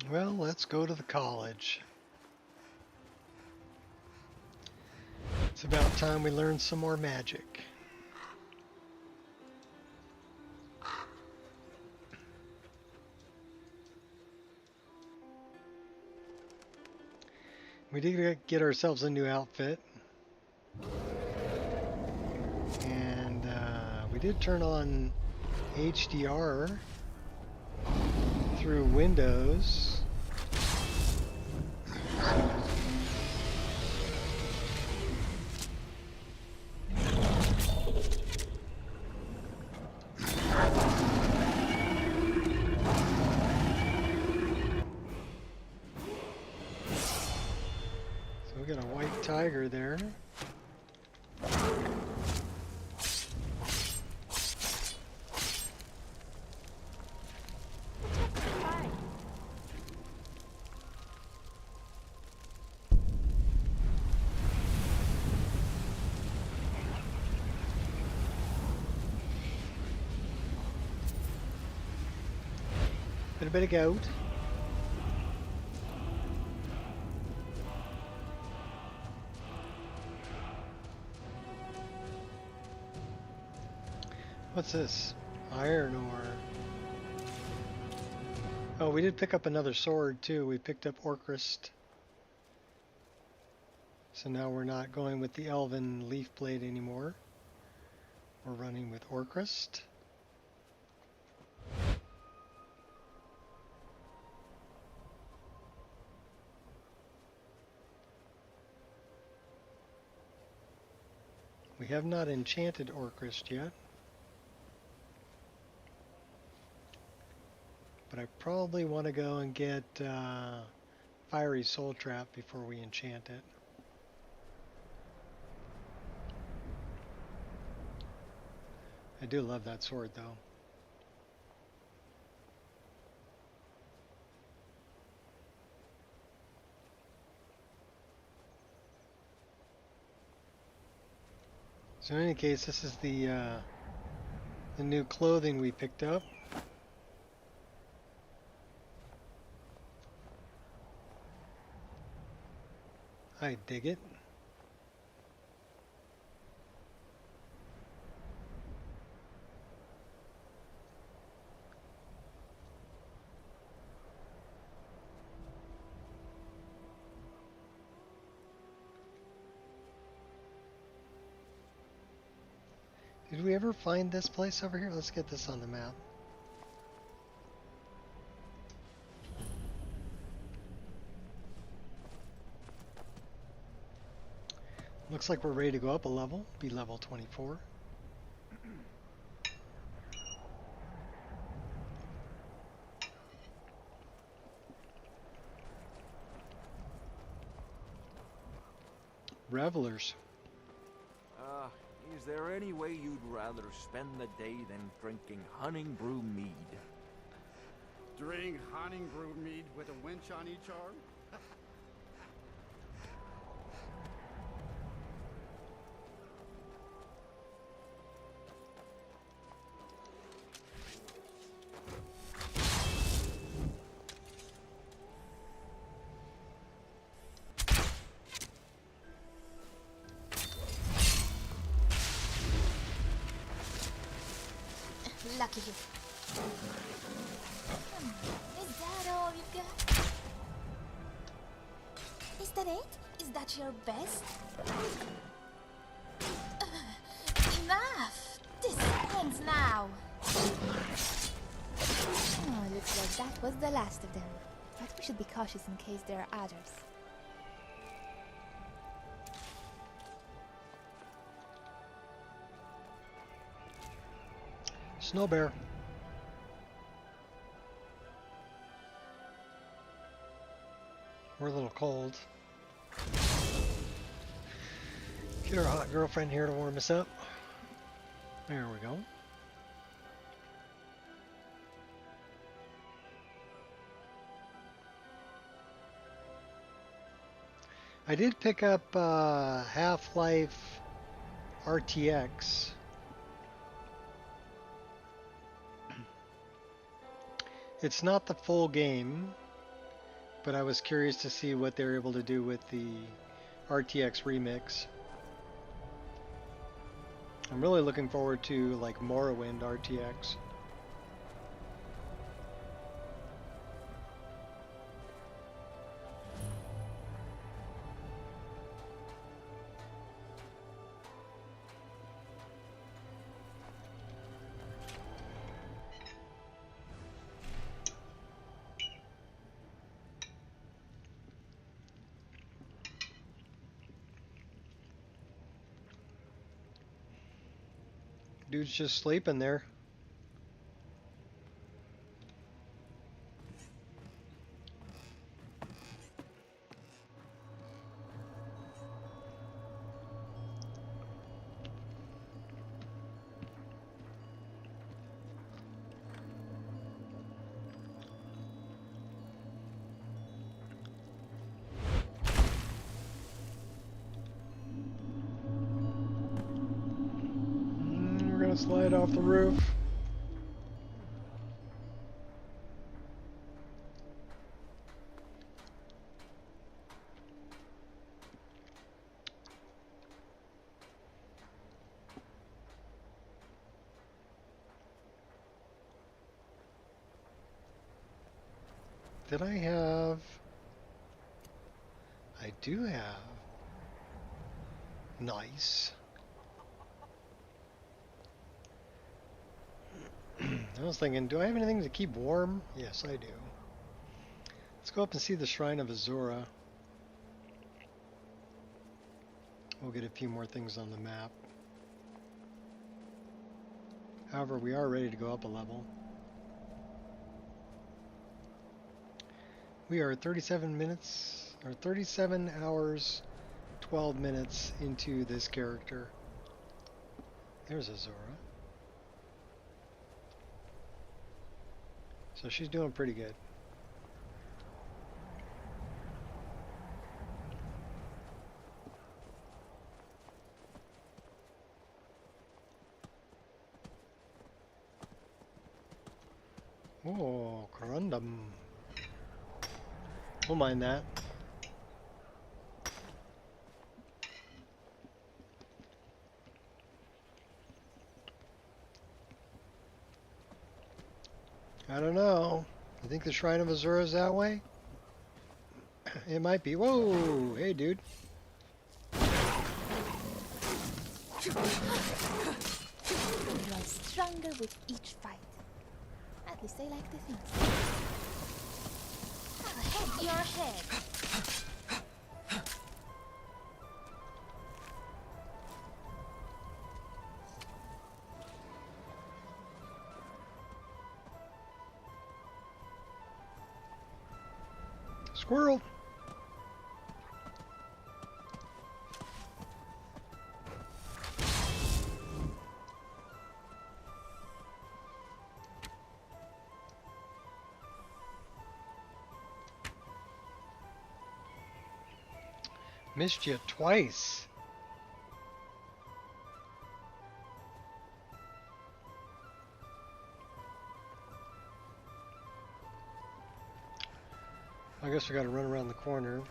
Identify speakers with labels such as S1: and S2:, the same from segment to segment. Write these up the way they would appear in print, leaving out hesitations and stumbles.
S1: Well, let's go to the college. It's about time we learn some more magic. We did get ourselves a new outfit. And we did turn on HDR through Windows. So we got a white tiger there. A bit of goat. What's this? Iron ore. Oh, we did pick up another sword too. We picked up Orcrist. So now we're not going with the Elven Leaf Blade anymore. We're running with Orcrist. We have not enchanted Orcrist yet. But I probably want to go and get Fiery Soul Trap before we enchant it. I do love that sword though. So in any case, this is the new clothing we picked up. I dig it. Did we ever find this place over here? Let's get this on the map. Looks like we're ready to go up a level, be level 24. Revelers.
S2: Is there any way you'd rather spend the day than drinking hunting brew mead?
S3: Drink hunting brew mead with a winch on each arm?
S4: Lucky you. Is that all you got? Is that it? Is that your best? Enough! This ends now! Oh, looks like that was the last of them. But we should be cautious in case there are others.
S1: Snow bear. We're a little cold. Get our hot girlfriend here to warm us up. There we go. I did pick up Half-Life RTX. It's not the full game, but I was curious to see what they were able to do with the RTX remix. I'm really looking forward to like Morrowind RTX. Dude's just sleeping there. We're gonna slide off the roof. Did I have... I do have. Nice. I was thinking, do I have anything to keep warm? Yes, I do. Let's go up and see the Shrine of Azura. We'll get a few more things on the map. However, we are ready to go up a level. We are 37 minutes, or 37 hours, 12 minutes into this character. There's Azura. So she's doing pretty good. Oh, corundum. We'll mind that. I don't know. You think the Shrine of Azura is that way? It might be. Whoa! Hey, dude.
S4: You are stronger with each fight. At least I like to think so. Ahead, you're ahead.
S1: Squirrel! Missed you twice. I guess we gotta run around the corner.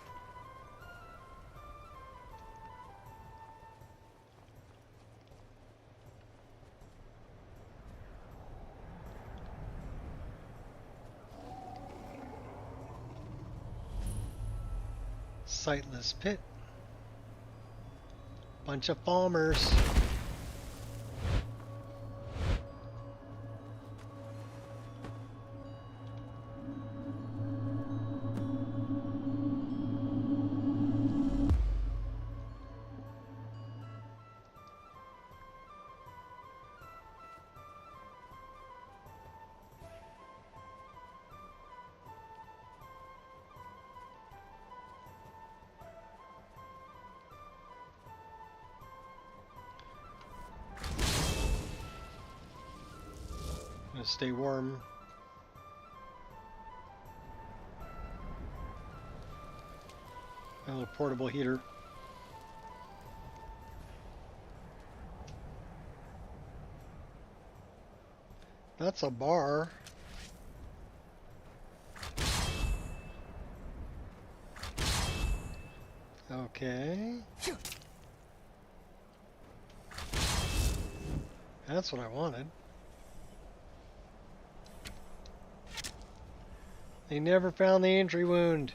S1: Sightless pit. Bunch of farmers. Gonna stay warm. My little portable heater. That's a bar. Okay. That's what I wanted. They never found the entry wound.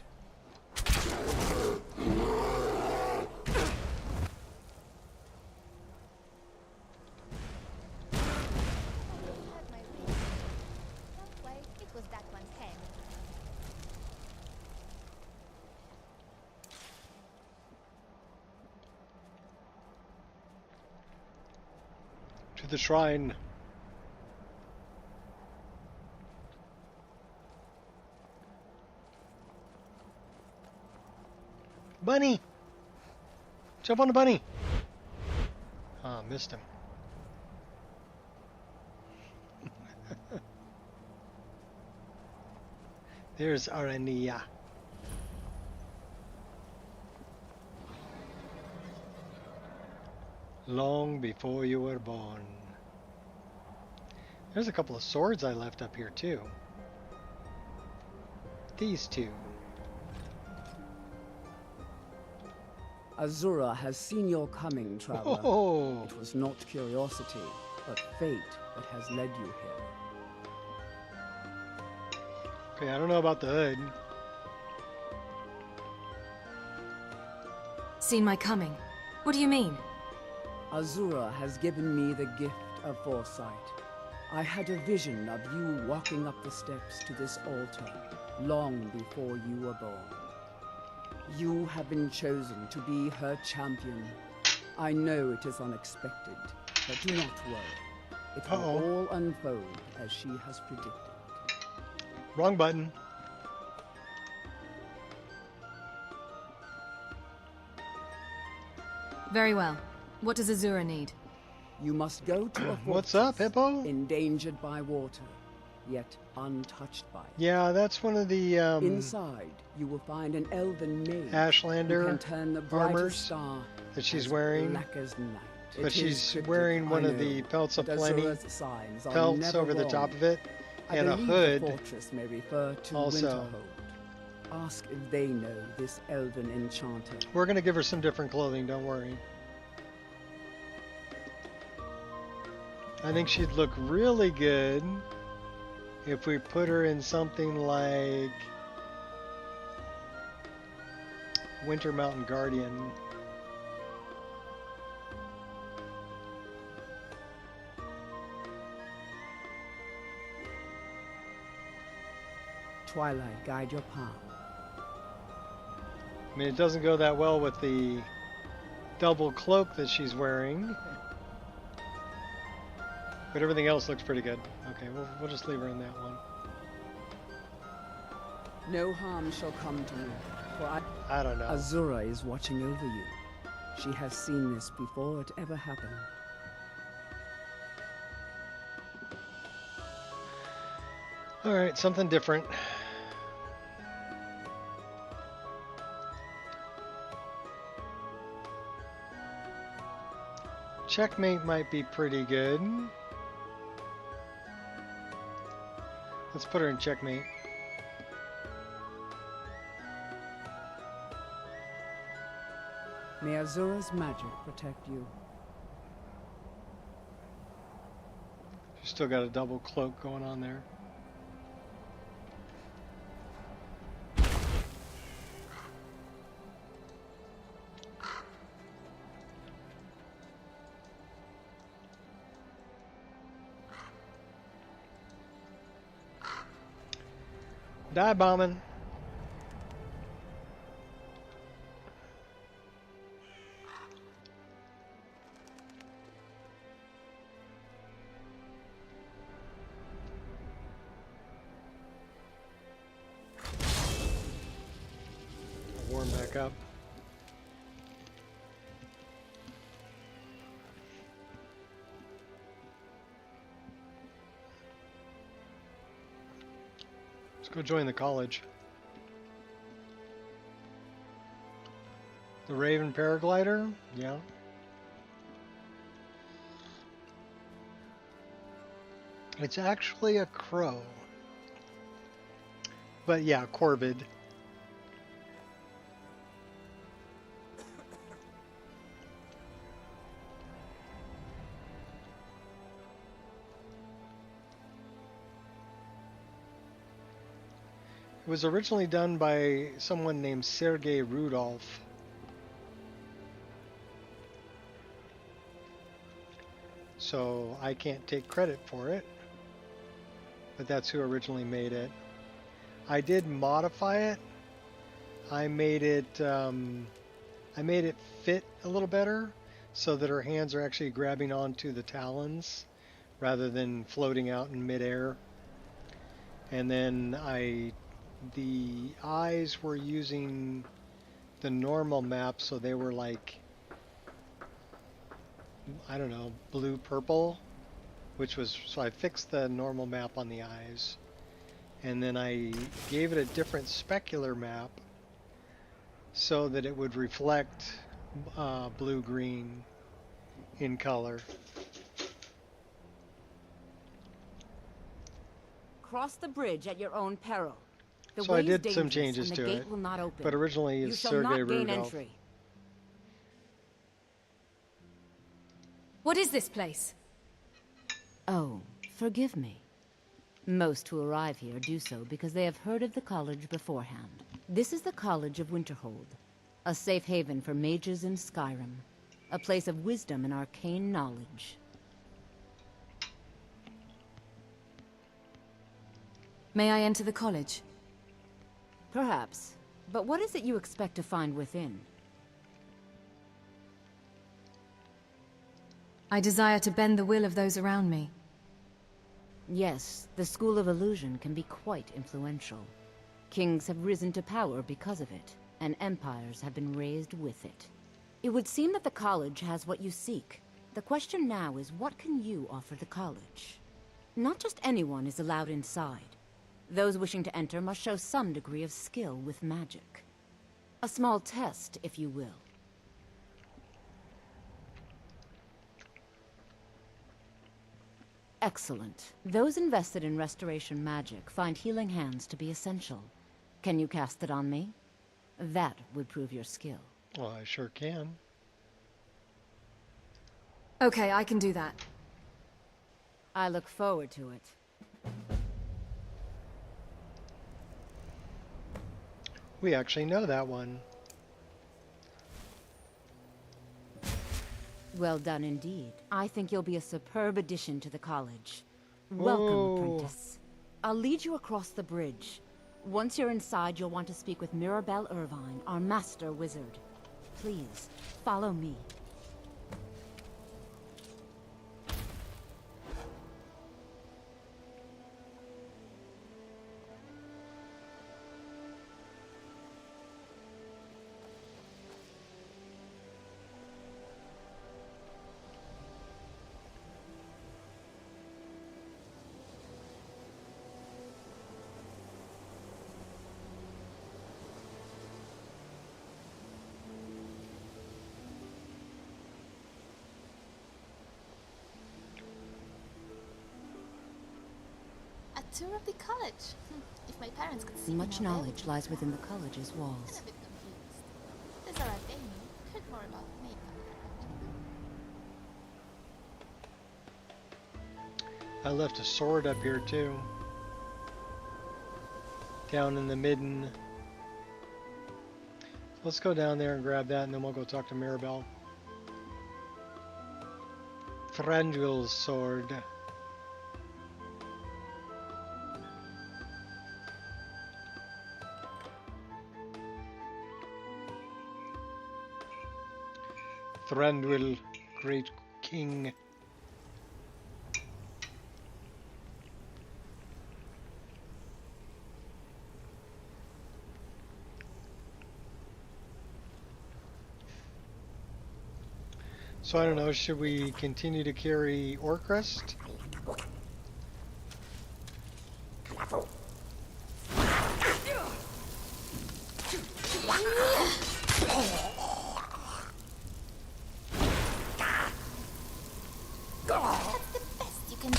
S1: To the shrine. Bunny! Jump on the bunny! Ah, missed him. There's Arania. Long before you were born. There's a couple of swords I left up here too. These two.
S5: Azura has seen your coming, traveler.
S1: Oh!
S5: It was not curiosity, but fate that has led you here.
S1: Okay, I don't know about the hood.
S6: Seen my coming? What do you mean?
S5: Azura has given me the gift of foresight. I had a vision of you walking up the steps to this altar long before you were born. You have been chosen to be her champion. I know it is unexpected, but do not worry. It will all unfold as she has predicted.
S1: Wrong button.
S6: Very well. What does Azura need?
S5: You must go to a
S1: What's up, Hippo?
S5: endangered by water, yet untouched by it.
S1: Yeah, that's one of the
S5: Inside, you will find an elven maid who
S1: Ashlander
S5: can turn the
S1: armors
S5: brightest star
S1: that she's
S5: as
S1: wearing.
S5: black as night.
S1: But
S5: It
S1: she's
S5: is cryptic,
S1: wearing
S5: I
S1: one of
S5: know,
S1: the pelts of
S5: but
S1: plenty
S5: Azura's signs are
S1: pelts
S5: never
S1: over the
S5: wrong.
S1: top of it,
S5: I
S1: and a
S5: believe
S1: hood.
S5: The fortress may refer to
S1: also.
S5: Winterhold. Ask if they know this elven enchanter.
S1: We're gonna give her some different clothing, don't worry. I think she'd look really good if we put her in something like Winter Mountain Guardian.
S5: Twilight, guide your path.
S1: I mean, it doesn't go that well with the double cloak that she's wearing. But everything else looks pretty good. Okay, we'll just leave her in that one.
S5: No harm shall come to you, for
S1: I don't know.
S5: Azura is watching over you. She has seen this before it ever happened.
S1: Alright, something different. Checkmate might be pretty good. Let's put her in checkmate.
S5: May Azura's magic protect you.
S1: She's still got a double cloak going on there. Die bombing. Warm back up. Let's go join the college. The Raven paraglider? Yeah. It's actually a crow. But yeah, corvid. was originally done by someone named Sergei Rudolph. So I can't take credit for it, but that's who originally made it. I did modify it. I made it fit a little better so that her hands are actually grabbing onto the talons rather than floating out in midair. And then the eyes were using the normal map, so they were like, I don't know, blue purple, so I fixed the normal map on the eyes. And then I gave it a different specular map so that it would reflect blue-green in color.
S7: Cross the bridge at your own peril. The
S1: So I
S7: way is
S1: did some
S7: dangerous
S1: changes
S7: and the
S1: to
S7: gate
S1: it,
S7: will not open.
S1: but originally
S7: You
S1: it's
S7: shall
S1: Sergei
S7: not gain
S1: Rudolph.
S7: entry.
S6: What is this place?
S7: Oh, forgive me. Most who arrive here do so because they have heard of the college beforehand. This is the College of Winterhold, a safe haven for mages in Skyrim, a place of wisdom and arcane knowledge.
S6: May I enter the college?
S7: Perhaps, but what is it you expect to find within?
S6: I desire to bend the will of those around me.
S7: Yes, the School of Illusion can be quite influential. Kings have risen to power because of it, and empires have been raised with it. It would seem that the college has what you seek. The question now is, what can you offer the college? Not just anyone is allowed inside. Those wishing to enter must show some degree of skill with magic. A small test, if you will. Excellent. Those invested in restoration magic find healing hands to be essential. Can you cast it on me? That would prove your skill.
S1: Well, I sure can.
S6: Okay, I can do that.
S7: I look forward to it.
S1: We actually know that one.
S7: Well done indeed. I think you'll be a superb addition to the college. Welcome,
S1: Whoa.
S7: apprentice. I'll lead you across the bridge. Once you're inside, you'll want to speak with Mirabelle Irvine, our master wizard. Please, follow me.
S4: A tour of the college. If my parents could see me
S7: Much
S4: now,
S7: knowledge lies within the college's
S4: I'm
S7: walls.
S4: a bit confused. These are they know. Heard more about makeup.
S1: I left a sword up here too. Down in the midden. Let's go down there and grab that, and then we'll go talk to Mirabelle. Thranduil's sword. Thranduil, great king. So I don't know, should we continue to carry Orcrest?
S4: That's the best you can do.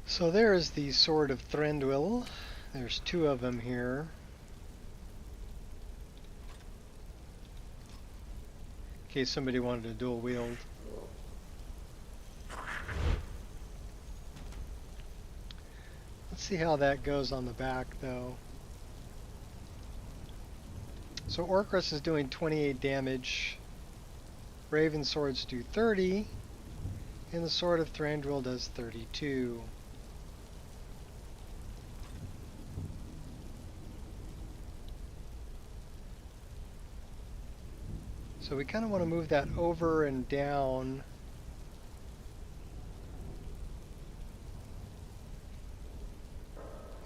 S1: So there is the Sword of Thranduil. There's two of them here. In case somebody wanted to dual wield. see how that goes on the back, though. So Orchrus is doing 28 damage. Raven swords do 30. And the Sword of Thranduil does 32. So we kind of want to move that over and down.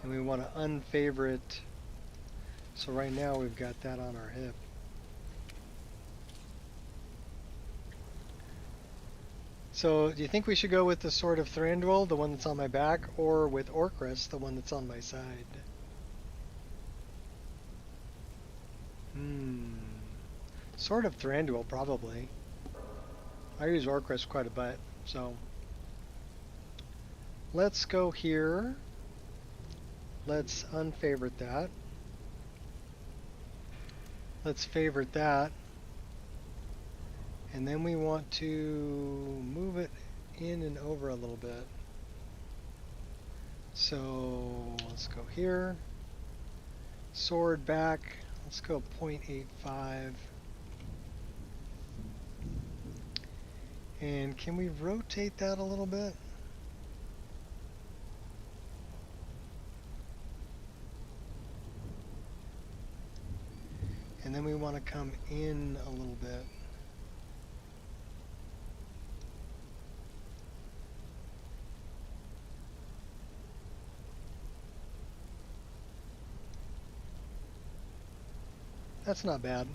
S1: And we want to unfavor it. So right now we've got that on our hip. So do you think we should go with the Sword of Thranduil, the one that's on my back, or with Orchrus, the one that's on my side? Sword of Thranduil, probably. I use Orchrus quite a bit, so let's go here. Let's unfavorite that. Let's favorite that. And then we want to move it in and over a little bit. So let's go here. Sword back. Let's go 0.85. And can we rotate that a little bit? And then we want to come in a little bit. That's not bad.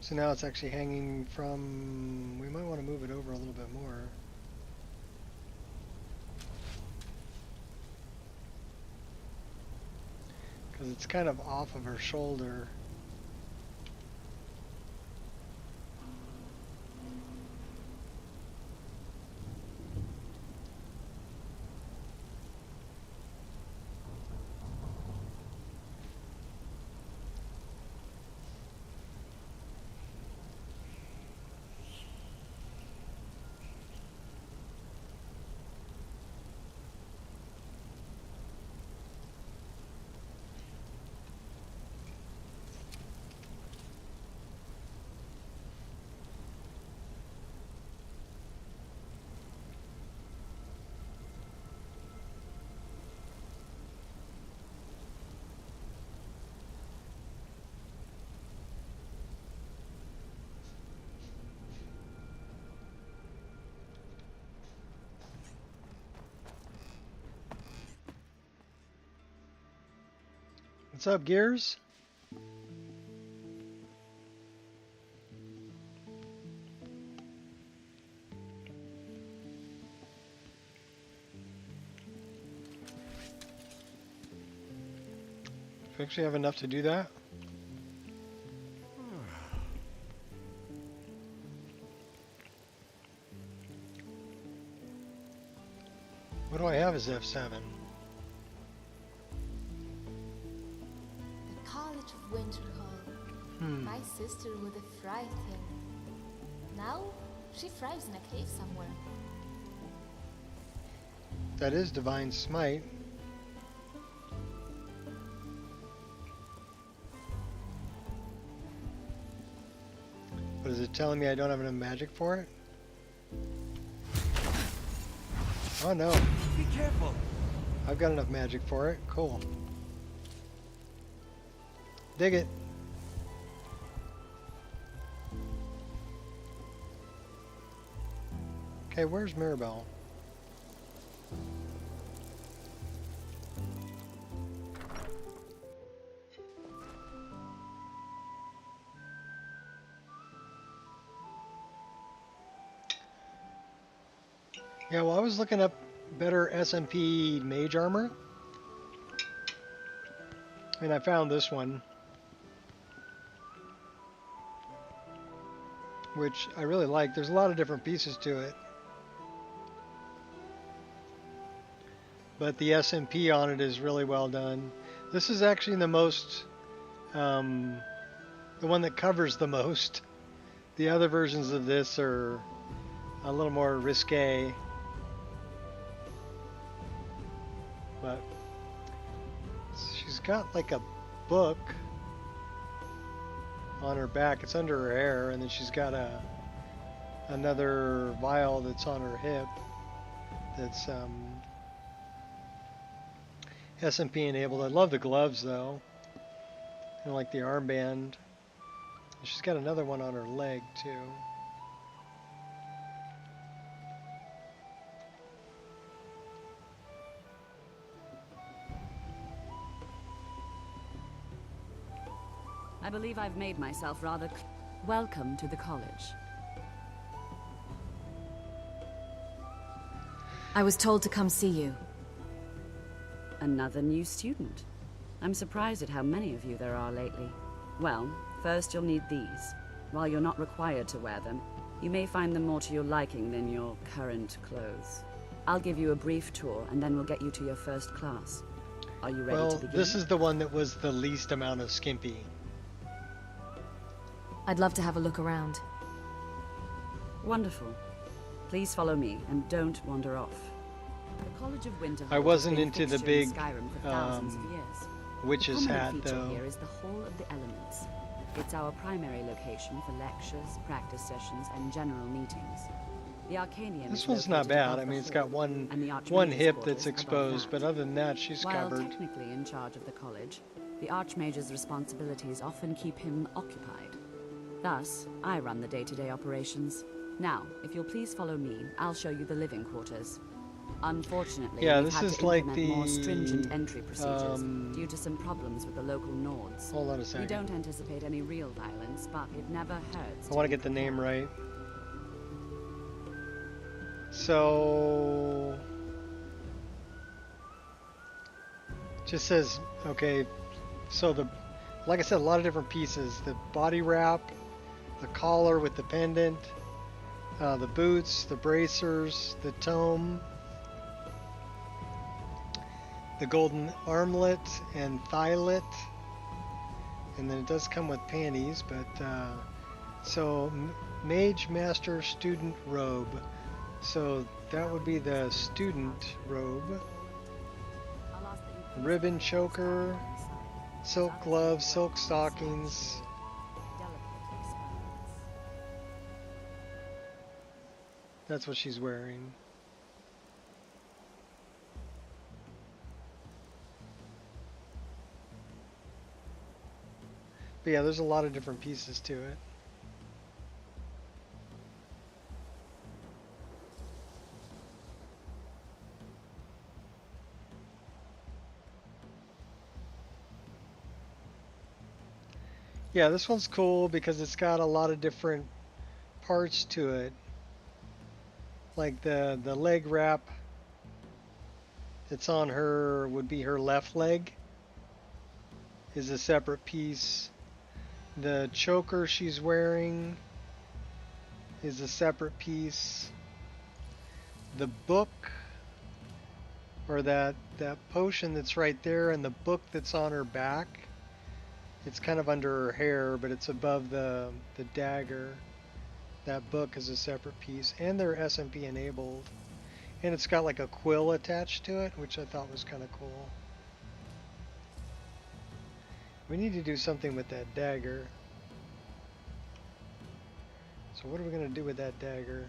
S1: So now it's actually hanging from, we might want to move it over a little bit more. Because it's kind of off of her shoulder. What's up, Gears? Do we actually have enough to do that? What do I have as F7?
S4: College of Winterhall. My sister would have thrived here. Now, she thrives in a cave somewhere.
S1: That is Divine Smite. But is it telling me I don't have enough magic for it? Oh no.
S2: Be careful.
S1: I've got enough magic for it. Cool. Dig it. Okay, where's Mirabelle? Yeah, well, I was looking up better SMP mage armor. And I found this one, which I really like. There's a lot of different pieces to it, but the SMP on it is really well done. This is actually the most, the one that covers the most The other versions of this are a little more risque, but she's got like a book on her back. It's under her hair, and then she's got another vial that's on her hip that's SMP enabled. I love the gloves though, and like the armband. She's got another one on her leg too.
S5: I believe I've made myself rather... Welcome to the college.
S6: I was told to come see you.
S5: Another new student. I'm surprised at how many of you there are lately. Well, first you'll need these. While you're not required to wear them, you may find them more to your liking than your current clothes. I'll give you a brief tour, and then we'll get you to your first class. Are you ready to begin?
S1: Well, this is the one that was the least amount of skimpy.
S6: I'd love to have a look around.
S5: Wonderful. Please follow me, and don't wander off. The College of Winterhold
S1: I wasn't
S5: has been
S1: into the
S5: fixture in
S1: big,
S5: Skyrim for thousands of years.
S1: Witch's
S5: The
S1: hat
S5: prominent feature
S1: though.
S5: here is the Hall of the Elements. It's our primary location for lectures, practice sessions, and general meetings. The Arcanium
S1: This
S5: is
S1: one's not
S5: located
S1: bad.
S5: above
S1: I
S5: the
S1: mean, it's
S5: hall,
S1: got one
S5: and the Archmage's
S1: hip
S5: quarters
S1: that's
S5: above
S1: exposed,
S5: that.
S1: but other than that, she's
S5: While
S1: covered.
S5: technically in charge of the college, the Archmage's responsibilities often keep him occupied. Thus, I run the day-to-day operations. Now, if you'll please follow me, I'll show you the living quarters. Unfortunately,
S1: Yeah,
S5: we've
S1: this
S5: had
S1: is
S5: to
S1: like
S5: implement more
S1: the,
S5: stringent entry procedures due to some problems with the local Nords.
S1: Hold on a
S5: We
S1: second.
S5: don't anticipate any real violence, but it never hurts.
S1: I want to get the name right. So, just says, okay, so like I said, a lot of different pieces. The body wrap, the collar with the pendant, the boots, the bracers, the tome, the golden armlet and thightlet, and then it does come with panties, but so mage master student robe, so that would be the student robe. Ribbon choker, silk gloves, silk stockings. That's what she's wearing. But yeah, there's a lot of different pieces to it. Yeah, this one's cool because it's got a lot of different parts to it. Like the leg wrap that's on her would be her left leg is a separate piece. The choker she's wearing is a separate piece. The book, or that potion that's right there, and the book that's on her back, it's kind of under her hair, but it's above the dagger. That book is a separate piece, and they're SMP enabled. And it's got like a quill attached to it, which I thought was kind of cool. We need to do something with that dagger. So what are we going to do with that dagger?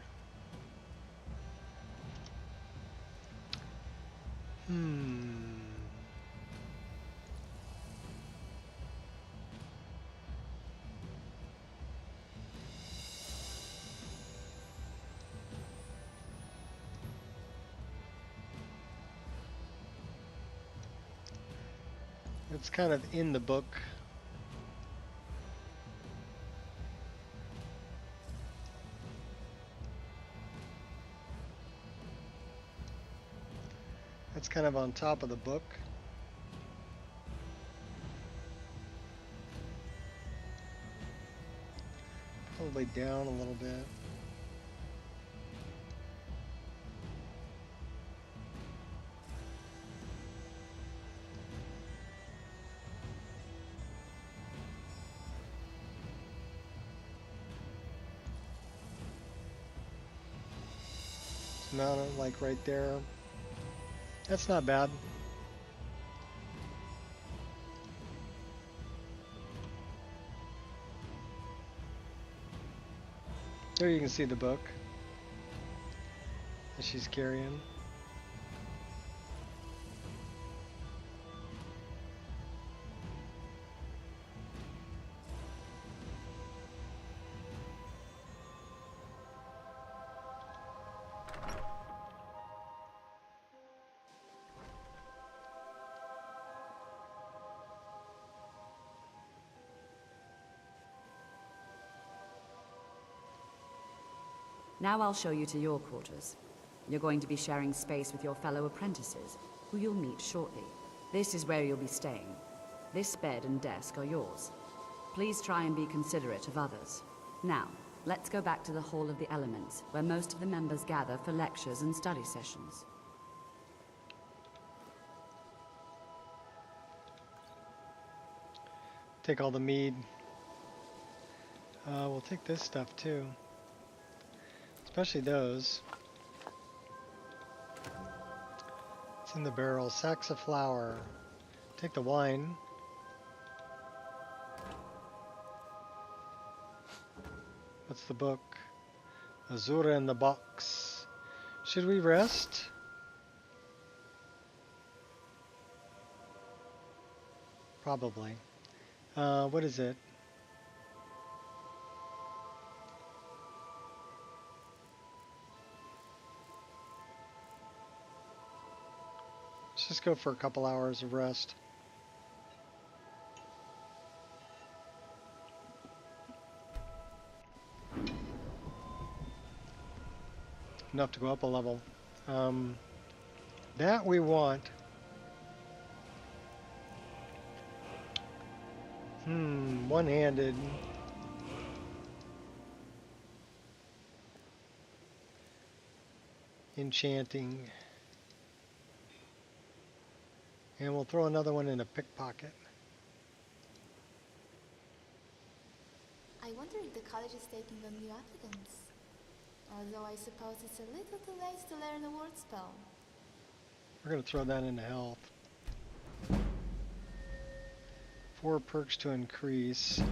S1: It's kind of in the book. It's kind of on top of the book. Probably down a little bit. Mount it like right there. That's not bad. There you can see the book that she's carrying.
S8: Now I'll show you to your quarters. You're going to be sharing space with your fellow apprentices, who you'll meet shortly. This is where you'll be staying. This bed and desk are yours. Please try and be considerate of others. Now, let's go back to the Hall of the Elements, where most of the members gather for lectures and study sessions.
S1: Take all the mead. We'll take this stuff too. Especially those. It's in the barrel. Sacks of flour. Take the wine. What's the book? Azura in the box. Should we rest? Probably. What is it? Let's just go for a couple hours of rest. Enough to go up a level. That we want. One-handed. Enchanting. And we'll throw another one in a pickpocket.
S4: I wonder if the college is taking on new applicants. Although I suppose it's a little too late to learn a word spell.
S1: We're going to throw that into health. 4 perks to increase.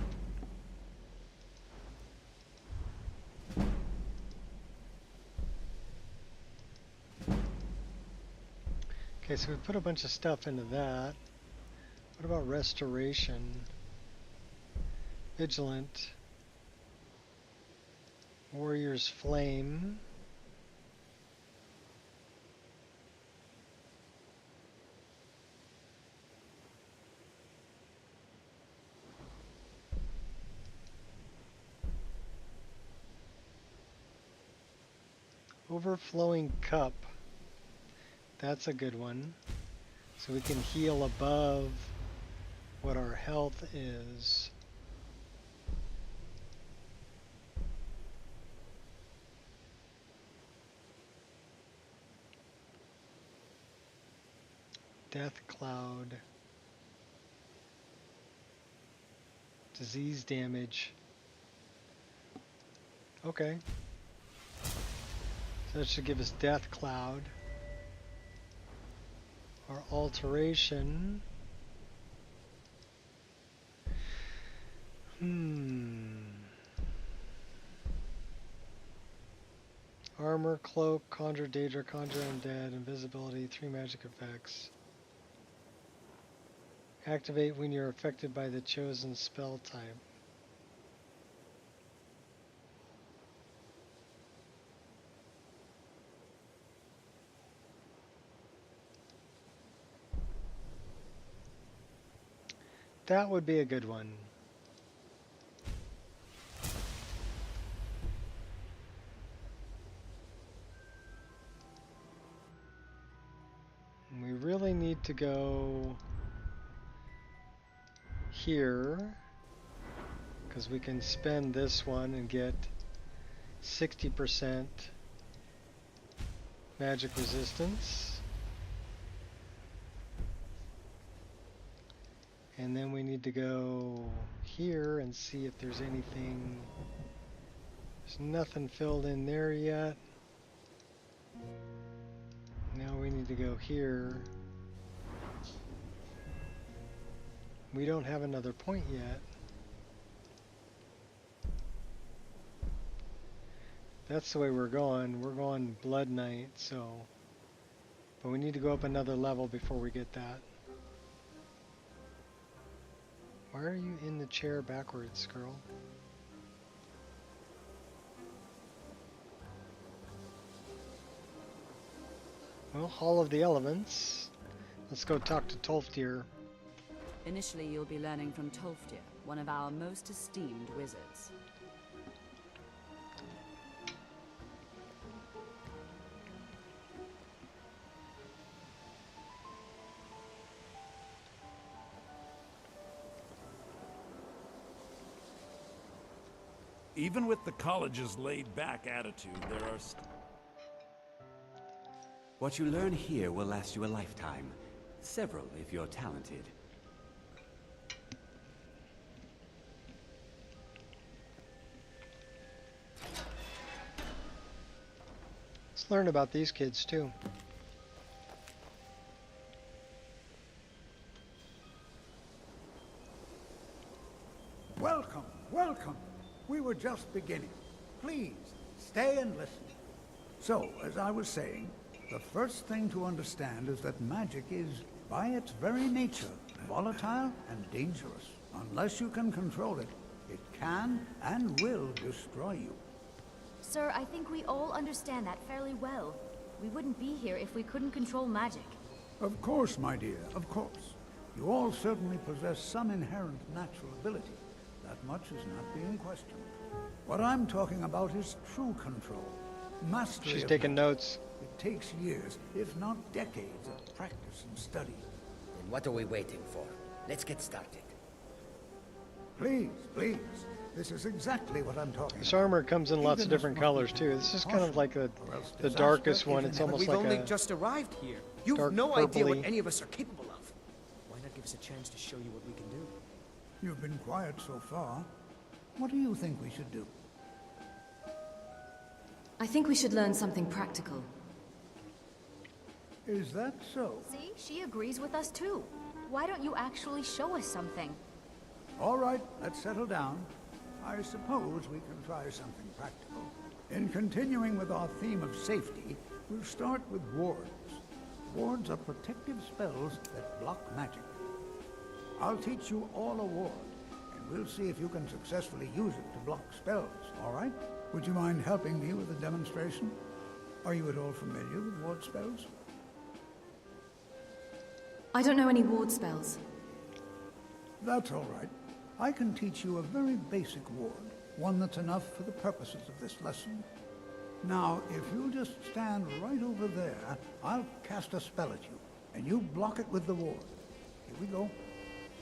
S1: Okay, so we put a bunch of stuff into that. What about restoration? Vigilant. Warrior's Flame. Overflowing Cup. That's a good one. So we can heal above what our health is. Death Cloud. Disease damage. Okay. So that should give us Death Cloud. Our alteration. Armor, cloak, conjure, daedra, conjure undead, invisibility, 3 magic effects. Activate when you're affected by the chosen spell type. That would be a good one. And we really need to go here because we can spend this one and get 60% magic resistance. And then we need to go here and see if there's anything. There's nothing filled in there yet. Now we need to go here. We don't have another point yet. That's the way we're going. We're going Blood Knight, so... But we need to go up another level before we get that. Why are you in the chair backwards, girl? Well, Hall of the Elements. Let's go talk to Tolfdir.
S8: Initially, you'll be learning from Tolfdir, one of our most esteemed wizards.
S9: Even with the college's laid-back attitude, there are...
S10: What you learn here will last you a lifetime. Several, if you're talented.
S1: Let's learn about these kids, too.
S11: Welcome, welcome. We were just beginning. Please, stay and listen. So, as I was saying, the first thing to understand is that magic is, by its very nature, volatile and dangerous. Unless you can control it, it can and will destroy you.
S12: Sir, I think we all understand that fairly well. We wouldn't be here if we couldn't control magic.
S11: Of course, my dear, of course. You all certainly possess some inherent natural ability. That much is not being questioned. What I'm talking about is true control. Mastery.
S1: She's
S11: of
S1: taking
S11: magic.
S1: notes.
S11: It takes years, if not decades, of practice and study.
S13: Then what are we waiting for? Let's get started.
S11: Please, please. This is exactly what I'm talking
S1: This
S11: about.
S1: armor comes in lots of different colors, too. This is kind of like the darkest one. It's almost
S14: We've
S1: like
S14: only
S1: a
S14: just arrived here. You've
S1: dark
S14: no idea what
S1: purpley.
S14: any of us are capable of. Why not give us a chance to show you what we can do?
S11: You've been quiet so far. What do you think we should do?
S6: I think we should learn something practical.
S11: Is that so?
S12: See, she agrees with us too. Why don't you actually show us something?
S11: All right, let's settle down. I suppose we can try something practical. In continuing with our theme of safety, we'll start with wards. Wards are protective spells that block magic. I'll teach you all a ward, and we'll see if you can successfully use it to block spells, all right? Would you mind helping me with a demonstration? Are you at all familiar with ward spells?
S6: I don't know any ward spells.
S11: That's all right. I can teach you a very basic ward, one that's enough for the purposes of this lesson. Now, if you'll just stand right over there, I'll cast a spell at you, and you block it with the ward. Here we go.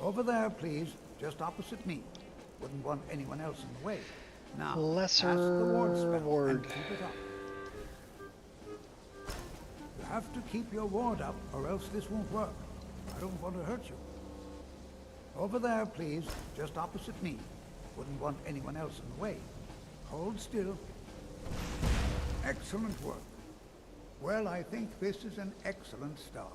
S11: Over there, please, just opposite me. Wouldn't want anyone else in the way. Now, cast the ward spell and keep it up. You have to keep your ward up, or else this won't work. I don't want to hurt you. Over there, please, just opposite me. Wouldn't want anyone else in the way. Hold still. Excellent work. Well, I think this is an excellent start.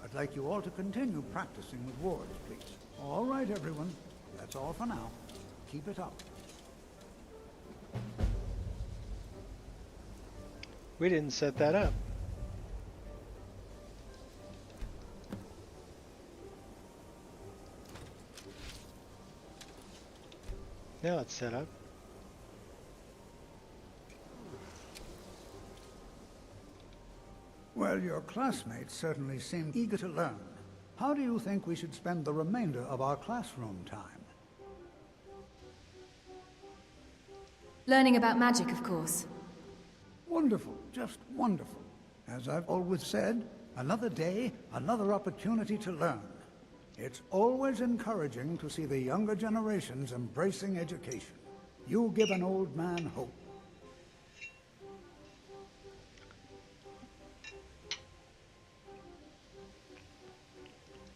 S11: I'd like you all to continue practicing with wards, please. All right, everyone. That's all for now. Keep it up.
S1: We didn't set that up. Now it's set up.
S11: Well, your classmates certainly seem eager to learn. How do you think we should spend the remainder of our classroom time?
S6: Learning about magic, of course.
S11: Wonderful, just wonderful. As I've always said, another day, another opportunity to learn. It's always encouraging to see the younger generations embracing education. You give an old man hope.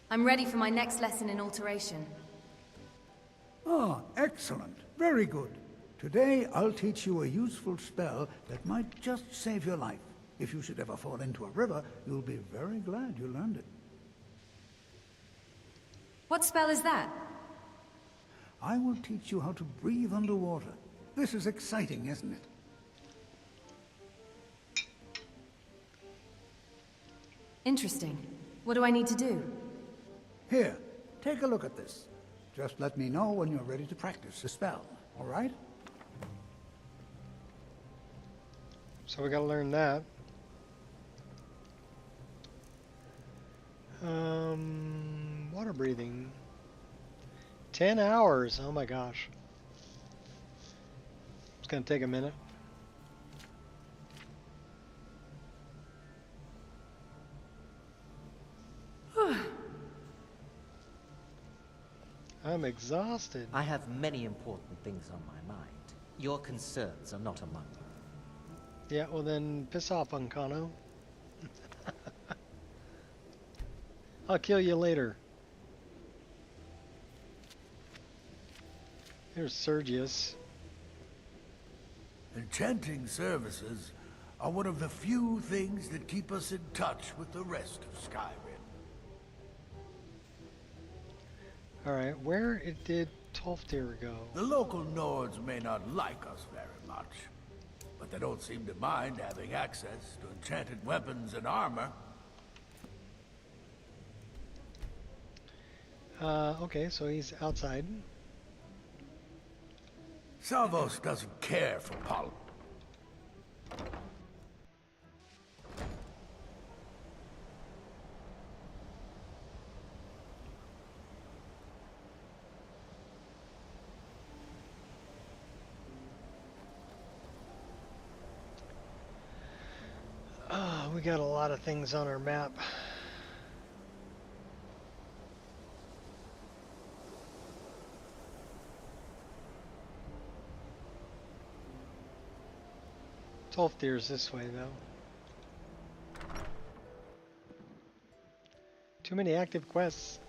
S6: I'm ready for my next lesson in alteration.
S11: Ah, excellent. Very good. Today, I'll teach you a useful spell that might just save your life. If you should ever fall into a river, you'll be very glad you learned it.
S6: What spell is that?
S11: I will teach you how to breathe underwater. This is exciting, isn't it?
S6: Interesting. What do I need to do?
S11: Here, take a look at this. Just let me know when you're ready to practice the spell, all right?
S1: So we gotta learn that. Water breathing. 10 hours. Oh my gosh. It's gonna take a minute. I'm exhausted.
S15: I have many important things on my mind. Your concerns are not among them.
S1: Yeah, well then, piss off, Uncano. I'll kill you later. Here's Sergius.
S16: Enchanting services are one of the few things that keep us in touch with the rest of Skyrim.
S1: Alright, where did Tolfdir go?
S16: The local Nords may not like us very much, but they don't seem to mind having access to enchanted weapons and armor.
S1: Okay, so he's outside.
S16: Salvos doesn't care for politics.
S1: We got a lot of things on our map. Tolfdir's this way, though. Too many active quests.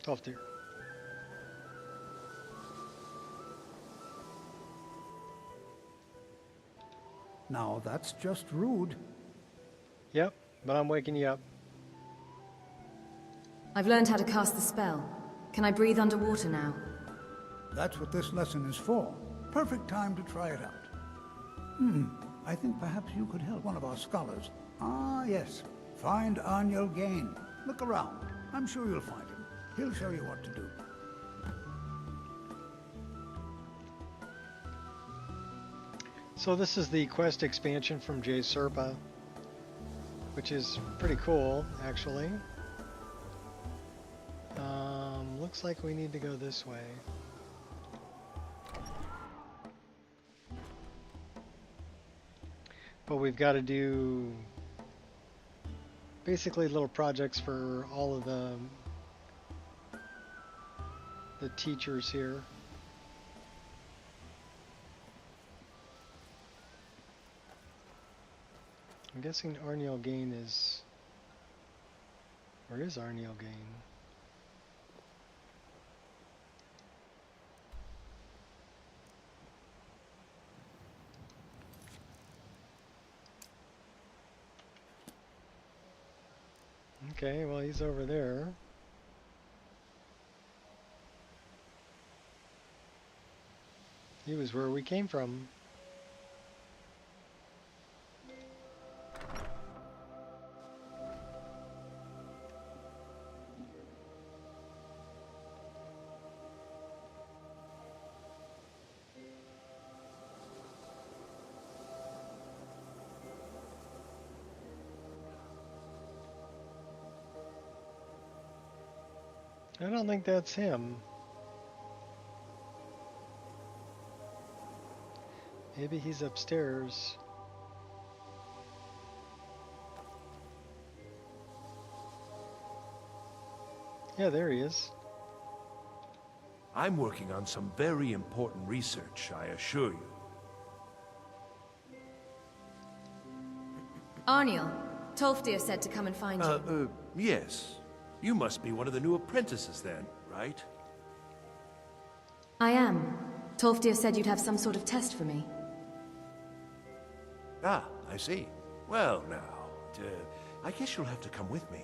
S1: Tolfdir.
S11: Now that's just rude.
S1: Yep, but I'm waking you up.
S6: I've learned how to cast the spell. Can I breathe underwater now?
S11: That's what this lesson is for. Perfect time to try it out. I think perhaps you could help one of our scholars. Ah, yes. Find Arniel Gain. Look around. I'm sure you'll find him. He'll show you what to do.
S1: So this is the quest expansion from J Serpa, which is pretty cool, actually. Looks like we need to go this way. But we've got to do basically little projects for all of the teachers here. I'm guessing Arniel Gain is... Where is Arniel Gain? Okay, well he's over there. He was where we came from. I don't think that's him. Maybe he's upstairs. Yeah, there he is.
S9: I'm working on some very important research, I assure you.
S6: Arniel, Tolfdir said to come and find you.
S9: Yes.
S17: You must be one of the new apprentices then, right?
S6: I am. Tolfdir said you'd have some sort of test for me.
S17: Ah, I see. Well, now, I guess you'll have to come with me.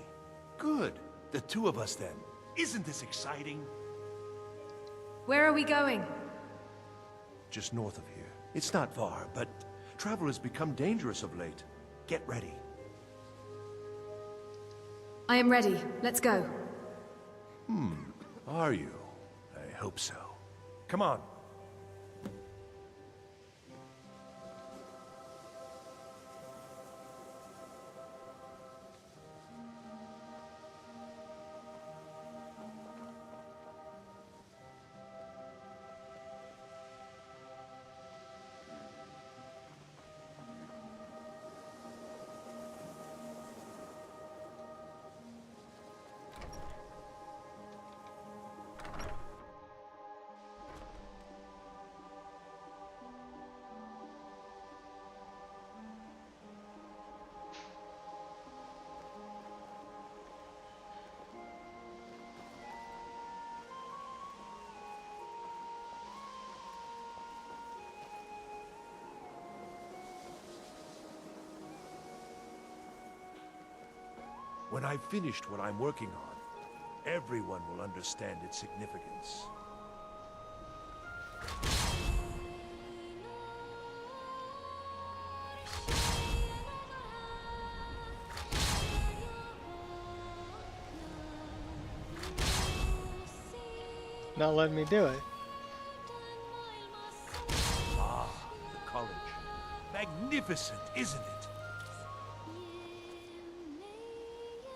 S17: Good. The two of us then. Isn't this exciting?
S6: Where are we going?
S17: Just north of here. It's not far, but travel has become dangerous of late. Get ready.
S6: I am ready. Let's go.
S17: Are you? I hope so. Come on. When I've finished what I'm working on, everyone will understand its significance.
S1: Not letting me do it.
S17: Ah, the college. Magnificent, isn't it?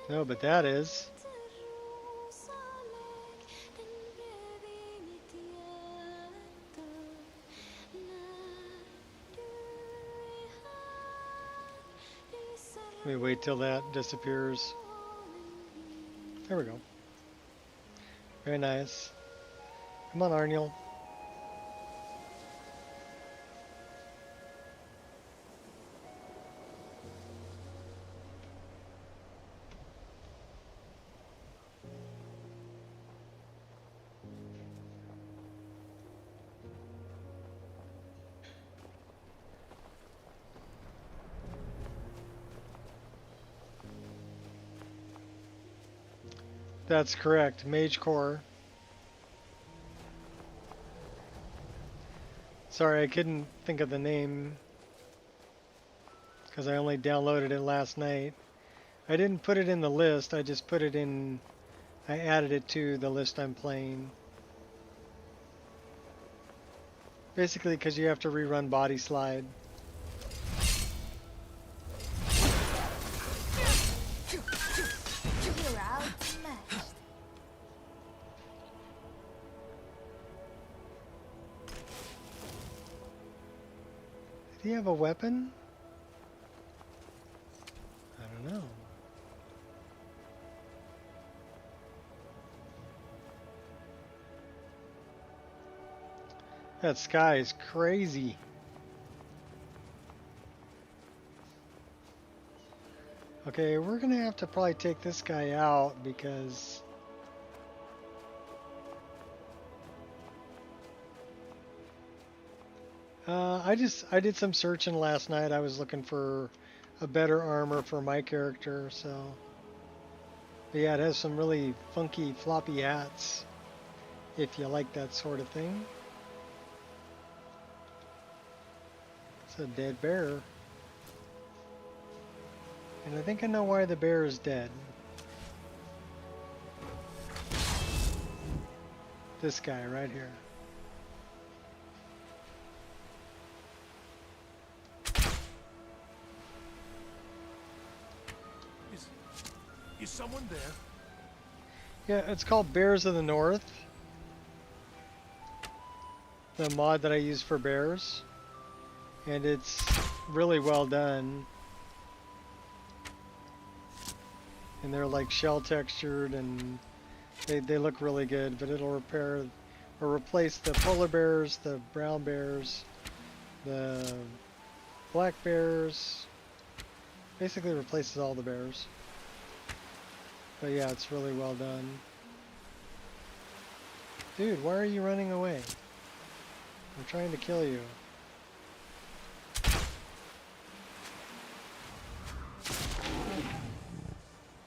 S1: No, but that is. Let me wait till that disappears. There we go. Very nice. Come on, Arniel. That's correct. Mage Core. Sorry, I couldn't think of the name because I only downloaded it last night. I didn't put it in the list, I just put it in, I added it to the list I'm playing. Basically because you have to rerun Body Slide.
S4: You're outmatched.
S1: Did he have a weapon? I don't know. That sky is crazy. Okay, we're gonna have to probably take this guy out because I did some searching last night. I was looking for a better armor for my character, so but yeah, it has some really funky floppy hats if you like that sort of thing. It's a dead bear. And I think I know why the bear is dead. This guy right here.
S17: Is someone there?
S1: Yeah, it's called Bears of the North. The mod that I use for bears. And it's really well done. And they're like shell textured and they look really good, but it'll repair or replace the polar bears, the brown bears, the black bears. Basically replaces all the bears. But yeah, it's really well done. Dude, why are you running away? I'm trying to kill you.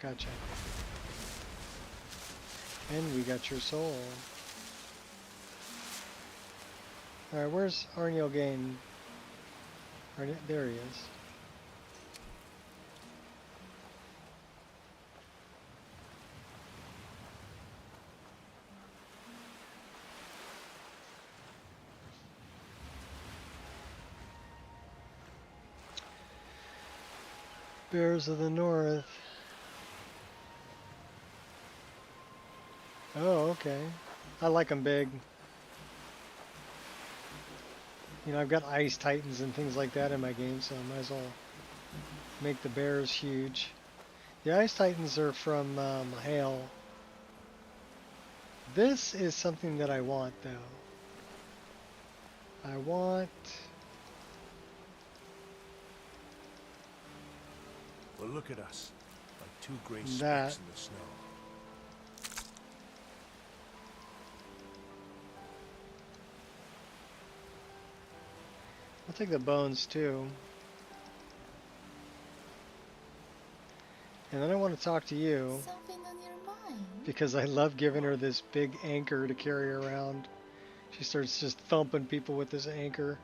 S1: Gotcha. And we got your soul. Alright, where's Arniel Gain? There he is. Bears of the North. Oh, okay. I like them big. You know, I've got ice titans and things like that in my game, so I might as well make the bears huge. The ice titans are from Hail. This is something that I want, though. I want...
S17: Well, look at us. Like two gray
S1: that.
S17: specks in the snow.
S1: I'll take the bones, too. And then I want to talk to you.
S4: Something on your mind?
S1: Because I love giving her this big anchor to carry around. She starts just thumping people with this anchor.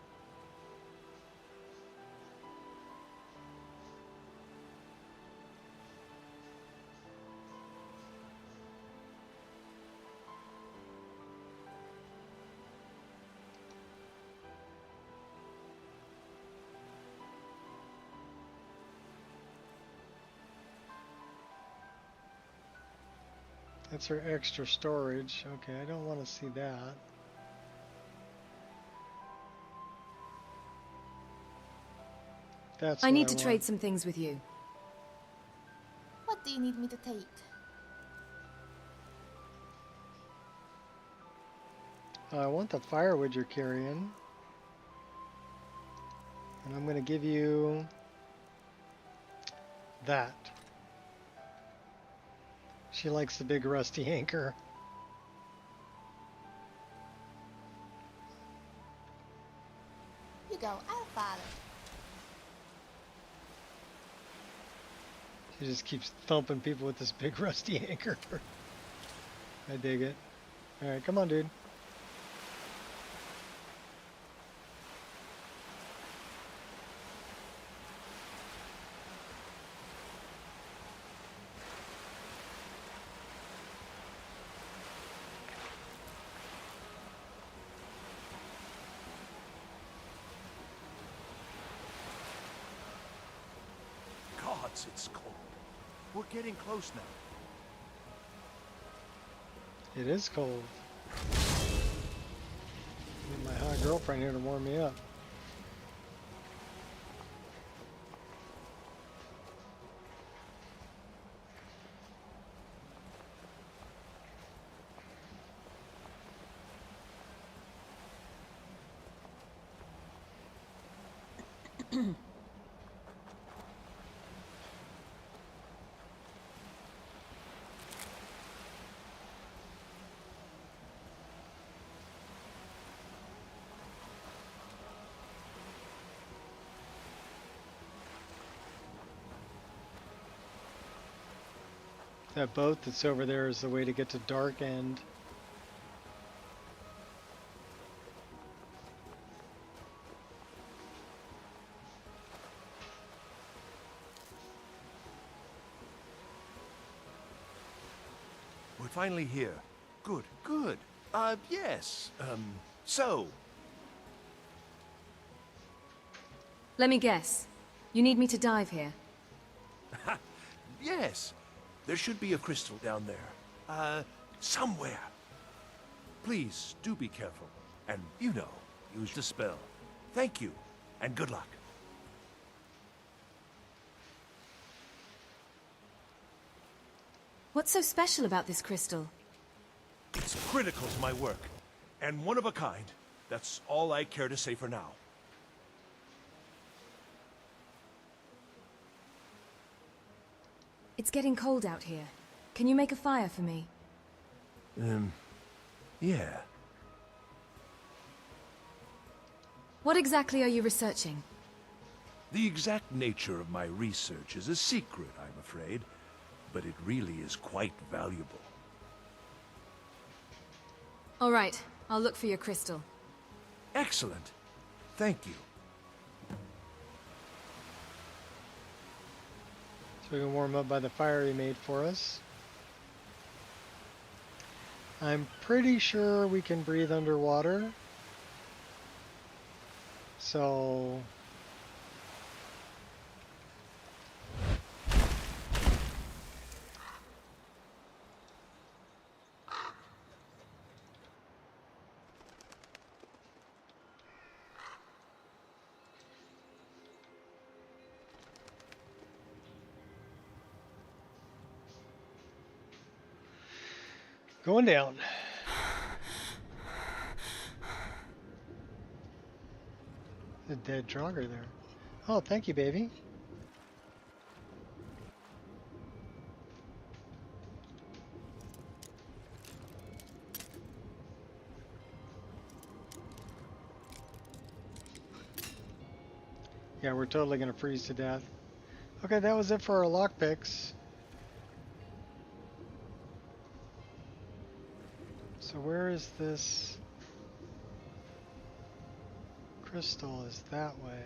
S1: That's her extra storage. Okay, I don't want to see that. That's
S6: I
S1: what
S6: need to
S1: want.
S6: trade some things with you.
S4: What do you need me to take?
S1: I want the firewood you're carrying. And I'm going to give you that. She likes the big rusty anchor.
S4: You go, I'll follow.
S1: She just keeps thumping people with this big rusty anchor. I dig it. Alright, come on, dude.
S17: Gods, it's cold. We're getting close now.
S1: It is cold. Need my hot girlfriend here to warm me up. That boat that's over there is the way to get to Dark End.
S17: We're finally here. Good, good. Yes. So.
S6: Let me guess. You need me to dive here?
S17: Yes. There should be a crystal down there. Somewhere. Please, do be careful. And, you know, use the spell. Thank you, and good luck.
S6: What's so special about this crystal?
S17: It's critical to my work, and one of a kind. That's all I care to say for now.
S6: It's getting cold out here. Can you make a fire for me?
S17: Yeah.
S6: What exactly are you researching?
S17: The exact nature of my research is a secret, I'm afraid, but it really is quite valuable.
S6: All right, I'll look for your crystal.
S17: Excellent. Thank you.
S1: So we can warm up by the fire he made for us. I'm pretty sure we can breathe underwater. So going down. The dead Draugr there. Oh, thank you, baby. Yeah, we're totally gonna freeze to death. Okay, that was it for our lockpicks. So where is this crystal? Is that way?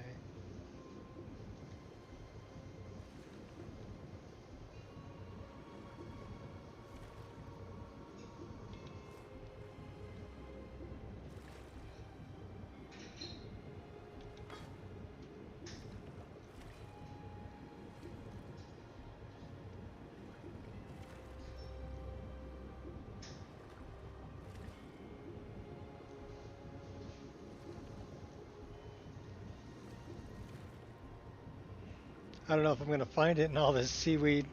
S1: I don't know if I'm gonna find it in all this seaweed.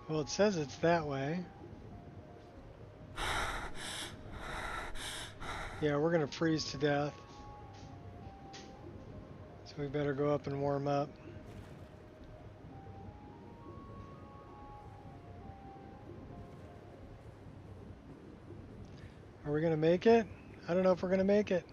S1: Well, it says it's that way. Yeah, we're gonna freeze to death. So we better go up and warm up. Are we gonna make it? I don't know if we're gonna make it.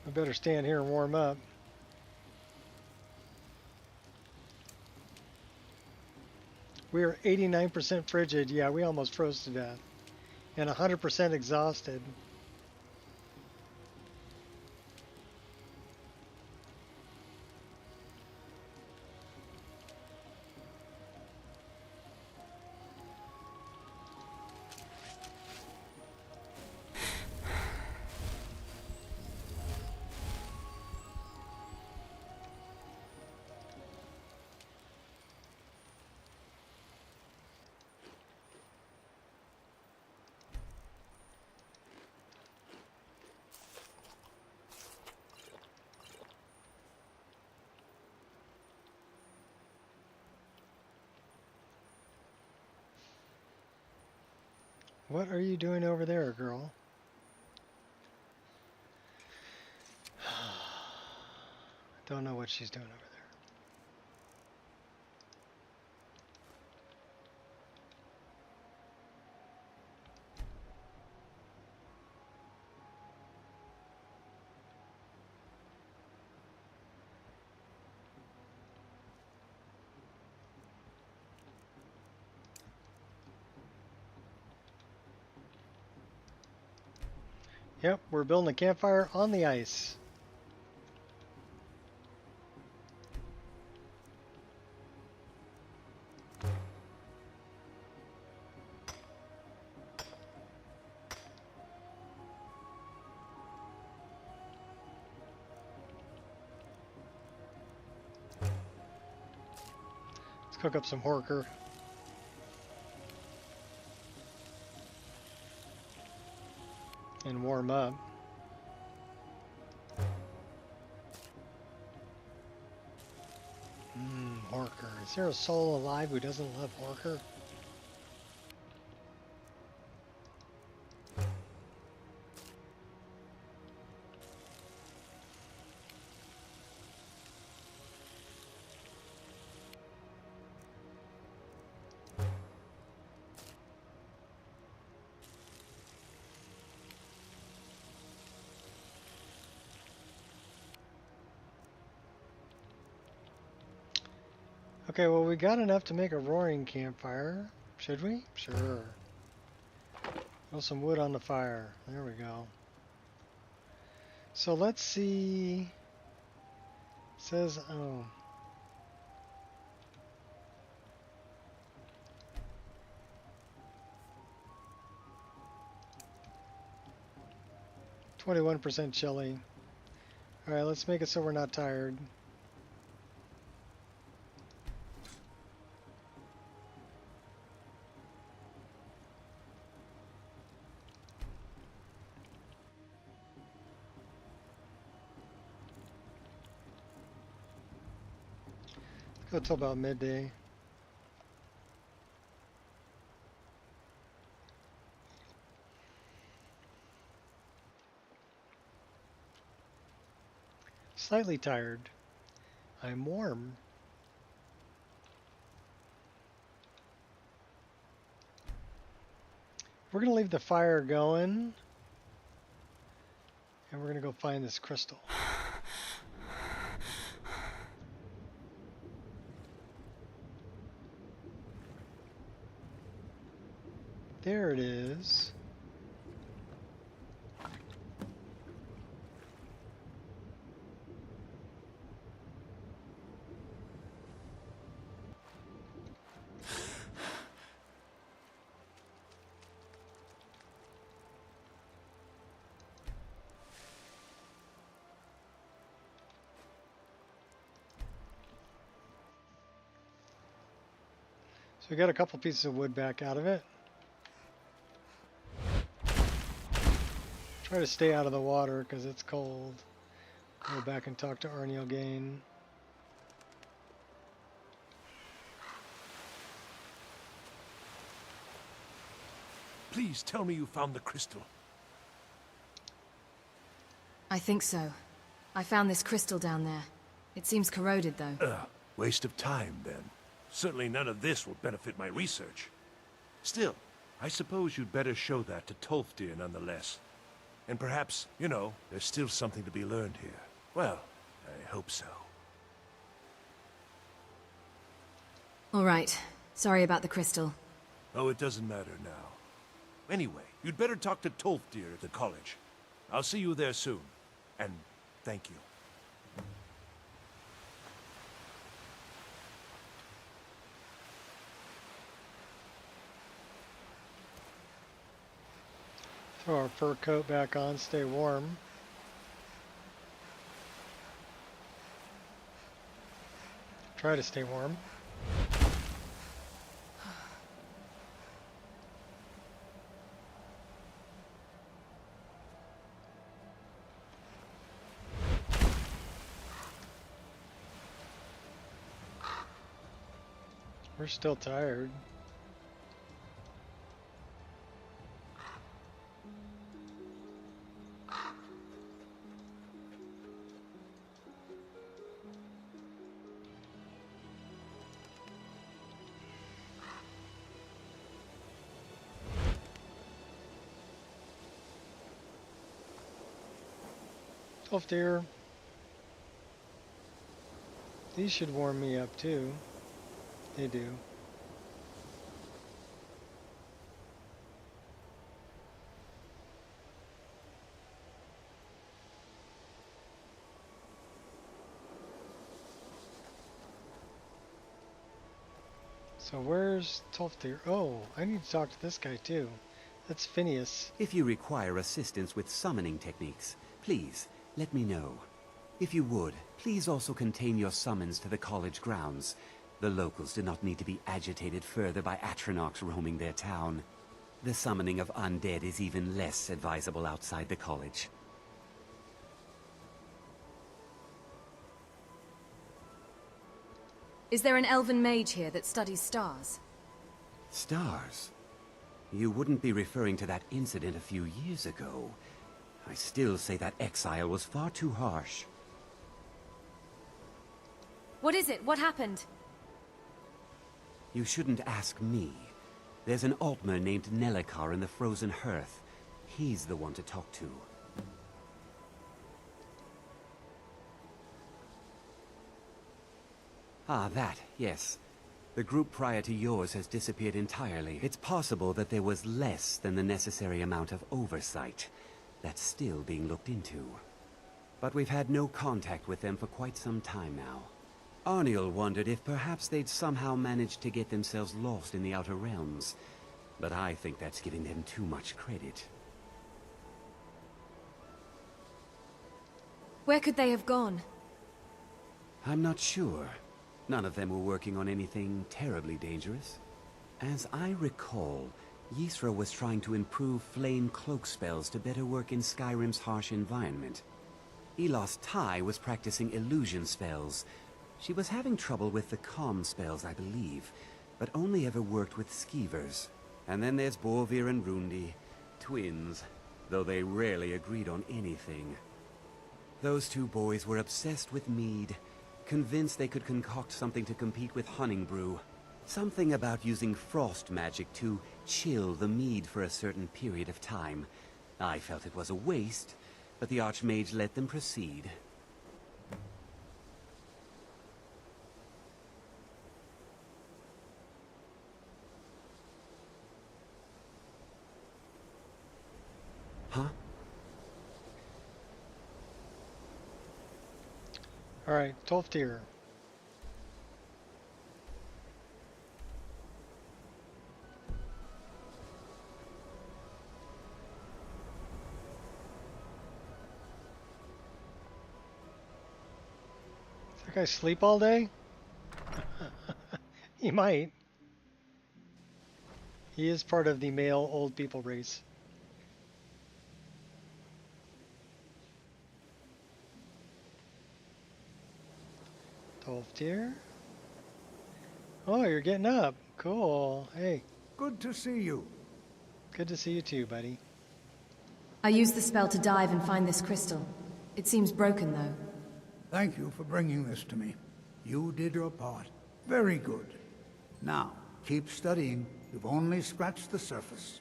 S1: I better stand here and warm up. We are 89% frigid. Yeah, we almost froze to death. And 100% exhausted. What are you doing over there, girl? Don't know what she's doing over there. Yep, we're building a campfire on the ice. cook up some horker. And warm up. Horker. Is there a soul alive who doesn't love horker? Okay, well, we got enough to make a roaring campfire. Should we? Sure. Throw some wood on the fire. There we go. So let's see. It says, oh. %, chilly. Alright, let's make it so we're not tired. Go till about midday. Slightly tired. I'm warm. We're gonna leave the fire going, and we're gonna go find this crystal. There it is. So we got a couple pieces of wood back out of it. Try to stay out of the water because it's cold. Go back and talk to Arniel Gain.
S17: Please tell me you found the crystal.
S6: I think so. I found this crystal down there. It seems corroded, though.
S17: Waste of time, then. Certainly none of this will benefit my research. Still, I suppose you'd better show that to Tolfdir nonetheless. And perhaps, you know, there's still something to be learned here. Well, I hope so.
S6: All right. Sorry about the crystal.
S17: Oh, it doesn't matter now. Anyway, you'd better talk to Tolfdir at the college. I'll see you there soon. And thank you.
S1: Throw our fur coat back on, stay warm. Try to stay warm. We're still tired. Deer. These should warm me up too. They do. So where's Tolfdir? Oh, I need to talk to this guy too. That's Phineas.
S10: If you require assistance with summoning techniques, please let me know. If you would, please also contain your summons to the college grounds. The locals do not need to be agitated further by Atronachs roaming their town. The summoning of undead is even less advisable outside the college.
S6: Is there an elven mage here that studies stars?
S10: Stars? You wouldn't be referring to that incident a few years ago. I still say that exile was far too harsh.
S6: What is it? What happened?
S10: You shouldn't ask me. There's an Altmer named Nelikar in the Frozen Hearth. He's the one to talk to. Ah, that, yes. The group prior to yours has disappeared entirely. It's possible that there was less than the necessary amount of oversight. That's still being looked into. But we've had no contact with them for quite some time now. Arniel wondered if perhaps they'd somehow managed to get themselves lost in the Outer Realms. But I think that's giving them too much credit.
S6: Where could they have gone?
S10: I'm not sure. None of them were working on anything terribly dangerous. As I recall, Ysra was trying to improve flame cloak spells to better work in Skyrim's harsh environment. Elos Tai was practicing illusion spells. She was having trouble with the calm spells, I believe, but only ever worked with skeevers. And then there's Borvir and Rundi, twins, though they rarely agreed on anything. Those two boys were obsessed with mead, convinced they could concoct something to compete with Honningbrew. Something about using frost magic to chill the mead for a certain period of time. I felt it was a waste, but the Archmage let them proceed. Huh?
S1: Alright, Tolftir. Does that guy sleep all day? He might. He is part of the male old people race. Tolftir? Oh, you're getting up. Cool. Hey.
S11: Good to see you.
S1: Good to see you too, buddy.
S6: I used the spell to dive and find this crystal. It seems broken, though.
S11: Thank you for bringing this to me. You did your part. Very good. Now, keep studying. You've only scratched the surface.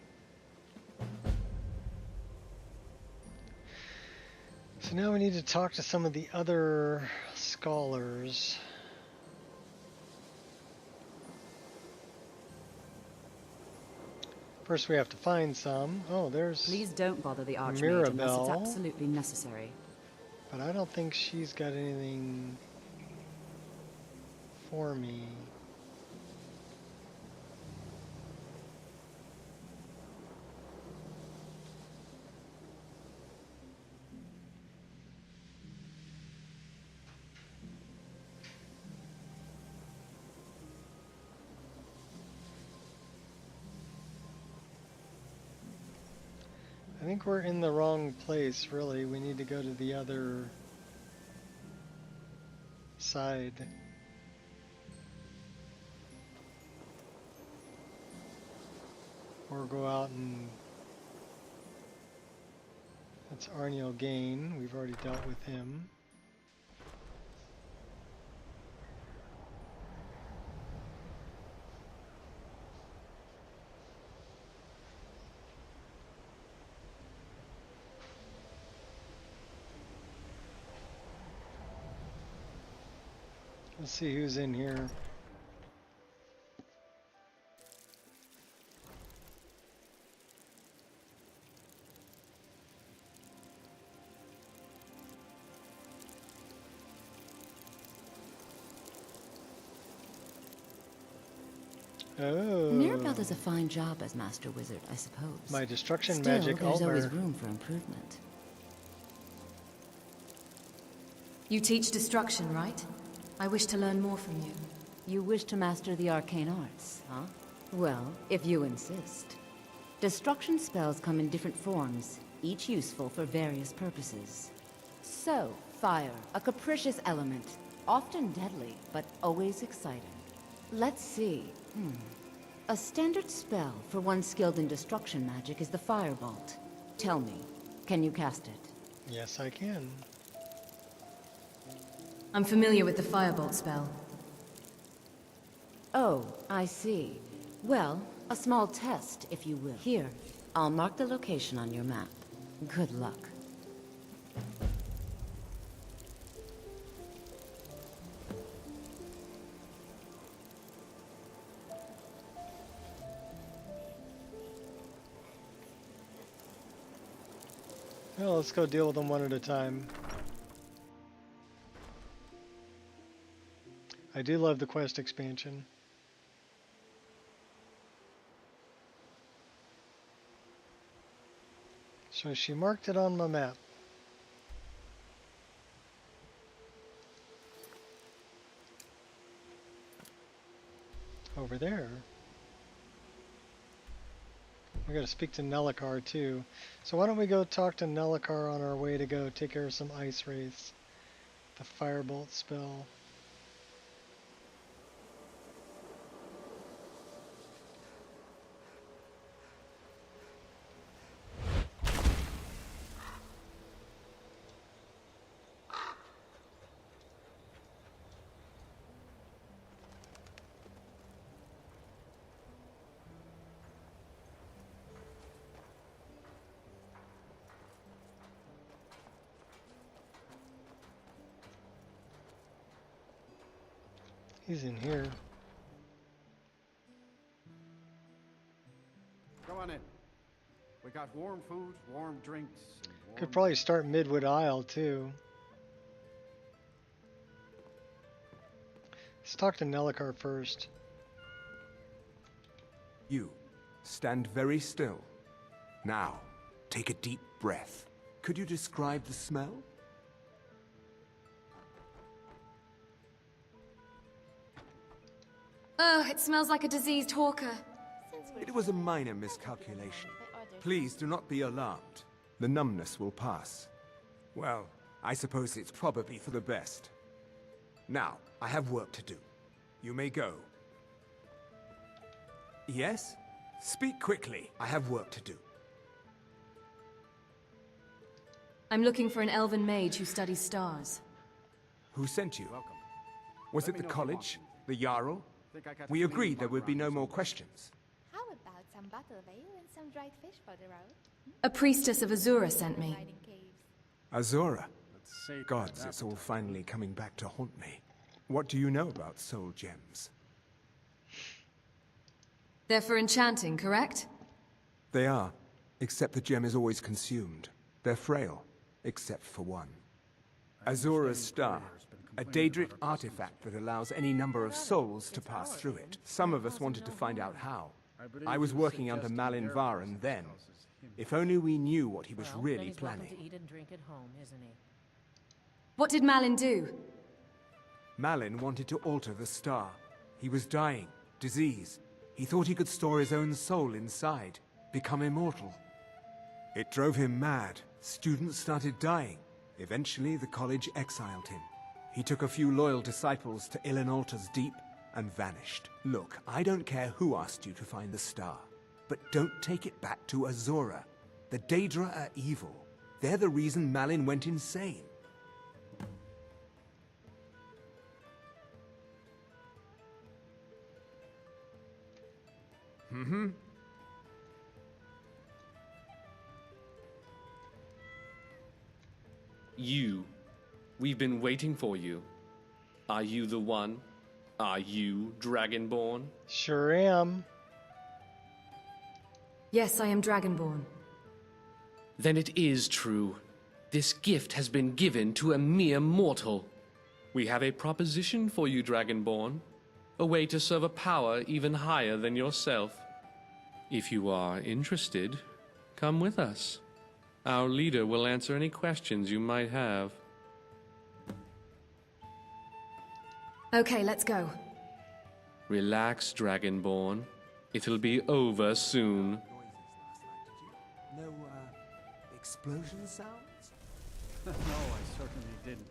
S1: So now we need to talk to some of the other scholars. First we have to find some. Oh, there's
S8: Please don't bother the Archmage
S1: Mirabelle,
S8: unless it's absolutely necessary.
S1: but I don't think she's got anything for me. I think we're in the wrong place, really. We need to go to the other side. Or go out and... That's Arniel Gain. We've already dealt with him. Let's see who's in here. Oh.
S7: Mirabelle does a fine job as Master Wizard, I suppose.
S1: My destruction
S7: Still,
S1: magic
S7: there's always
S1: Altmer.
S7: room for improvement.
S6: You teach destruction, right? I wish to learn more from you.
S7: You wish to master the arcane arts, huh? Well, if you insist. Destruction spells come in different forms, each useful for various purposes. So, fire, a capricious element, often deadly, but always exciting. Let's see. A standard spell for one skilled in destruction magic is the Firebolt. Tell me, can you cast it?
S1: Yes, I can.
S6: I'm familiar with the Firebolt spell.
S7: Oh, I see. Well, a small test, if you will. Here, I'll mark the location on your map. Good luck.
S1: Well, let's go deal with them one at a time. I do love the quest expansion. So she marked it on my map. Over there. We gotta speak to Nelicar too. So why don't we go talk to Nelicar on our way to go take care of some ice wraiths. The Firebolt spell. He's in here.
S3: Come on in. We got warm food, warm drinks, and warm...
S1: Could probably start Midwood Isle too. Let's talk to Nelicar first.
S18: You, stand very still. Now, take a deep breath. Could you describe the smell?
S6: Oh, it smells like a diseased hawker.
S18: It was a minor miscalculation. Please do not be alarmed. The numbness will pass. Well, I suppose it's probably for the best. Now, I have work to do. You may go. Yes? Speak quickly. I have work to do.
S6: I'm looking for an elven mage who studies stars.
S18: Who sent you? Welcome. Was it the college? The Jarl? We agreed there would be no more questions.
S12: How about some bottle of ale and some dried fish for the road?
S6: A priestess of Azura sent me.
S18: Azura? Gods, it's all finally coming back to haunt me. What do you know about soul gems?
S6: They're for enchanting, correct?
S18: They are, except the gem is always consumed. They're frail, except for one. Azura's star. A Daedric artifact that allows any number of souls to pass through it. Some of us wanted to find out how. I was working under Malin Varen then. If only we knew what he was really planning.
S19: To eat and drink at home, isn't he?
S6: What did Malin do?
S18: Malin wanted to alter the star. He was dying, disease. He thought he could store his own soul inside, become immortal. It drove him mad. Students started dying. Eventually, the college exiled him. He took a few loyal disciples to Illinalta's Deep and vanished. Look, I don't care who asked you to find the star, but don't take it back to Azura. The Daedra are evil. They're the reason Malin went insane.
S20: You. We've been waiting for you. Are you the one? Are you Dragonborn?
S1: Sure am.
S6: Yes, I am Dragonborn.
S20: Then it is true. This gift has been given to a mere mortal. We have a proposition for you, Dragonborn. A way to serve a power even higher than yourself. If you are interested, come with us. Our leader will answer any questions you might have.
S6: Okay, let's go.
S20: Relax, Dragonborn. It'll be over soon.
S18: No, explosion sounds?
S3: No, I certainly didn't.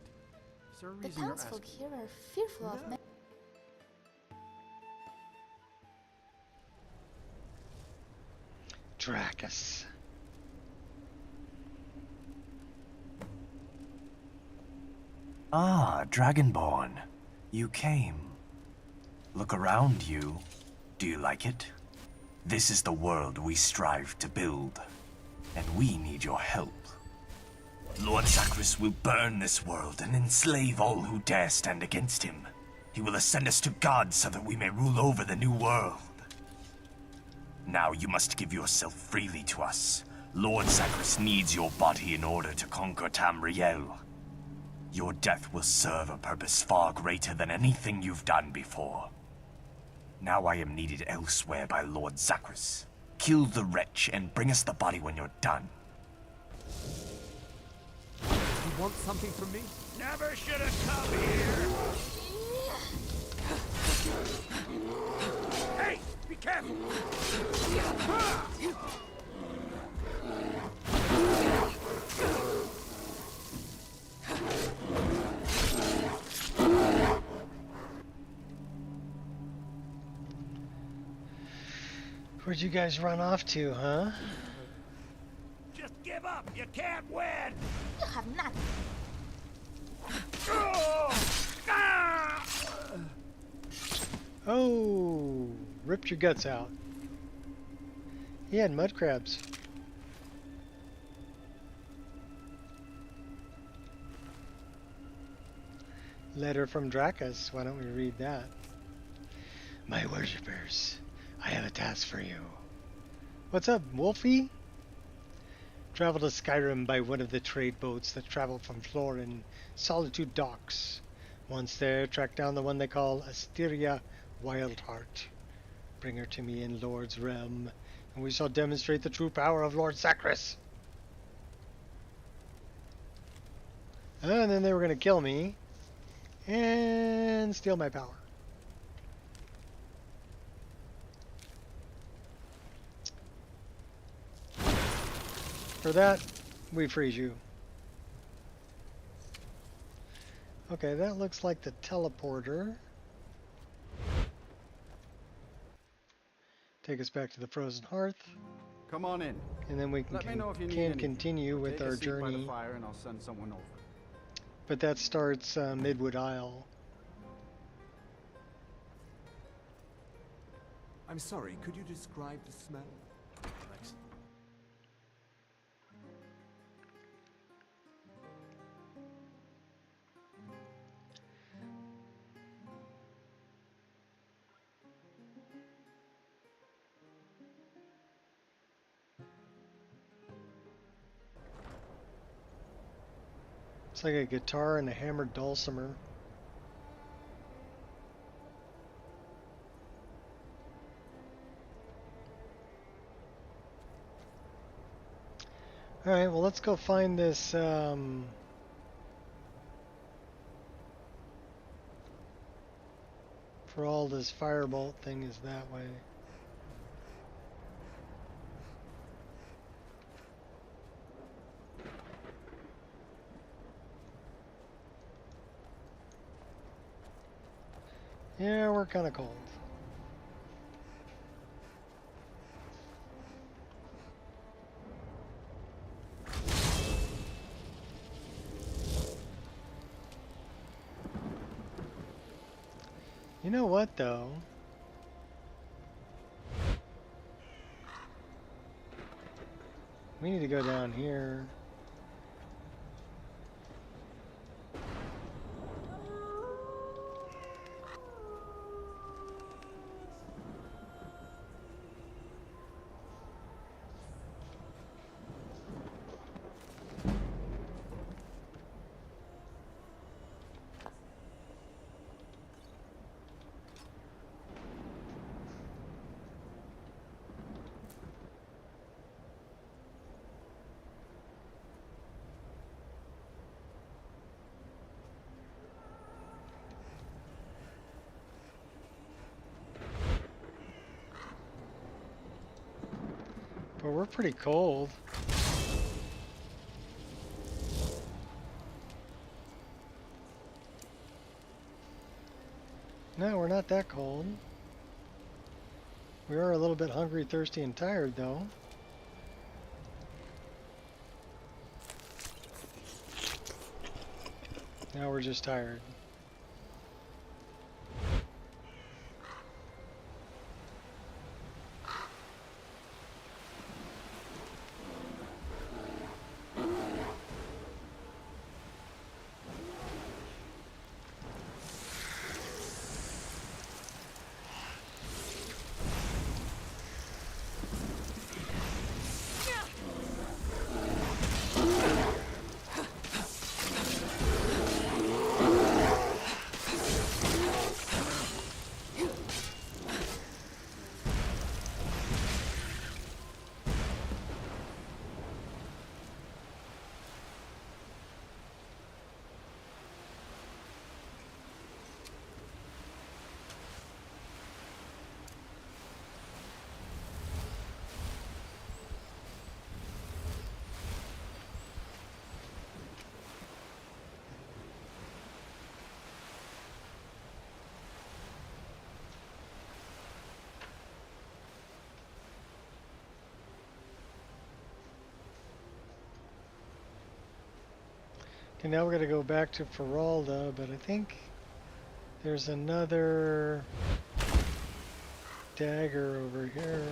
S3: Is there a
S4: The
S3: reason you're
S4: townsfolk
S3: asking?
S4: here are fearful of me.
S1: Dracus.
S21: Ah, Dragonborn. You came. Look around you. Do you like it? This is the world we strive to build, and we need your help. Lord Zagreus will burn this world and enslave all who dare stand against him. He will ascend us to God so that we may rule over the new world. Now you must give yourself freely to us. Lord Zagreus needs your body in order to conquer Tamriel. Your death will serve a purpose far greater than anything you've done before. Now I am needed elsewhere by Lord Zagreus. Kill the wretch and bring us the body when you're done.
S18: You want something from me?
S9: Never should have come here! Hey! Be careful!
S1: Where'd you guys run off to, huh?
S9: Just give up! You can't win!
S4: You have not.
S1: Oh, ripped your guts out. He had mud crabs. Letter from Dracus. Why don't we read that? My worshippers, I have a task for you. What's up, Wolfie? Travel to Skyrim by one of the trade boats that travel from Florin Solitude Docks. Once there, track down the one they call Asteria Wildheart. Bring her to me in Lord's realm, and we shall demonstrate the true power of Lord Zagreus. And then they were going to kill me and steal my power. For that, we freeze you. Okay, that looks like the teleporter. Take us back to the frozen hearth.
S3: Come on in.
S1: And then we
S3: Let me know if you need
S1: can
S3: anything.
S1: continue with
S3: Take
S1: our
S3: a seat by the
S1: journey.
S3: fire and I'll send someone over.
S1: But that starts Midwood Isle.
S18: I'm sorry, could you describe the smell? Thanks.
S1: It's like a guitar and a hammered dulcimer. Alright, well let's go find this for all this firebolt thing is that way. Yeah, we're kind of cold. You know what, though? We need to go down here. But we're pretty cold. No, we're not that cold. We are a little bit hungry, thirsty, and tired, though. Now we're just tired. Okay, now we're going to go back to Feralda, but I think there's another dagger over here.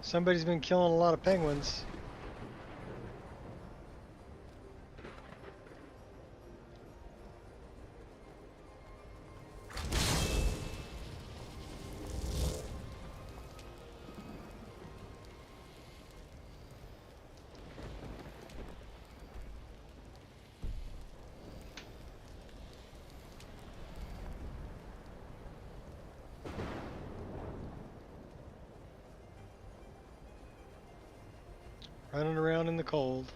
S1: Somebody's been killing a lot of penguins. Running around in the cold.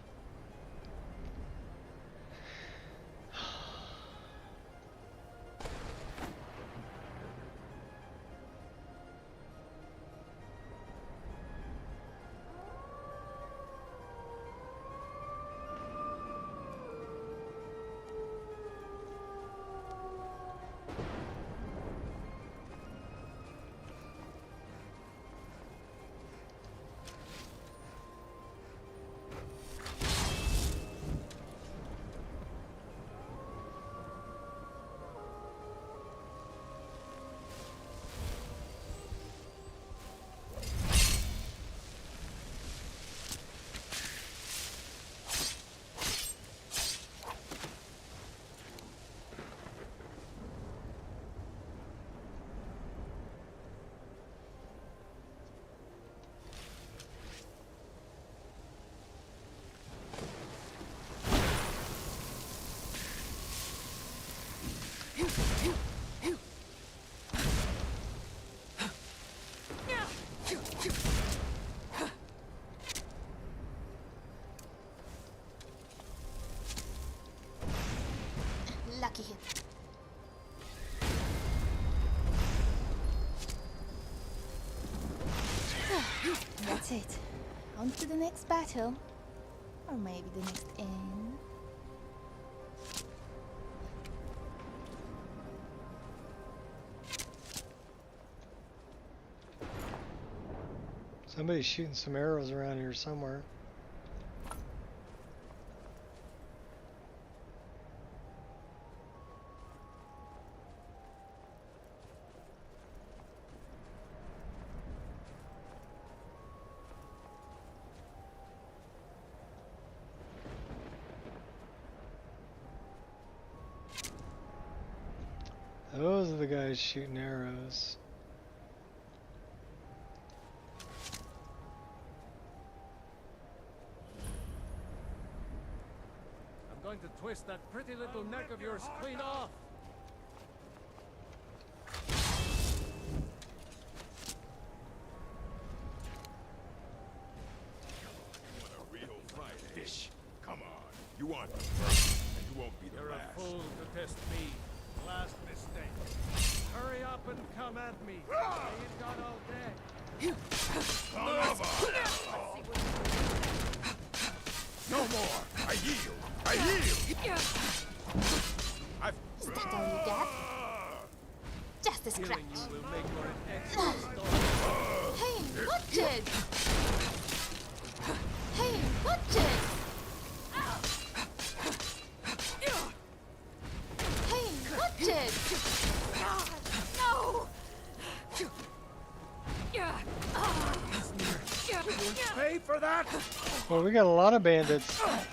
S4: Lucky hit. That's it. On to the next battle. Or maybe the next end.
S1: Somebody's shooting some arrows around here somewhere. Those are the guys shooting arrows.
S3: I'm going to twist that pretty little neck of yours clean off.
S9: And you won't be the
S19: You're
S9: last.
S19: a fool to test me. Last mistake. Hurry up and come at me. I ain't got all day.
S9: No more! I yield! I yield!
S4: Is that all you get? Just a scratch.
S19: Killing you will make for an excellent story.
S4: Hey, watch it! Hey, watch it! Hey, watch it! No!
S9: Pay for that?
S1: Well, we got a lot of bandits.
S9: I'll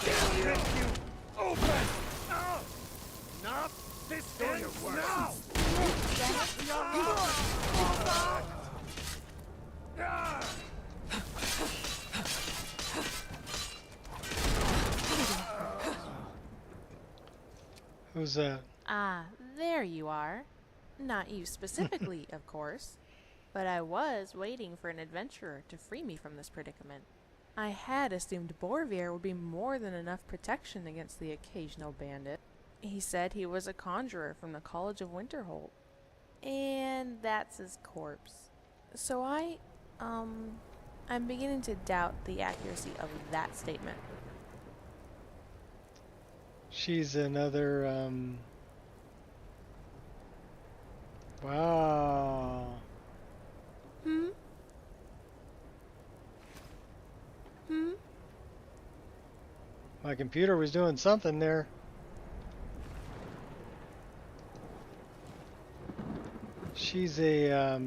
S9: get you open! Not this ends now!
S1: Who's that?
S2: Ah, there you are. Not you specifically, of course. But I was waiting for an adventurer to free me from this predicament. I had assumed Borvier would be more than enough protection against the occasional bandit. He said he was a conjurer from the College of Winterhold. And that's his corpse. So I'm beginning to doubt the accuracy of that statement.
S1: She's another, wow. My computer was doing something there. She's a,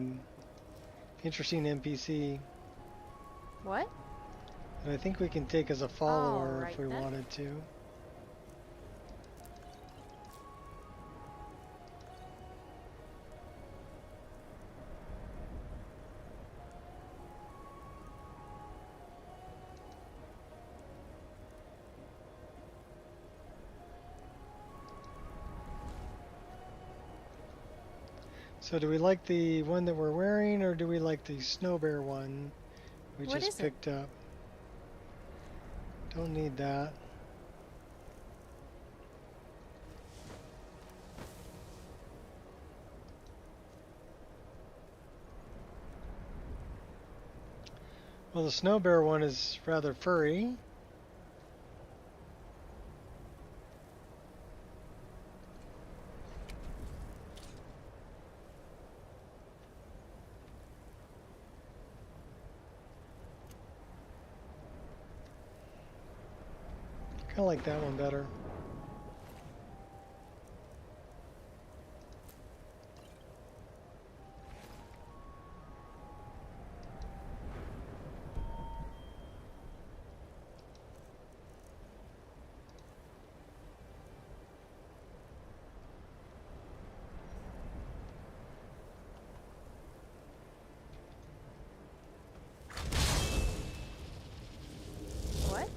S1: interesting NPC.
S2: What?
S1: And I think we can take as a follower
S2: right
S1: if we
S2: then.
S1: wanted to. So do we like the one that we're wearing, or do we like the snow bear one we
S2: What
S1: just
S2: is it?
S1: picked up? Don't need that. Well, the snow bear one is rather furry. Kind of like that one better.
S2: What?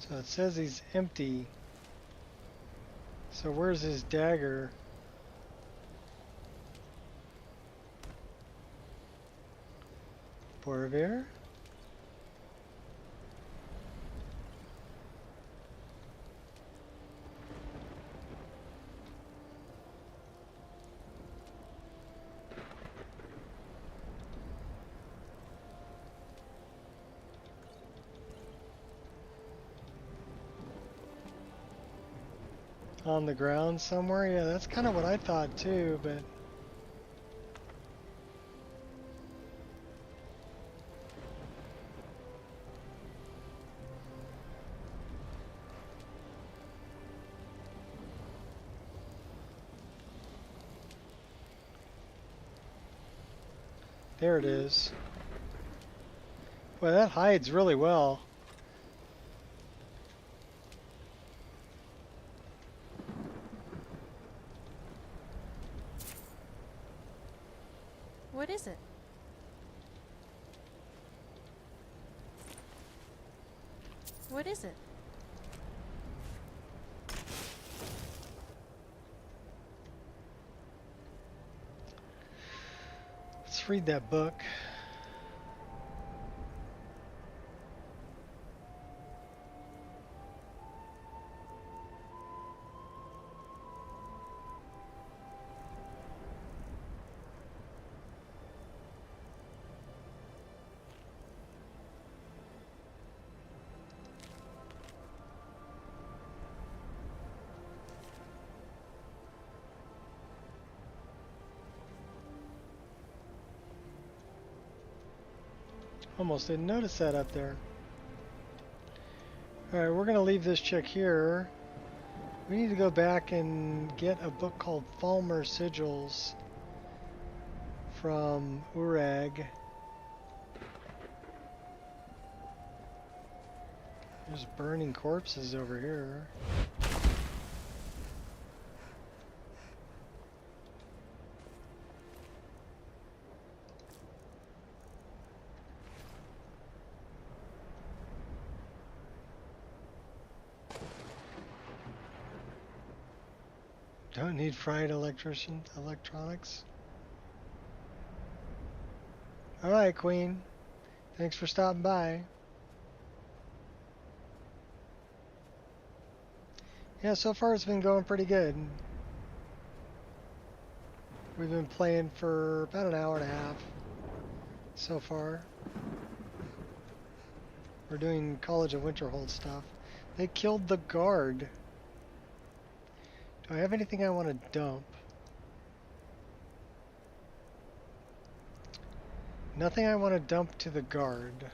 S1: So it says he's empty. So where's his dagger? Borvier? On the ground somewhere? Yeah, that's kind of what I thought too, but... There it is. Boy, that hides really well.
S2: What is it? What is it?
S1: Let's read that book. Almost didn't notice that up there. Alright, we're going to leave this chick here. We need to go back and get a book called Falmer Sigils from Urag. There's burning corpses over here. Don't need fried electronics. Alright, Queen. Thanks for stopping by. Yeah, so far it's been going pretty good. We've been playing for about an hour and a half so far. We're doing College of Winterhold stuff. They killed the guard. Do I have anything I want to dump? Nothing I want to dump to the guard.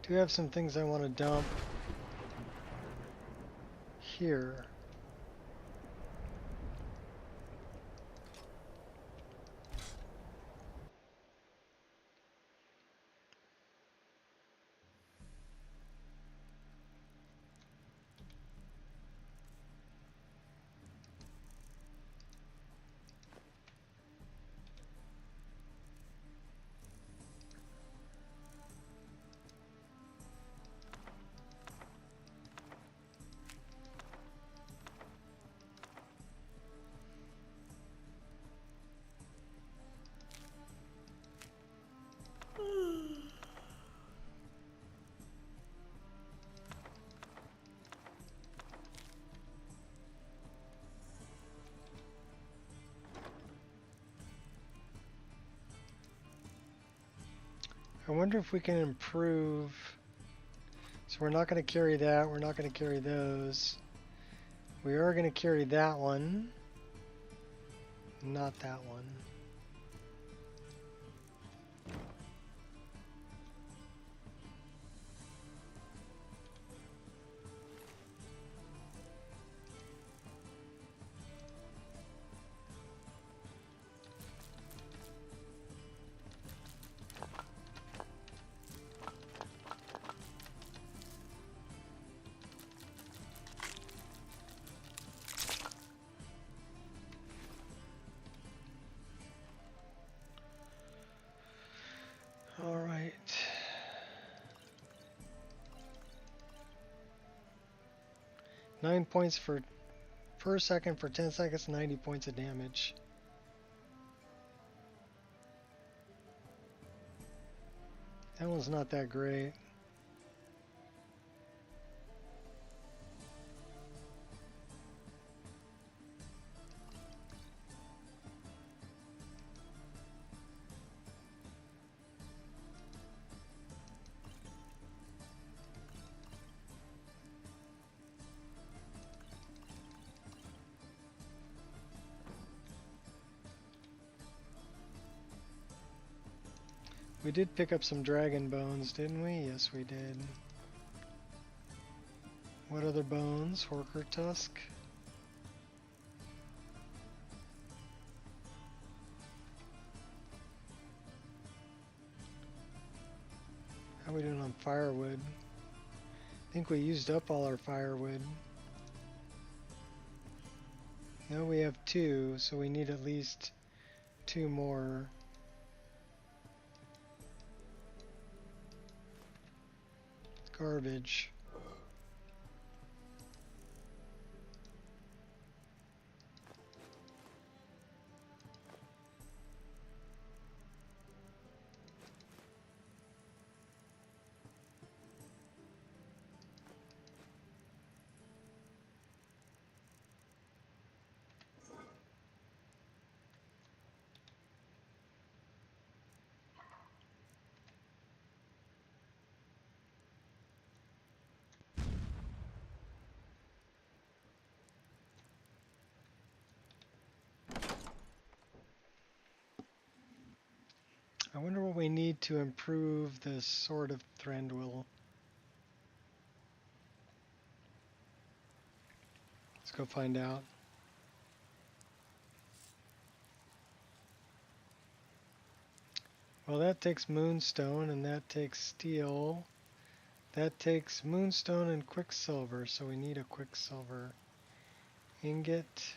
S1: Do have some things I want to dump here. I wonder if we can improve. So we're not going to carry that. We're not going to carry those. We are going to carry that one. Not that one. All right. Nine points per second for 10 seconds, 90 points of damage. That one's not that great. We did pick up some dragon bones, didn't we? Yes, we did. What other bones? Horker tusk. How are we doing on firewood? I think we used up all our firewood. No, we have 2, so we need at least 2 more. Garbage. I wonder what we need to improve this Sword of Thranduil. Let's go find out. Well, that takes moonstone and that takes steel. That takes moonstone and quicksilver, so we need a quicksilver ingot.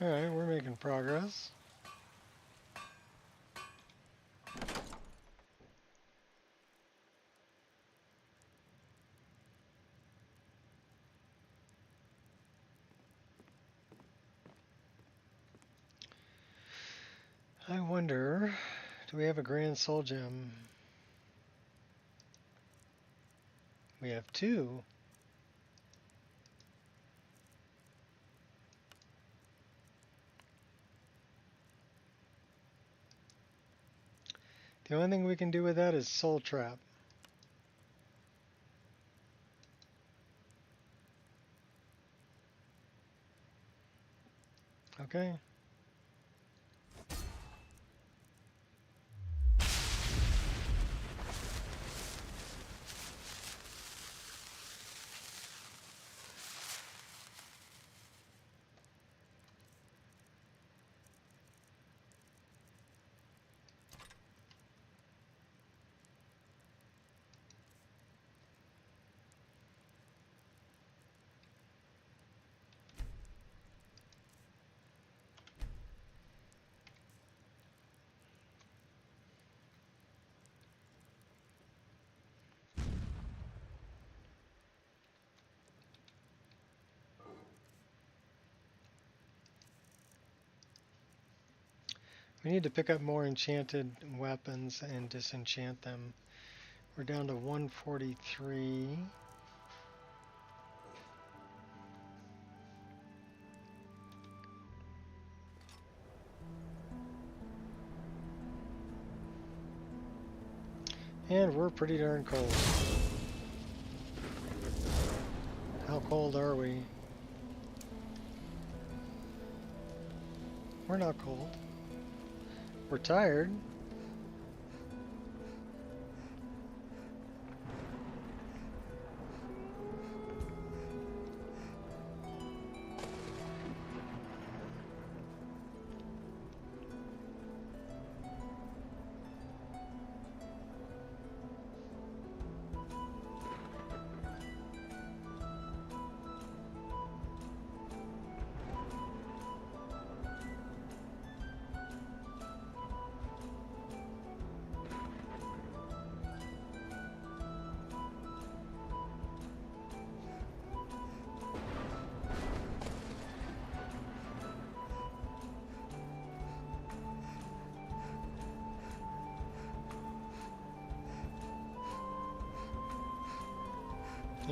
S1: Alright, we're making progress. I wonder, do we have a Grand Soul Gem? We have 2. The only thing we can do with that is Soul Trap. Okay. We need to pick up more enchanted weapons and disenchant them. We're down to 143. And we're pretty darn cold. How cold are we? We're not cold. We're tired.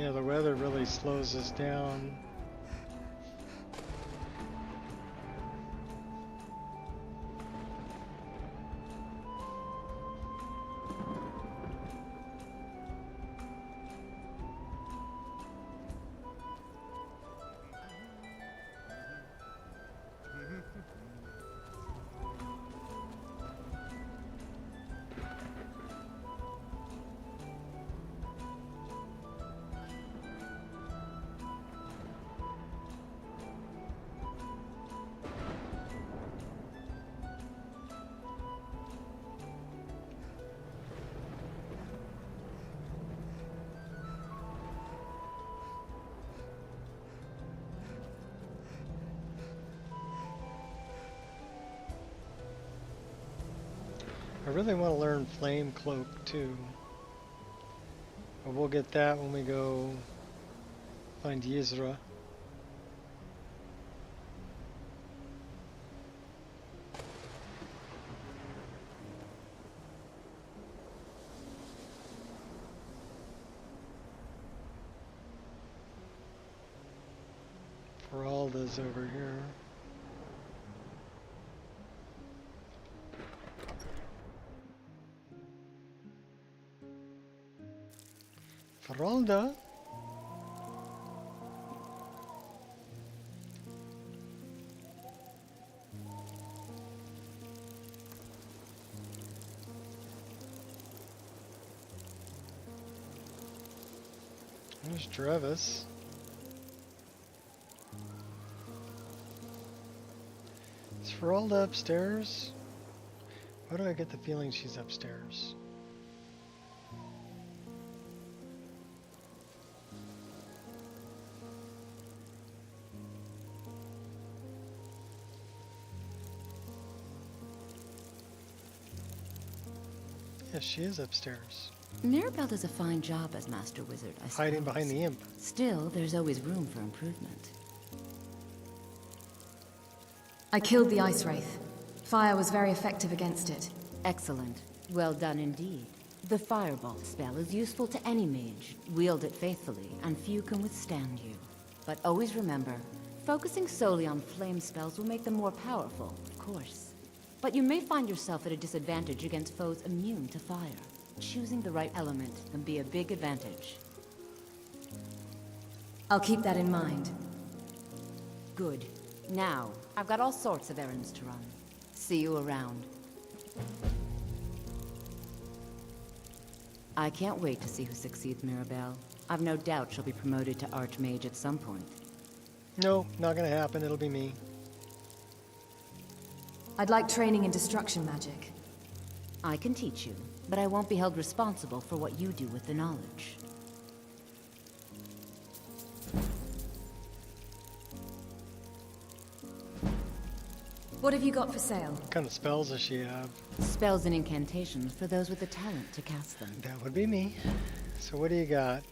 S1: Yeah, the weather really slows us down. I really want to learn Flame Cloak too. But we'll get that when we go find Yizra. Feralda's over here. Feralda? There's Drevis. Is Feralda upstairs? Why do I get the feeling she's upstairs? Yes, she is upstairs.
S7: Mirabelle does a fine job as Master Wizard, I suppose.
S1: Hiding behind the imp.
S7: Still, there's always room for improvement.
S6: I killed the Ice Wraith. Fire was very effective against it.
S7: Excellent. Well done indeed. The Fireball spell is useful to any mage. Wield it faithfully, and few can withstand you. But always remember, focusing solely on flame spells will make them more powerful, of course. But you may find yourself at a disadvantage against foes immune to fire. Choosing the right element can be a big advantage.
S6: I'll keep that in mind.
S7: Good. Now, I've got all sorts of errands to run. See you around. I can't wait to see who succeeds Mirabelle. I've no doubt she'll be promoted to Archmage at some point.
S1: No, not gonna happen. It'll be me.
S6: I'd like training in destruction magic.
S7: I can teach you, but I won't be held responsible for what you do with the knowledge.
S6: What have you got for sale?
S1: What kind of spells does she have?
S7: Spells and incantations for those with the talent to cast them.
S1: That would be me. So what do you got?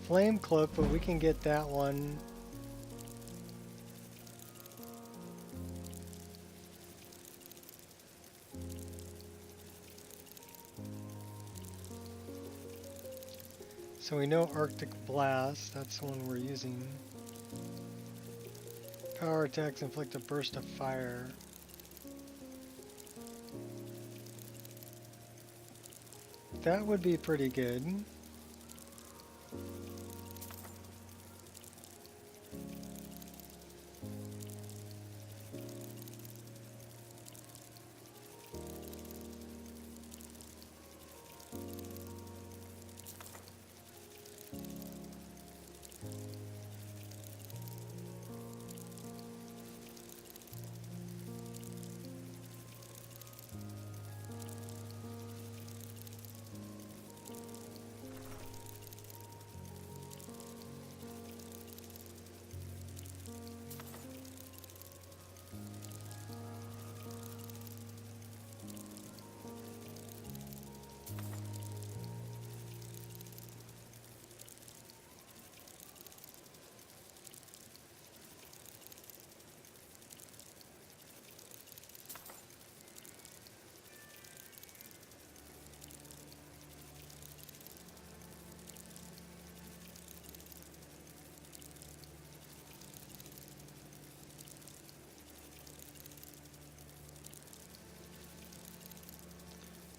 S1: Flame Cloak, but we can get that one. So we know Arctic Blast, that's the one we're using. Power attacks inflict a burst of fire. That would be pretty good.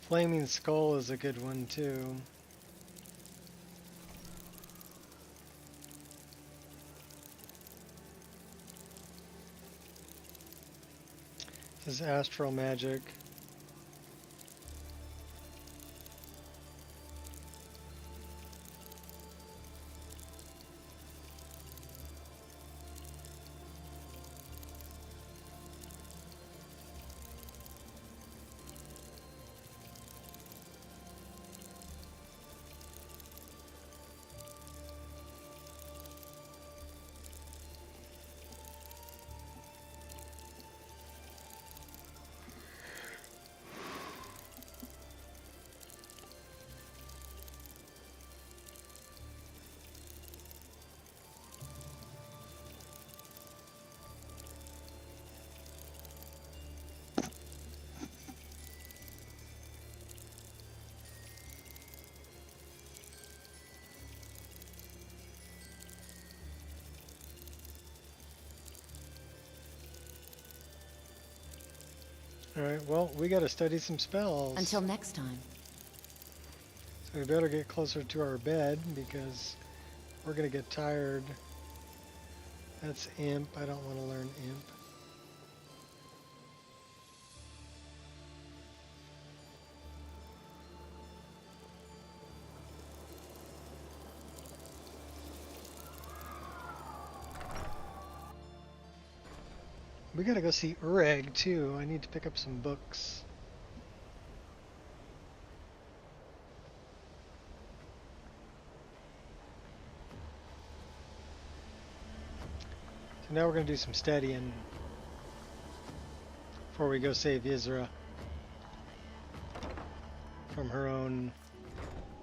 S1: Flaming Skull is a good one too. This is Astral Magic. Alright, well, we gotta study some spells.
S7: Until next time.
S1: So we better get closer to our bed because we're gonna get tired. That's Imp. I don't want to learn Imp. We gotta go see Ureg too. I need to pick up some books. So now we're gonna do some studying before we go save Isra from her own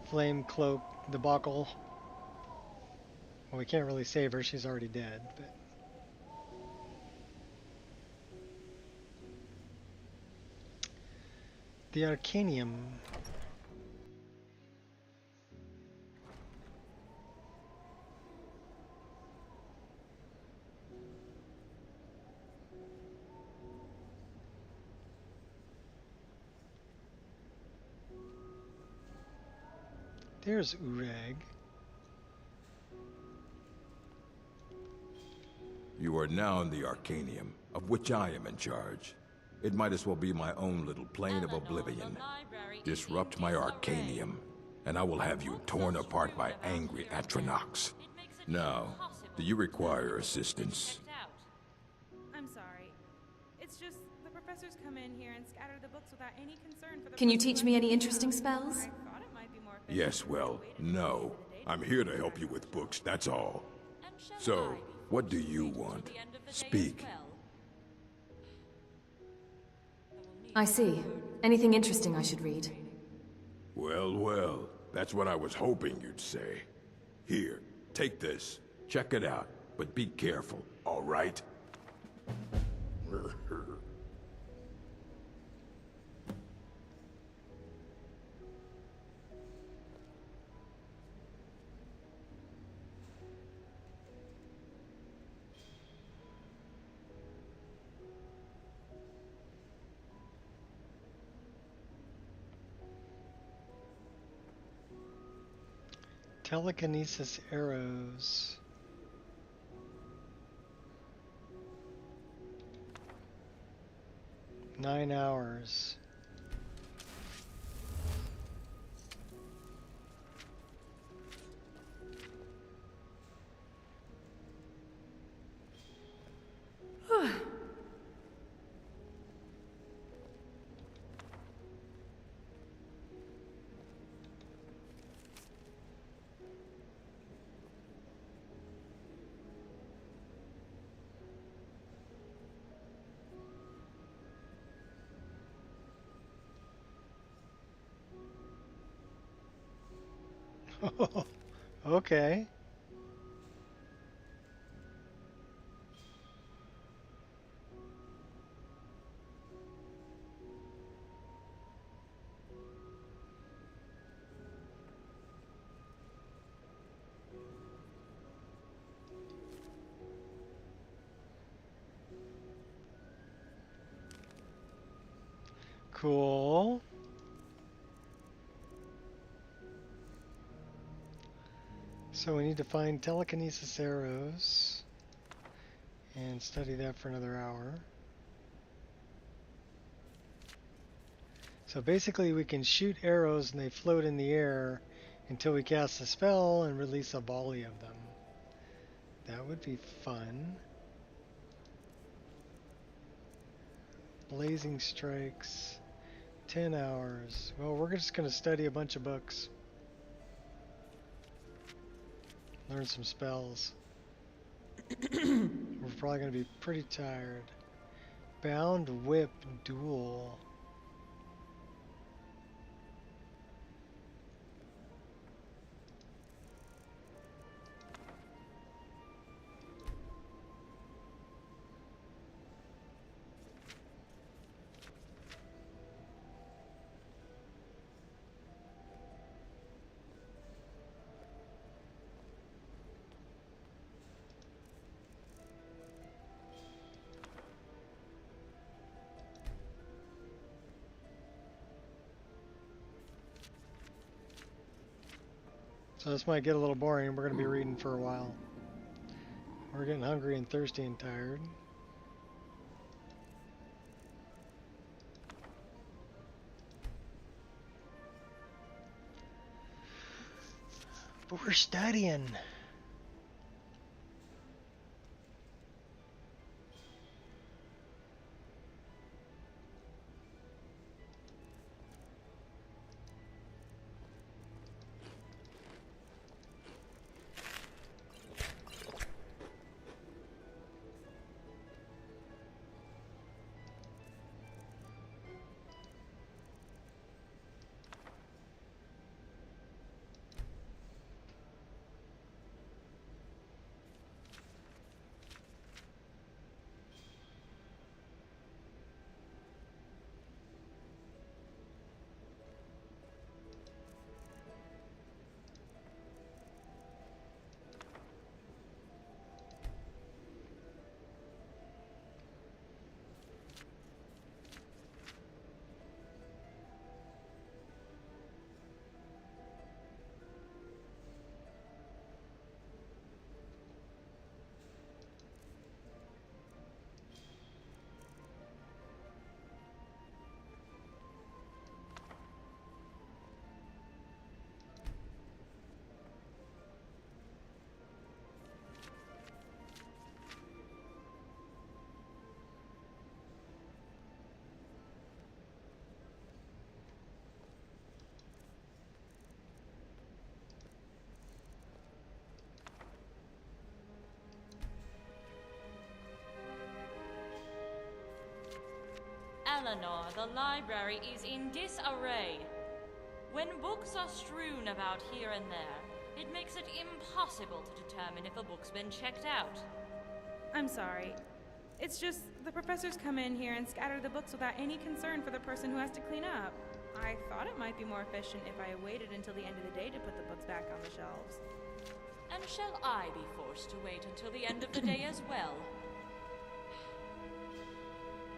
S1: flame cloak debacle. Well, we can't really save her, she's already dead, but the Arcanium. There's Ureg.
S5: You are now in the Arcanium, of which I am in charge. It might as well be my own little plane of oblivion. Disrupt my Arcanium, and I will have you torn apart by angry Atronachs. Now, do you require assistance?
S22: I'm sorry. It's just the professors come in here and scatter the books without any concern for the...
S6: Can you teach me any interesting spells?
S5: Yes, well, no. I'm here to help you with books, that's all. So, what do you want? Speak.
S6: I see. Anything interesting I should read?
S5: Well, well, that's what I was hoping you'd say. Here, take this. Check it out, but be careful, all right?
S1: Telekinesis arrows. Nine hours. Okay. Cool. So we need to find telekinesis arrows and study that for another hour. So basically we can shoot arrows and they float in the air until we cast a spell and release a volley of them. That would be fun. Blazing strikes, 10 hours. Well, we're just going to study a bunch of books. Learn some spells. We're probably going to be pretty tired. Bound Whip Duel. So this might get a little boring. We're going to be reading for a while. We're getting hungry and thirsty and tired. But we're studying.
S13: Eleanor, the library is in disarray. When books are strewn about here and there, it makes it impossible to determine if a book's been checked out.
S22: I'm sorry. It's just the professors come in here and scatter the books without any concern for the person who has to clean up. I thought it might be more efficient if I waited until the end of the day to put the books back on the shelves.
S13: And shall I be forced to wait until the end of the day as well?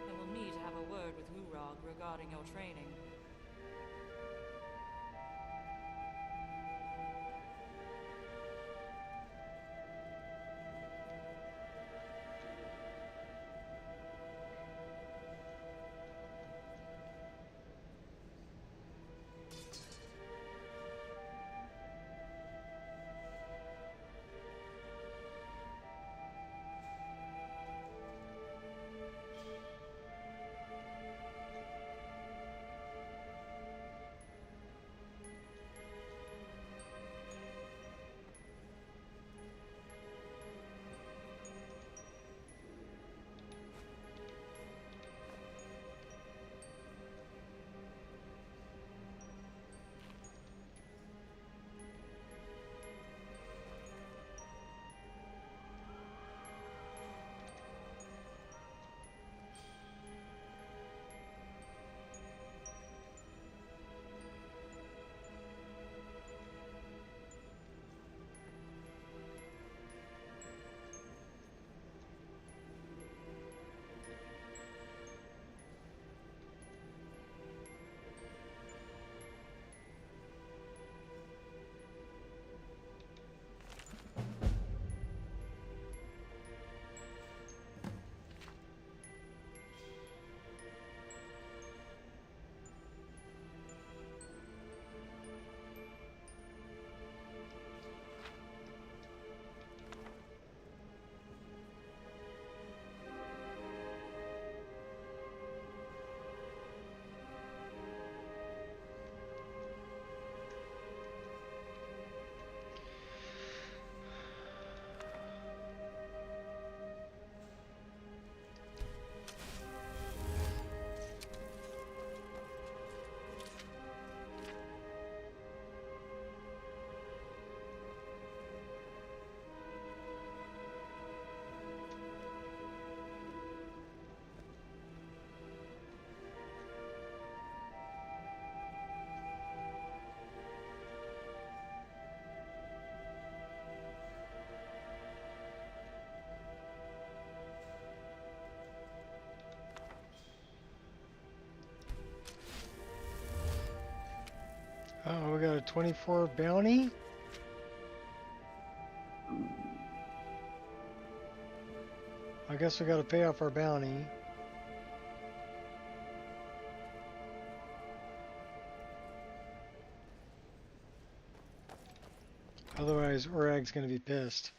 S13: I will need to have a word with Urag regarding your training.
S1: Oh, we got a 24 bounty? I guess we gotta pay off our bounty. Otherwise, Urag's gonna be pissed.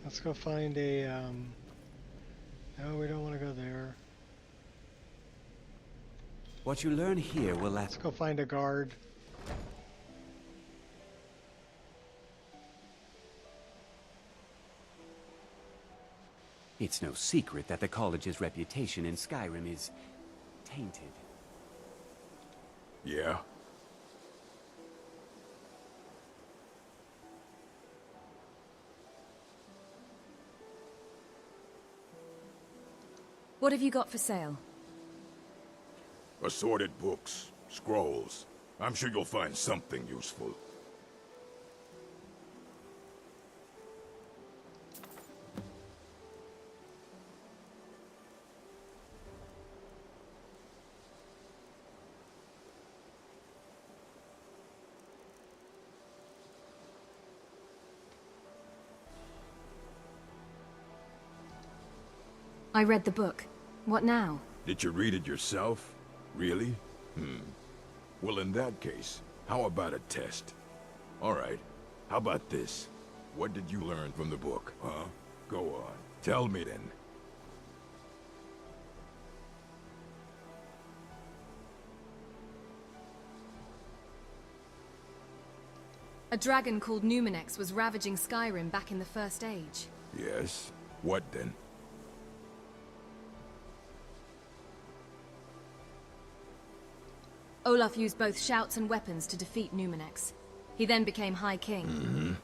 S1: Let's go find a, no, we don't want to go there.
S10: What you learn here will last.
S1: Let's go find a guard.
S10: It's no secret that the college's reputation in Skyrim is tainted.
S5: Yeah?
S6: What have you got for sale?
S5: Assorted books, scrolls. I'm sure you'll find something useful.
S6: I read the book. What now?
S5: Did you read it yourself? Really? Well, in that case, how about a test? Alright, how about this? What did you learn from the book, huh? Go on, tell me then.
S6: A dragon called Numinex was ravaging Skyrim back in the First Age.
S5: Yes? What then?
S6: Olaf used both shouts and weapons to defeat Numinex. He then became High King.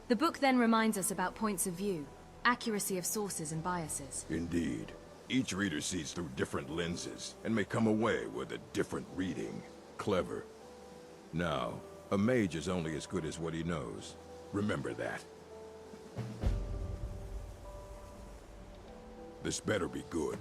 S6: The book then reminds us about points of view, accuracy of sources and biases.
S5: Indeed. Each reader sees through different lenses, and may come away with a different reading. Clever. Now, a mage is only as good as what he knows. Remember that. This better be good.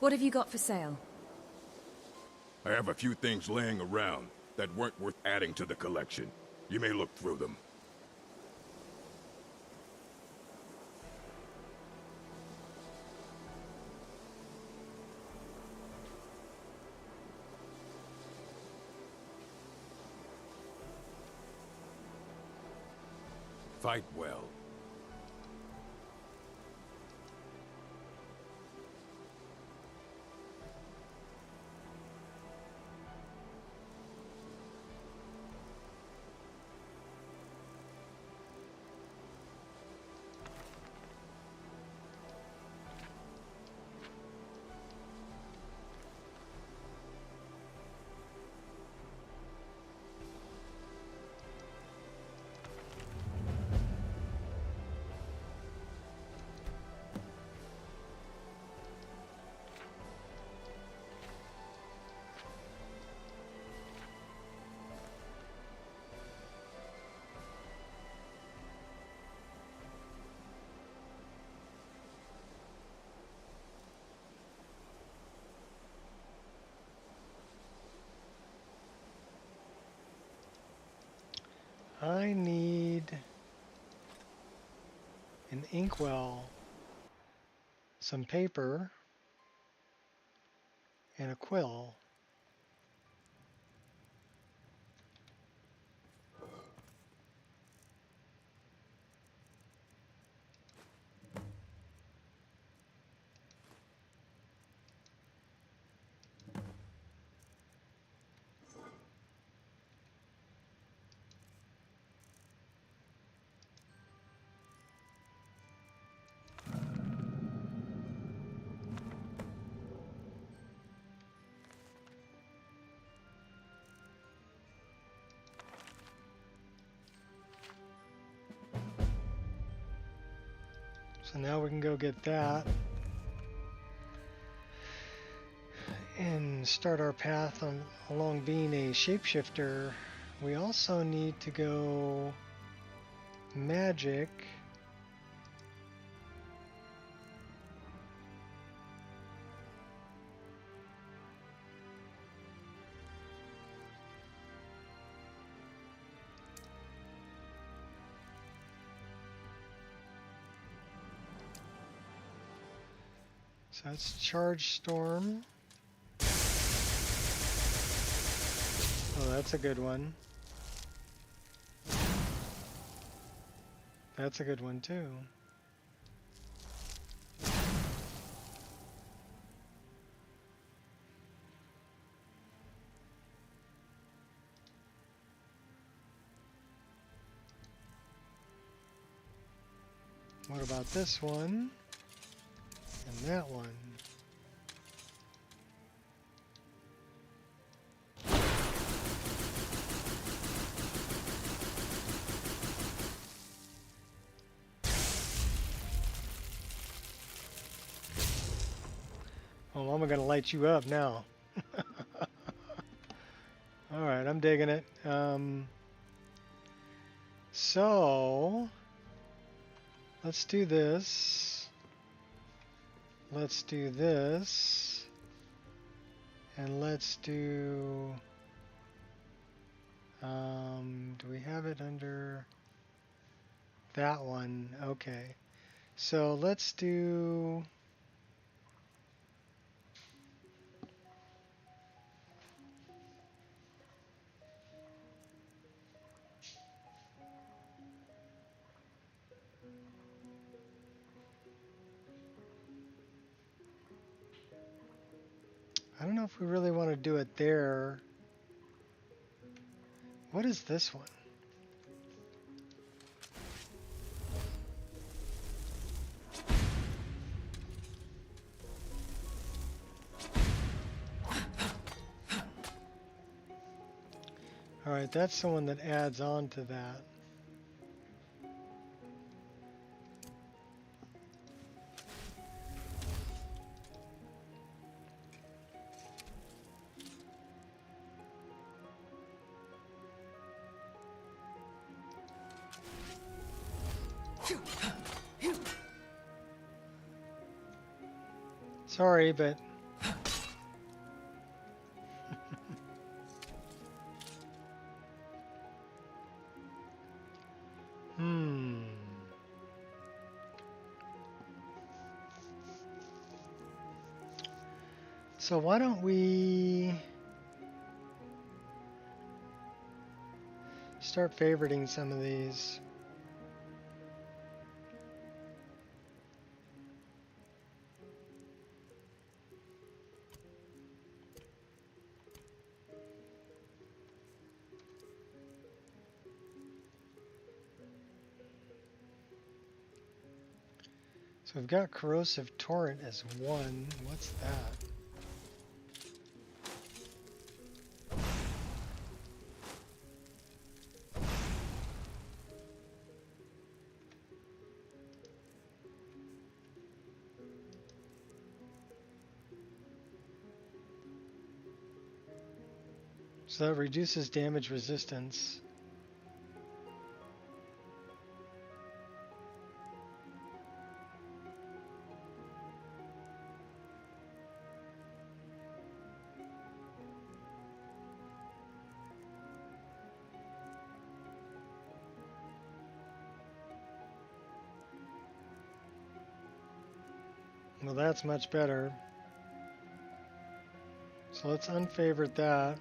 S6: What have you got for sale?
S5: I have a few things laying around that weren't worth adding to the collection. You may look through them. Fight well.
S1: I need an inkwell, some paper, and a quill. So now we can go get that and start our path along being a shapeshifter. We also need to go magic. So that's Charge Storm. Oh, that's a good one. That's a good one too. What about this one? And that one? Oh, I'm gonna light you up now. Alright, I'm digging it. So let's do this. Let's do this. And let's do do we have it under that one? Okay. So let's do I don't know if we really want to do it there. What is this one? All right, that's the one that adds on to that. Sorry, but So why don't we start favoriting some of these? So we've got Corrosive Torrent as one. What's that? So that reduces damage resistance. Well, that's much better. So let's unfavorite that.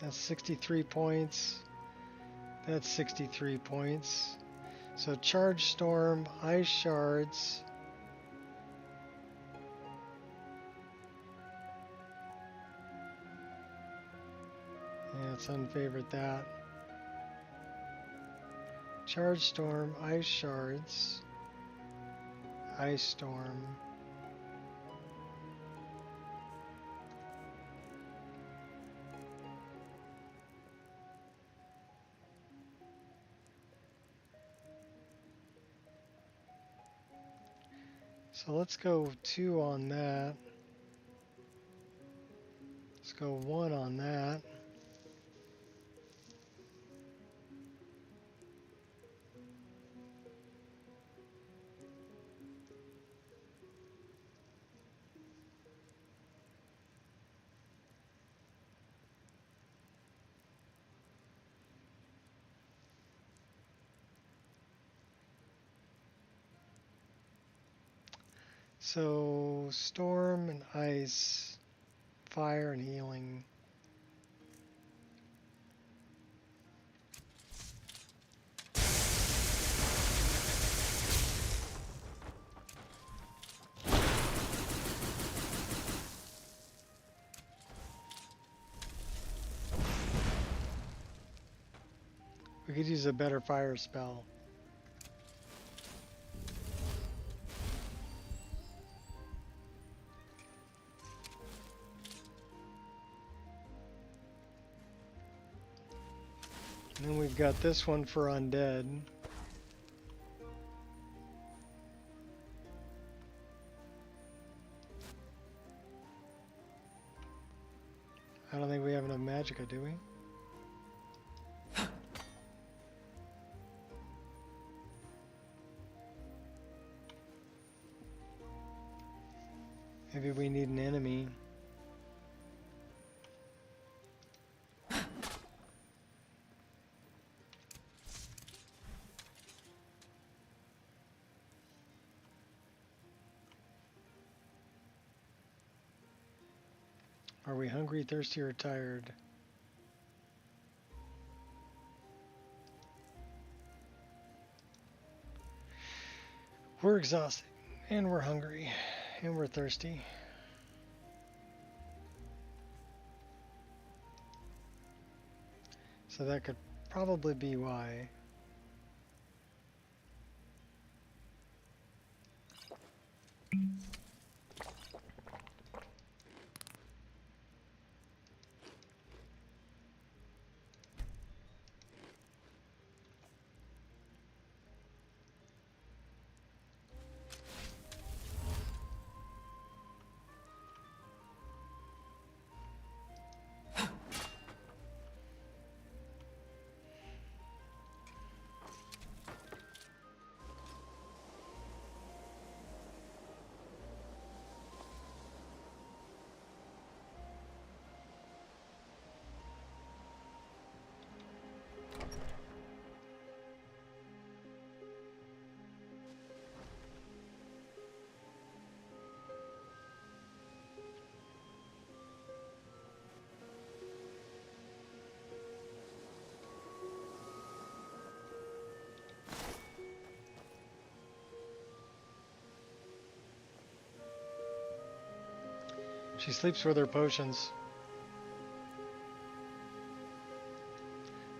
S1: That's 63 points. That's 63 points. So Charge Storm, Ice Shards. Yeah, let's unfavorite that. Charge Storm, Ice Shards, Ice Storm. So let's go 2 on that. Let's go 1 on that. So storm and ice, fire and healing. We could use a better fire spell. And then we've got this one for undead. I don't think we have enough magicka, do we? Maybe we need an enemy. Are we hungry, thirsty, or tired? We're exhausted, and we're hungry, and we're thirsty. So that could probably be why. She sleeps with her potions.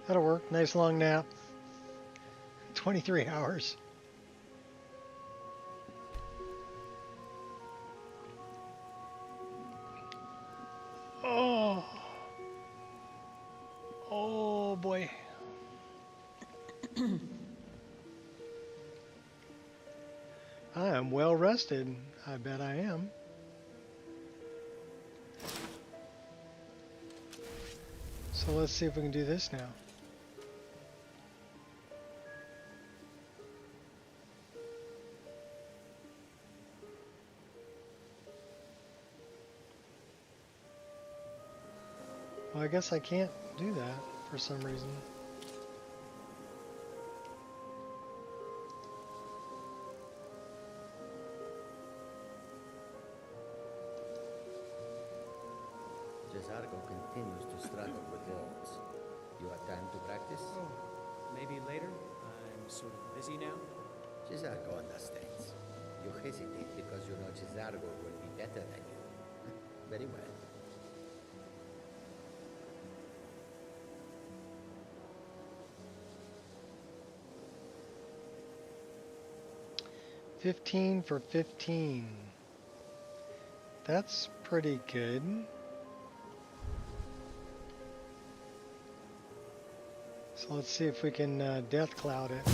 S1: That'll work. Nice long nap. 23 hours. Oh. Oh boy. I am well rested. I bet I am. So let's see if we can do this now. Well, I guess I can't do that for some reason.
S14: Cesargo continues to struggle with the odds. You have time to practice?
S15: Oh, maybe later. I'm sort of busy now.
S14: Cesargo understands. You hesitate because you know Cesargo will be better than you. Very well.
S1: $15 for 15. That's pretty good. So let's see if we can death cloud it.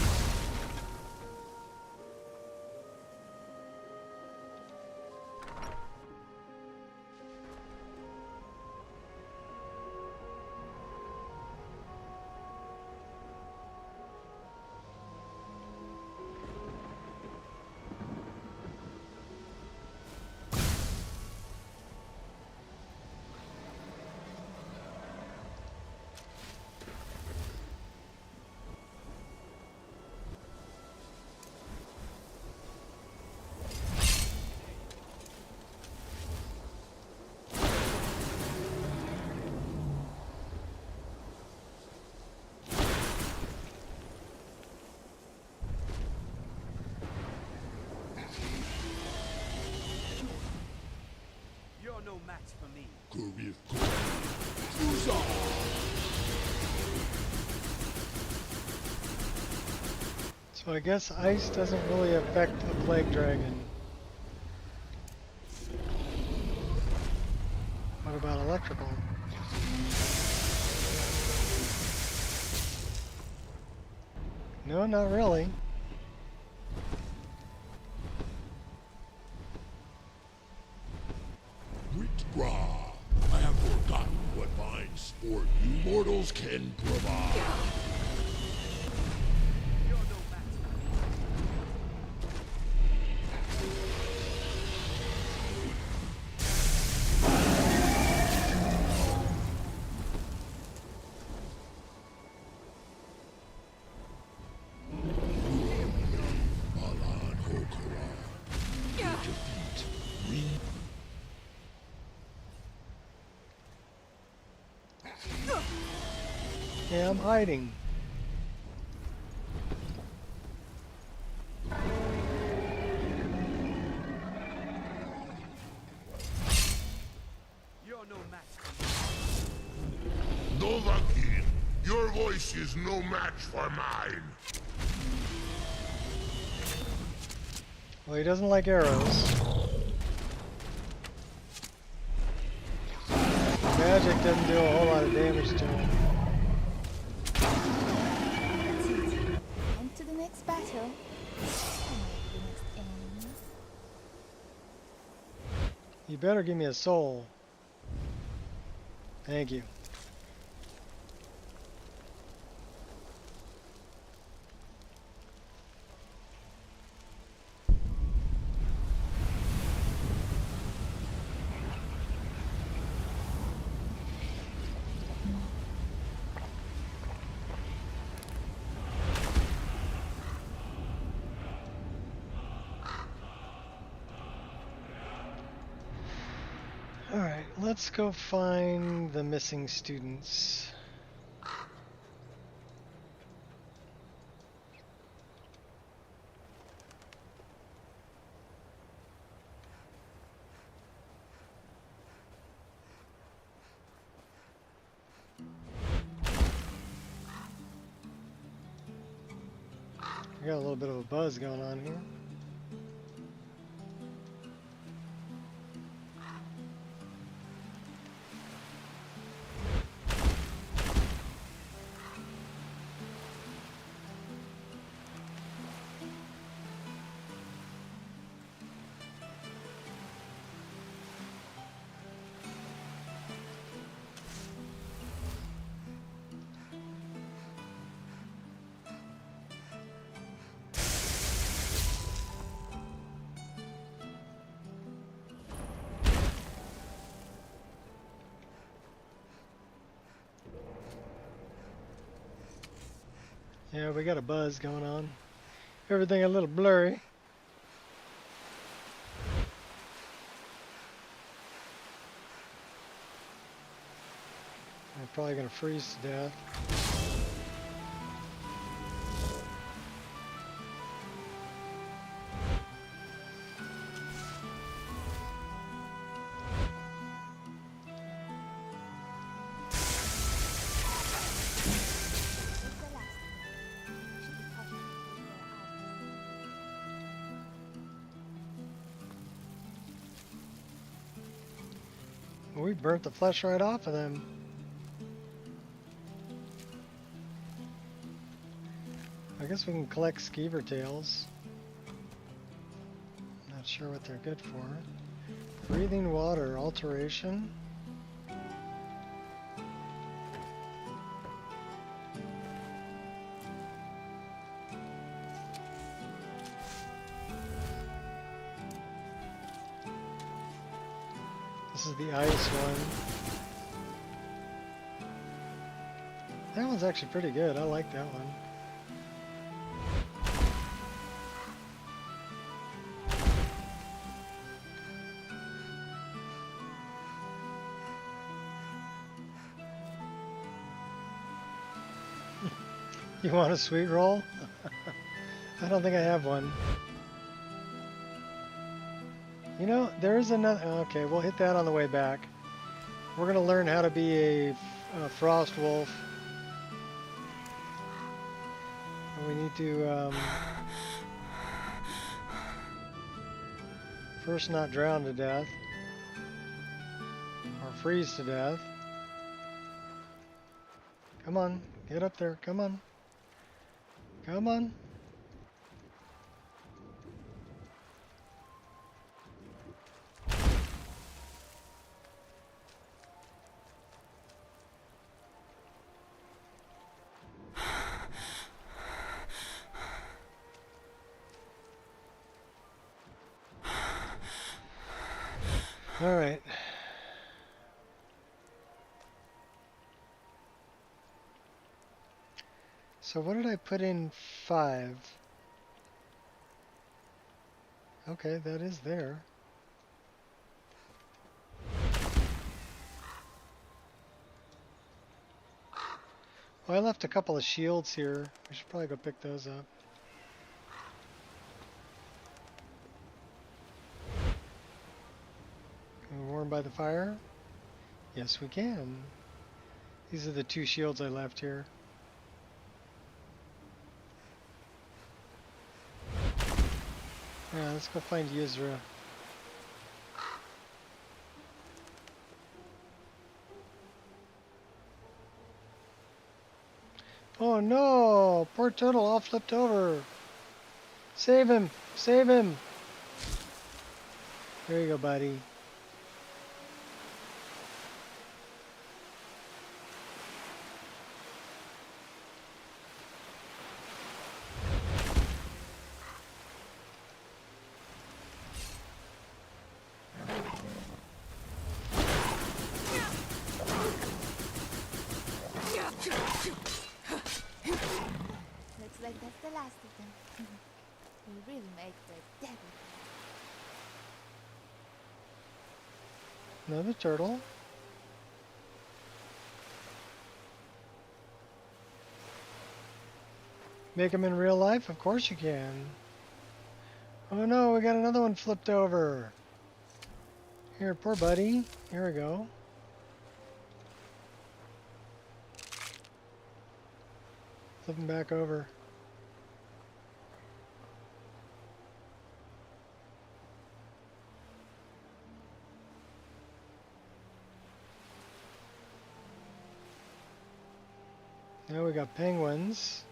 S9: match for me.
S1: So I guess ice doesn't really affect a plague dragon. What about electrical? No, not really.
S16: I have forgotten what fine sport you mortals can provide.
S1: Yeah, I'm hiding.
S9: You're no match.
S16: Novakin, your voice is no match for mine.
S1: Well, he doesn't like arrows. Magic doesn't do a whole lot of damage to him.
S4: On to the next battle.
S1: You better give me a soul. Thank you. Alright, let's go find the missing students. We got a little bit of a buzz going on here. Yeah, we got a buzz going on. Everything a little blurry. I'm probably gonna freeze to death. We burnt the flesh right off of them. I guess we can collect skeever tails. Not sure what they're good for. Breathing water, alteration. This is the ice one. That one's actually pretty good. I like that one. You want a sweet roll? I don't think I have one. You know, there is another... Okay, we'll hit that on the way back. We're going to learn how to be a frost wolf. And we need to... first not drown to death. Or freeze to death. Come on, get up there, come on. Come on. All right. So what did I put in 5? Okay, that is there. Well, I left a couple of shields here. We should probably go pick those up. Can we warm by the fire? Yes, we can. These are the 2 shields I left here. Yeah, let's go find Yizra. Oh no! Poor turtle all flipped over. Save him! Save him! There you go, buddy.
S4: Looks like that's the last of them. We really make the devil.
S1: Another turtle. Make them in real life? Of course you can. Oh no, we got another one flipped over. Here, poor buddy. Here we go. Flip him back over. Now we got penguins.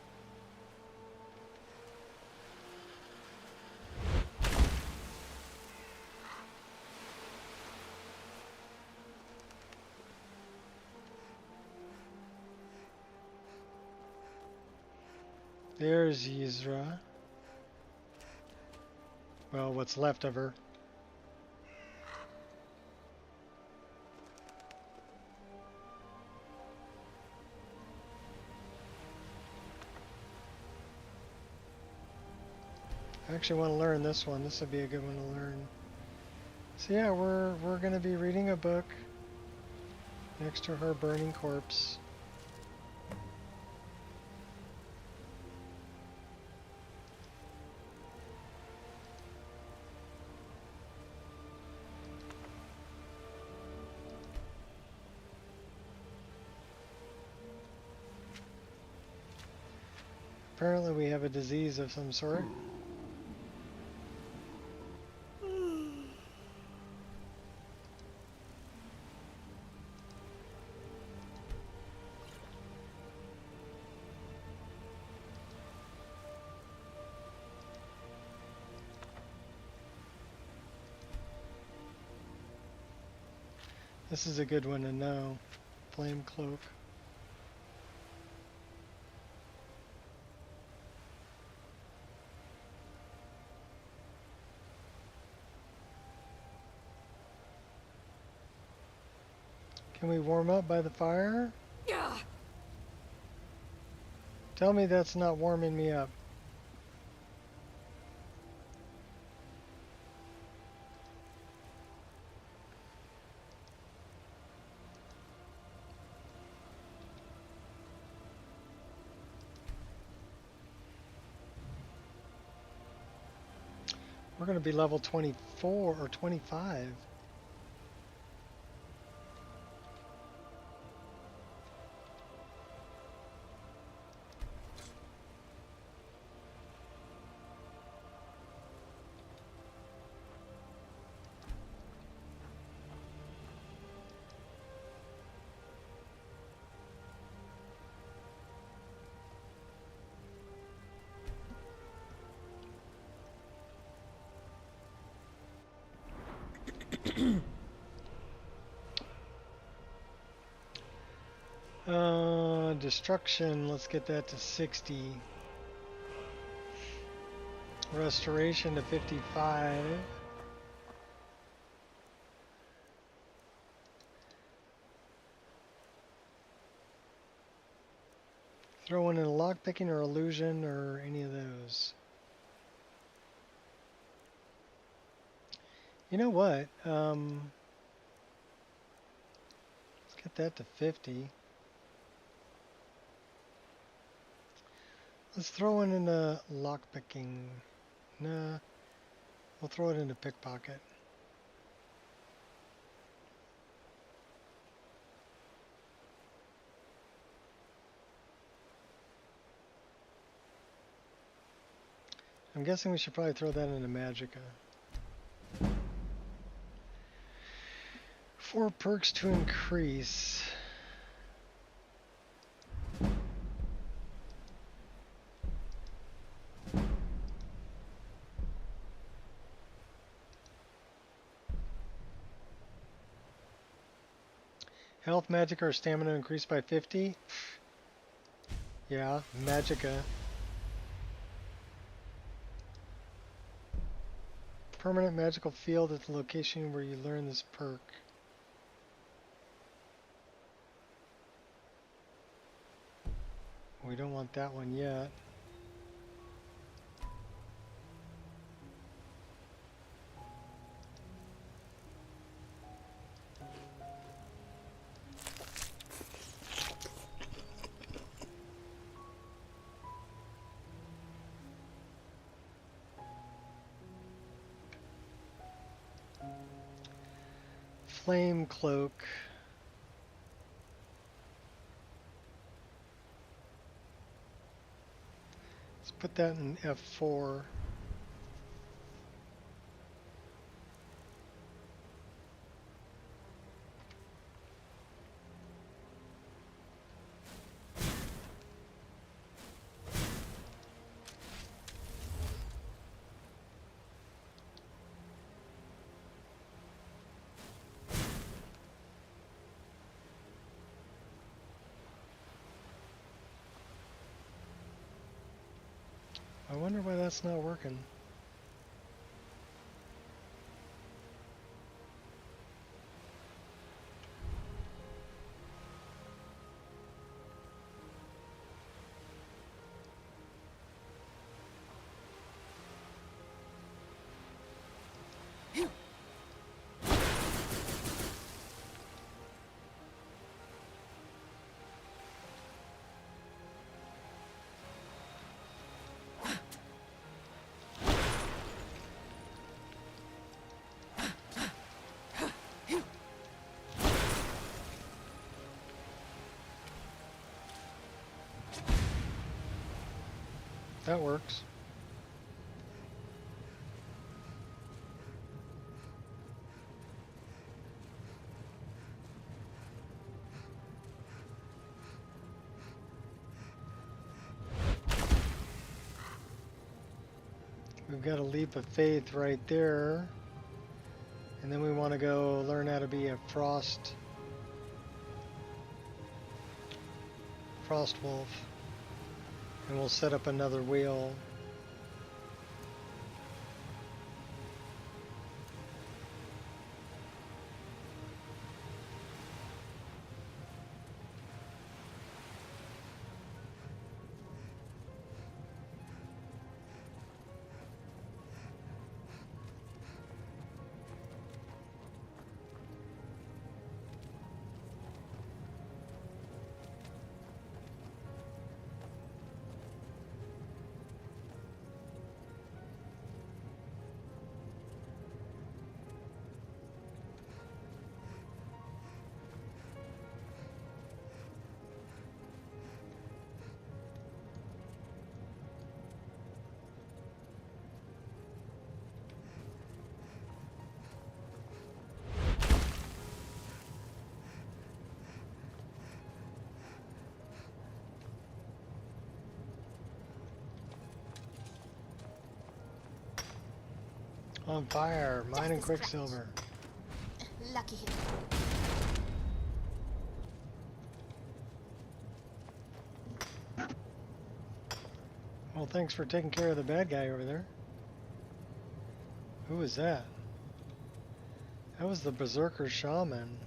S1: There's Yizra. Well, what's left of her. I actually want to learn this one. This would be a good one to learn. So yeah, we're going to be reading a book next to her burning corpse. Apparently we have a disease of some sort. This is a good one to know. Flame cloak. Can we warm up by the fire?
S6: Yeah.
S1: Tell me that's not warming me up. We're going to be level 24 or 25. Destruction, let's get that to 60. Restoration to 55. Throw in a lockpicking or illusion or any of those. You know what? Let's get that to 50. Let's throw it into lockpicking. Nah, we'll throw it into pickpocket. I'm guessing we should probably throw that into magicka. 4 perks to increase. Health, magicka, or stamina increased by 50? Yeah, magicka. Permanent magical field at the location where you learn this perk. We don't want that one yet. Flame cloak. Let's put that in F4. I wonder why that's not working. That works. We've got a leap of faith right there. And then we want to go learn how to be a frost wolf. And we'll set up another wheel. On fire, mine and
S4: Just a scratch.
S1: Quicksilver.
S4: Lucky hit.
S1: Well, thanks for taking care of the bad guy over there. Who was that? That was the Berserker Shaman.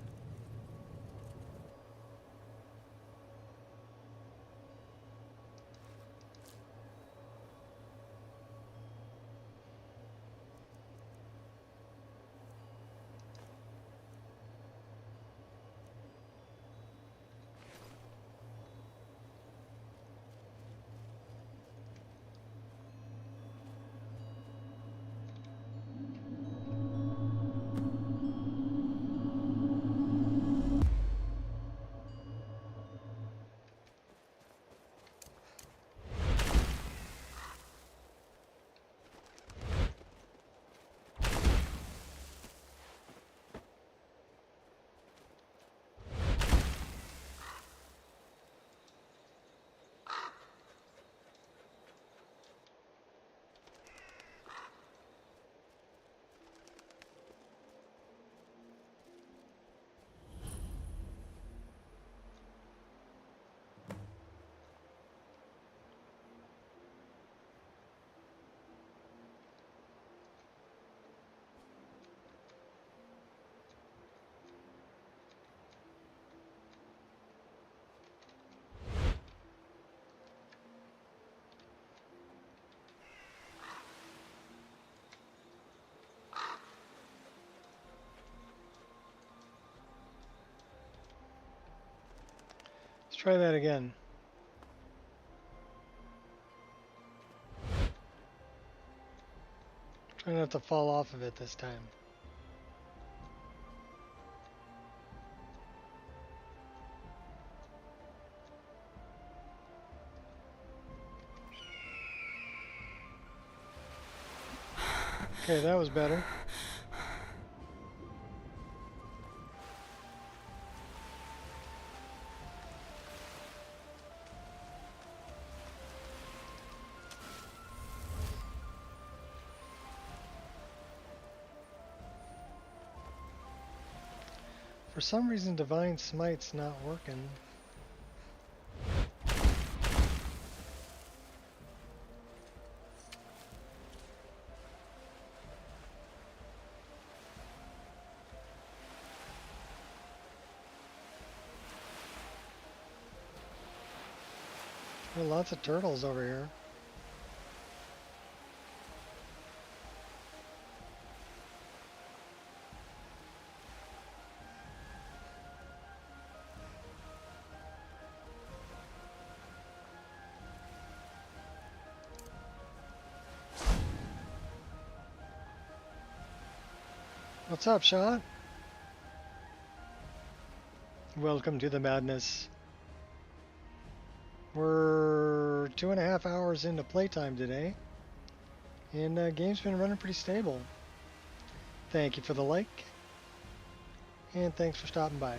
S1: Let's try that again. Try not to fall off of it this time. Okay, that was better. For some reason, Divine Smite's not working. There are lots of turtles over here. What's up, Sean? Welcome to the madness. We're 2.5 hours into playtime today, and game's been running pretty stable. Thank you for the like, and thanks for stopping by.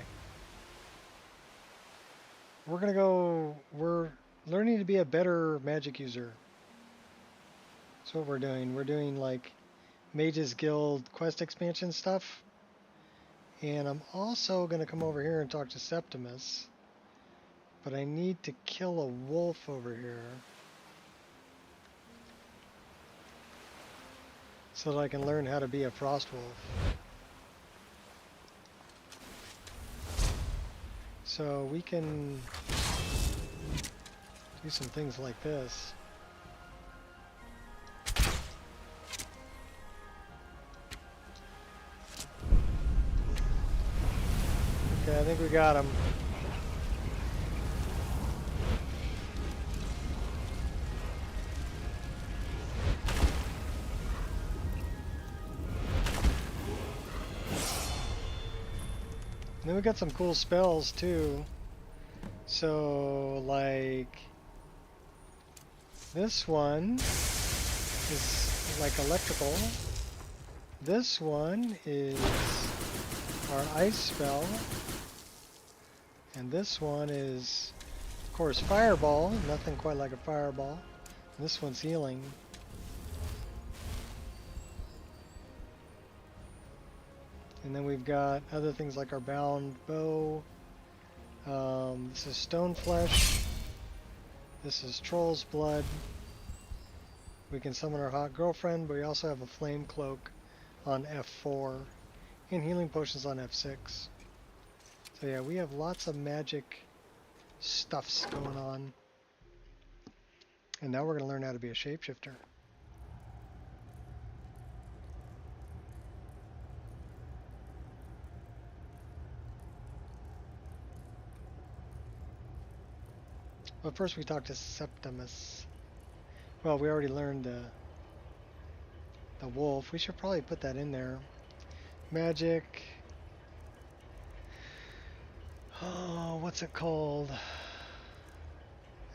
S1: We're learning to be a better magic user. That's what we're doing. We're doing like Mages Guild quest expansion stuff, and I'm also going to come over here and talk to Septimus. But I need to kill a wolf over here so that I can learn how to be a frost wolf. So we can do some things like this. Okay, I think we got him. Then we got some cool spells too. So like this one is like electrical. This one is our ice spell. And this one is, of course, fireball. Nothing quite like a fireball. This one's healing. And then we've got other things like our bound bow. This is stone flesh. This is troll's blood. We can summon our hot girlfriend, but we also have a flame cloak on F4 and healing potions on F6. So yeah, we have lots of magic stuffs going on. And now we're going to learn how to be a shapeshifter. But first we talked to Septimus. Well, we already learned the wolf. We should probably put that in there. Magic. Oh, what's it called?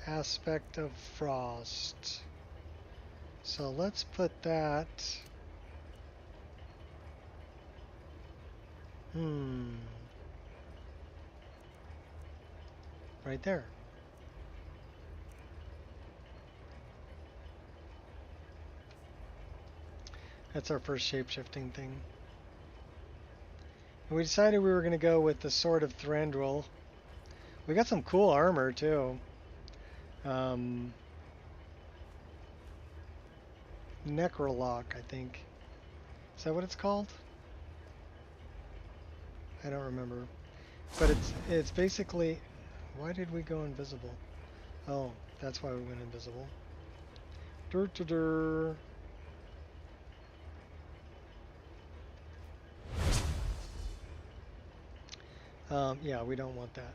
S1: Aspect of frost. So let's put that. Right there. That's our first shape-shifting thing. And we decided we were going to go with the Sword of Thranduil. We got some cool armor too. Necrolock, I think. Is that what it's called? I don't remember. But it's basically... Why did we go invisible? Oh, that's why we went invisible. Dur-dur-dur. Yeah, we don't want that.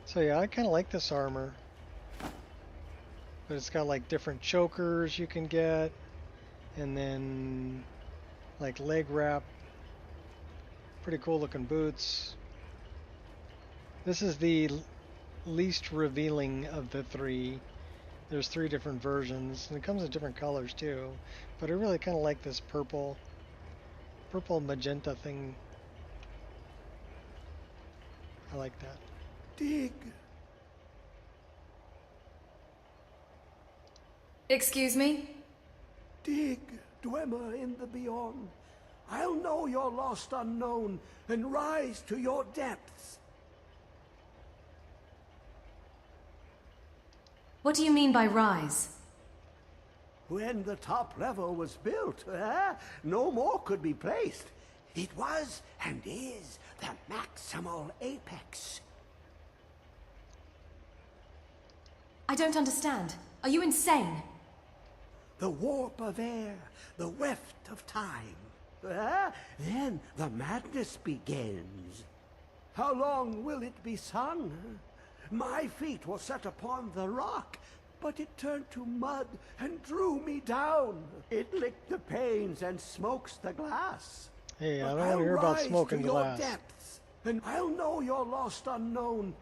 S1: So yeah, I kind of like this armor. But it's got like different chokers you can get. And then like leg wrap. Pretty cool looking boots. This is the least revealing of the three. There's 3 different versions. And it comes in different colors too. But I really kind of like this purple magenta thing. I like that.
S21: Dig.
S6: Excuse me?
S21: Dig, Dwemer in the beyond. I'll know your lost unknown and rise to your depths.
S6: What do you mean by rise?
S21: When the top level was built, no more could be placed. It was and is the maximal apex.
S6: I don't understand. Are you insane?
S21: The warp of air, the weft of time. Then the madness begins. How long will it be sung? My feet were set upon the rock, but it turned to mud and drew me down. It licked the panes and smokes the glass.
S1: Hey, I
S21: But
S1: don't want to
S21: I'll
S1: hear about
S21: rise
S1: smoking
S21: to
S1: glass.
S21: your depths, and I'll know your lost unknown.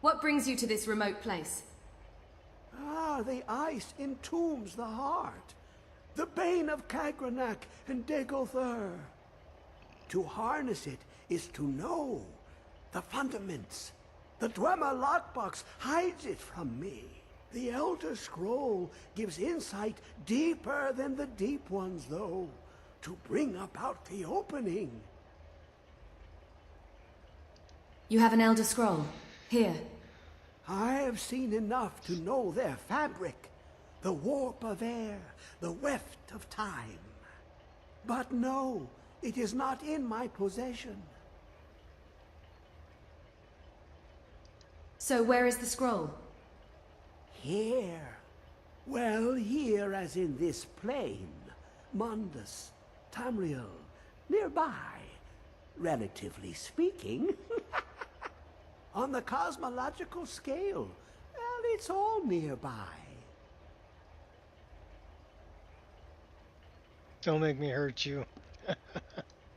S6: What brings you to this remote place?
S21: The ice entombs the heart. The bane of Kagranak and Degolthur. To harness it is to know the fundaments. The Dwemer lockbox hides it from me. The Elder Scroll gives insight deeper than the deep ones, though, to bring about the opening.
S6: You have an Elder Scroll. Here.
S21: I have seen enough to know their fabric, the warp of air, the weft of time. But no, it is not in my possession.
S6: So where is the scroll?
S21: Here. Well, here as in this plain. Mundus, Tamriel, nearby, relatively speaking. On the cosmological scale, well, it's all nearby.
S1: Don't make me hurt you.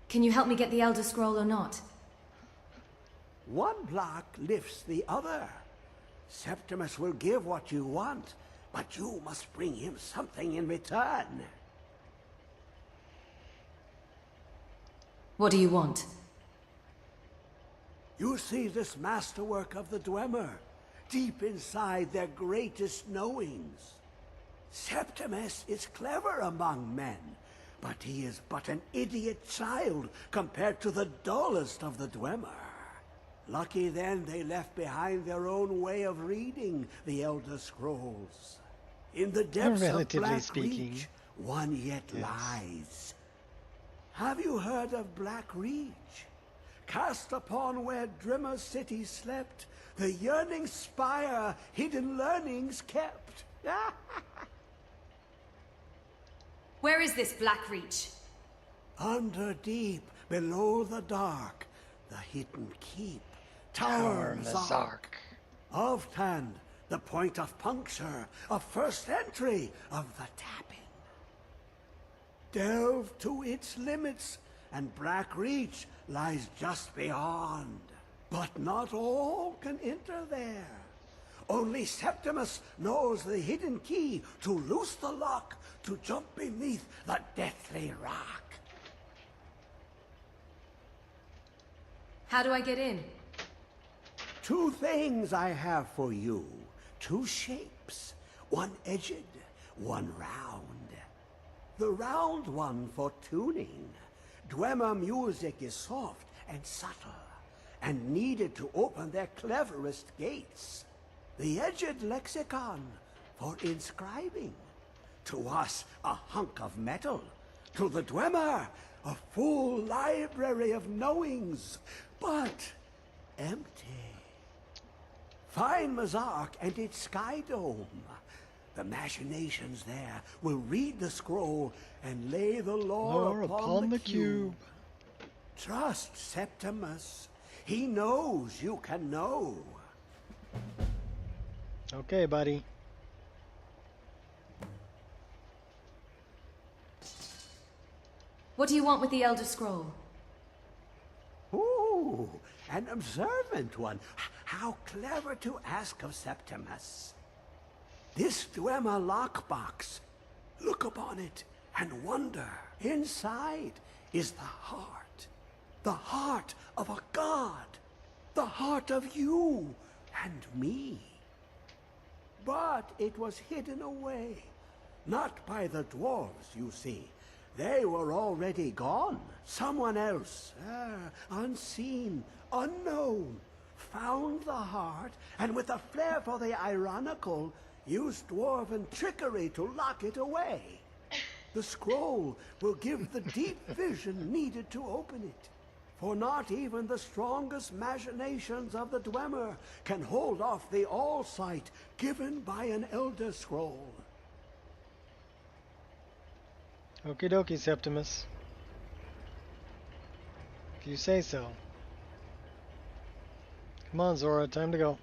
S6: Can you help me get the Elder Scroll or not?
S21: One block lifts the other. Septimus will give what you want, but you must bring him something in return.
S6: What do you want?
S21: You see this masterwork of the Dwemer, deep inside their greatest knowings.
S11: Septimus is clever among men, but he is but an idiot child compared to the dullest of the Dwemer. Lucky then they left behind their own way of reading the Elder Scrolls. In the depths of
S1: Relatively
S11: Black
S1: speaking.
S11: Reach, one yet lies. Have you heard of Black Reach? Cast upon where Drimmer City slept, the yearning spire hidden learnings kept.
S6: Where is this Black Reach?
S11: Under deep, below the dark, the hidden keep, Tower Mazark. Of Tand, the point of puncture, of first entry of the tapping. Delve to its limits, and Black Reach lies just beyond. But not all can enter there. Only Septimus knows the hidden key to loose the lock, to jump beneath the deathly rock.
S6: How do I get in?
S11: 2 things I have for you. 2 shapes. One edged, one round. The round one for tuning. Dwemer music is soft and subtle, and needed to open their cleverest gates. The edged lexicon for inscribing. To us, a hunk of metal. To the Dwemer, a full library of knowings, but empty. Find Mazark and its sky dome. The machinations there will read the scroll and lay the lore upon the cube. Trust Septimus. He knows you can know.
S1: Okay, buddy.
S6: What do you want with the Elder Scroll?
S11: Ooh, an observant one. How clever to ask of Septimus. This Dwemer lockbox. Look upon it and wonder. Inside is the heart. The heart of a god. The heart of you and me. But it was hidden away. Not by the dwarves, you see. They were already gone. Someone else, unseen, unknown, found the heart, and with a flair for the ironical, used dwarven trickery to lock it away. The scroll will give the deep vision needed to open it. For not even the strongest machinations of the Dwemer can hold off the all-sight given by an Elder Scroll.
S1: Okie dokie, Septimus. If you say so. Come on, Zora, time to go.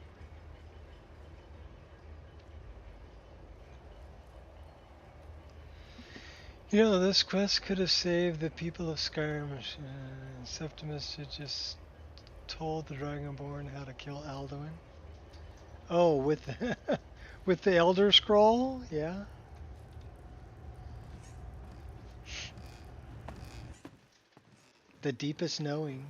S1: You know, this quest could have saved the people of Skyrim. Septimus had just told the Dragonborn how to kill Alduin. Oh, with the, with the Elder Scroll? Yeah. The deepest knowing.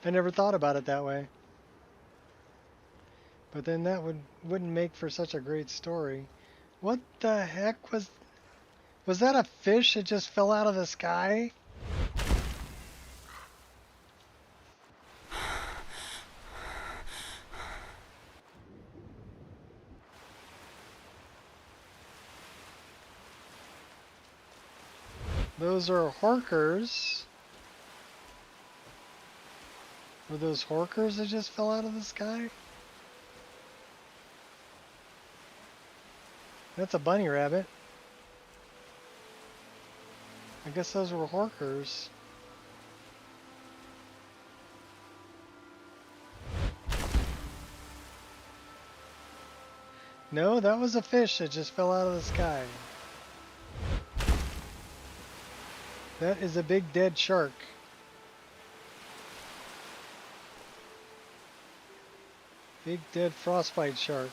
S1: I never thought about it that way. But then that wouldn't make for such a great story. What the heck was that a fish that just fell out of the sky? Those are horkers. Were those horkers that just fell out of the sky? That's a bunny rabbit. I guess those were horkers. No, that was a fish that just fell out of the sky. That is a big dead shark. Big dead frostbite shark.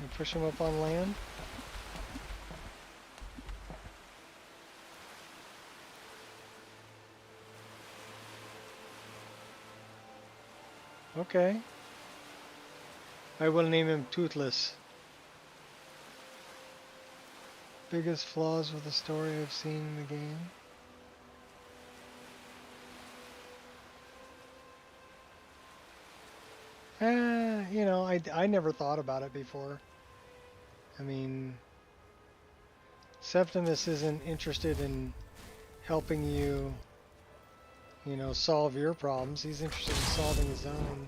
S1: And push him up on land. Okay. I will name him Toothless. Biggest flaws with the story I've seen in the game. You know, I never thought about it before. I mean, Septimus isn't interested in helping you, you know, solve your problems. He's interested in solving his own.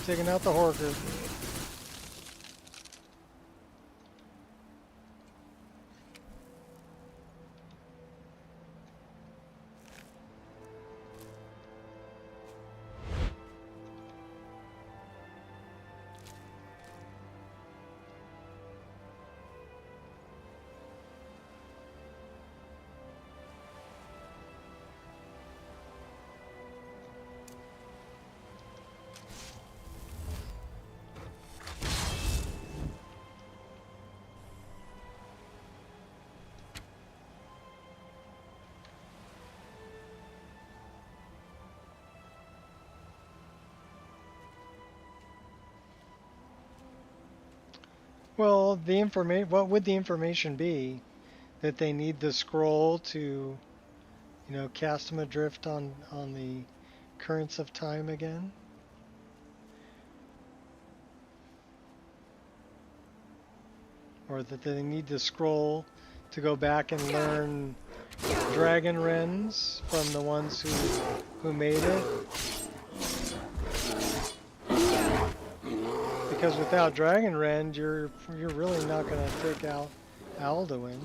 S1: Taking out the Horker. Well, what would the information be? That they need the scroll to, you know, cast them adrift on the currents of time again? Or that they need the scroll to go back and learn dragon wrens from the ones who made it? Because without Dragon Rend, you're really not going to take out Alduin.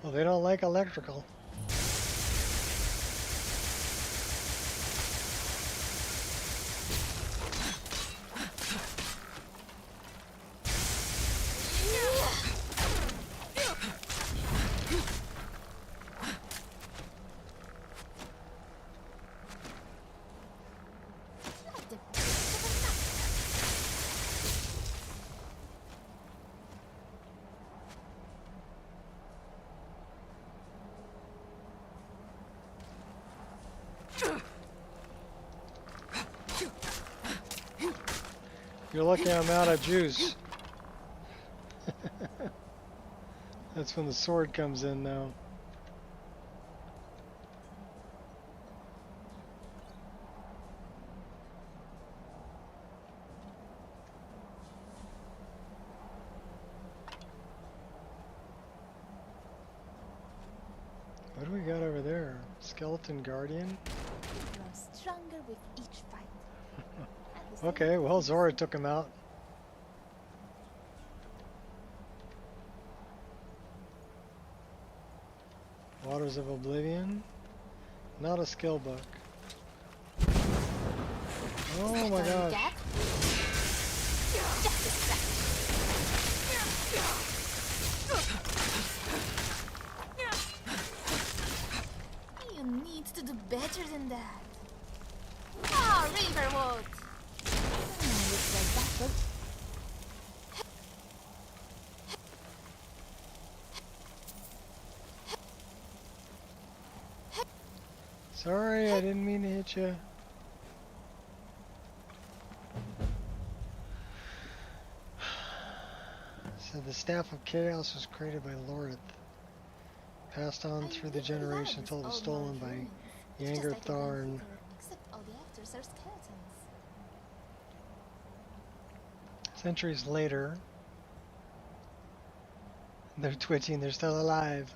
S1: Well, they don't like electrical. You're lucky I'm out of juice. That's when the sword comes in now. What do we got over there? Skeleton Guardian?
S4: You grow stronger with each fight.
S1: Okay, well, Zora took him out. Waters of Oblivion. Not a skill book. Oh my gosh.
S4: You need to do better than that. Oh, Riverwood! Looks like that was
S1: Sorry, I didn't mean to hit you. So the Staff of Chaos was created by Lorith, passed on through the generation until it was stolen by Yanger Tharn.
S4: Except all the actors are skeletons.
S1: Centuries later, they're twitching, they're still alive.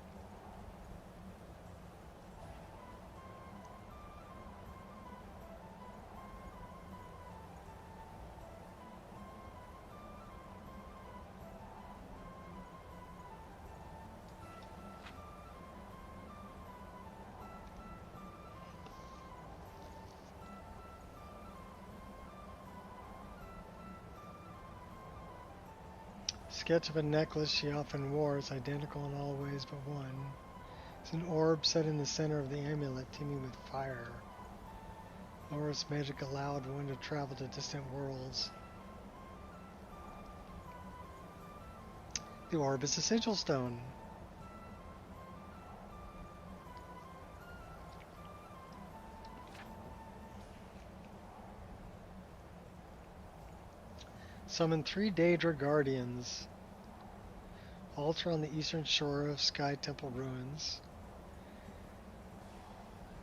S1: Sketch of a necklace she often wore is identical in all ways but one. It's an orb set in the center of the amulet, teeming with fire. Laura's magic allowed one to travel to distant worlds. The orb is a sigil stone. Summon 3 Daedra Guardians. Altar on the eastern shore of Sky Temple ruins.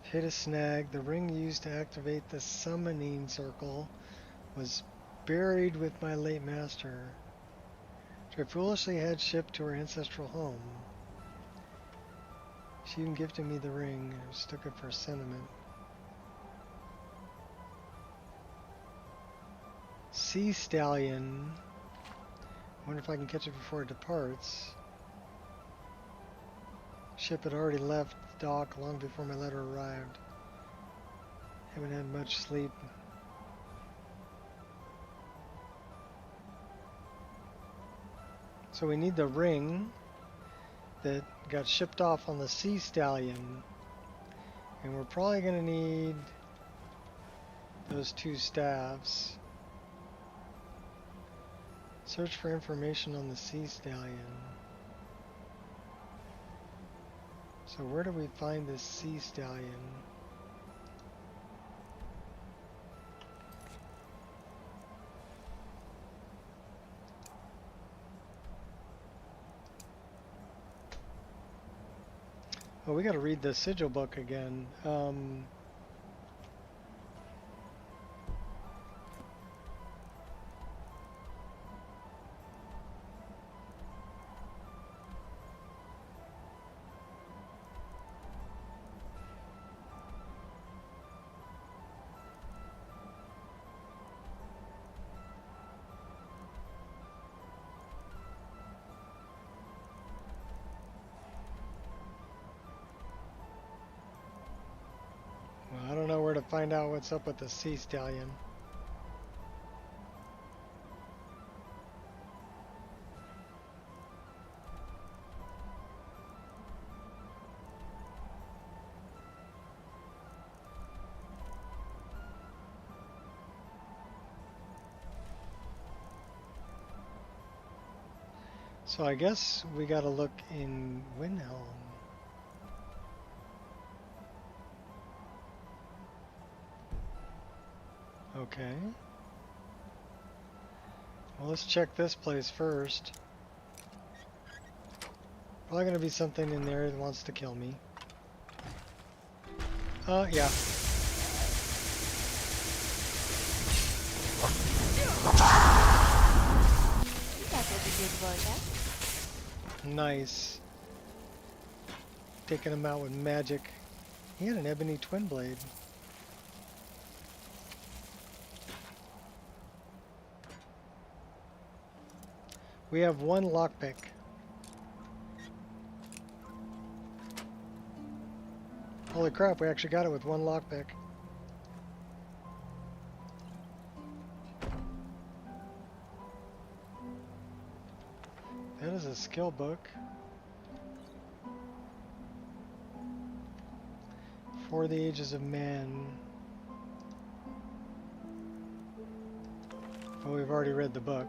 S1: Hit a snag. The ring used to activate the summoning circle was buried with my late master, which I foolishly had shipped to her ancestral home. She even gifted me the ring. I just took it for sentiment. Sea Stallion. Wonder if I can catch it before it departs. Ship had already left the dock long before my letter arrived. Haven't had much sleep. So we need the ring that got shipped off on the Sea Stallion. And we're probably going to need those 2 staves. Search for information on the Sea Stallion. So where do we find this Sea Stallion? Oh, we gotta read the sigil book again. I don't know where to find out what's up with the Sea Stallion. So I guess we gotta look in Windhelm. Okay. Well, let's check this place first. Probably gonna be something in there that wants to kill me. Yeah. Nice. Taking him out with magic. He had an ebony twin blade. We have 1 lockpick. Holy crap, we actually got it with 1 lockpick. That is a skill book. For the Ages of Man. But we've already read the book.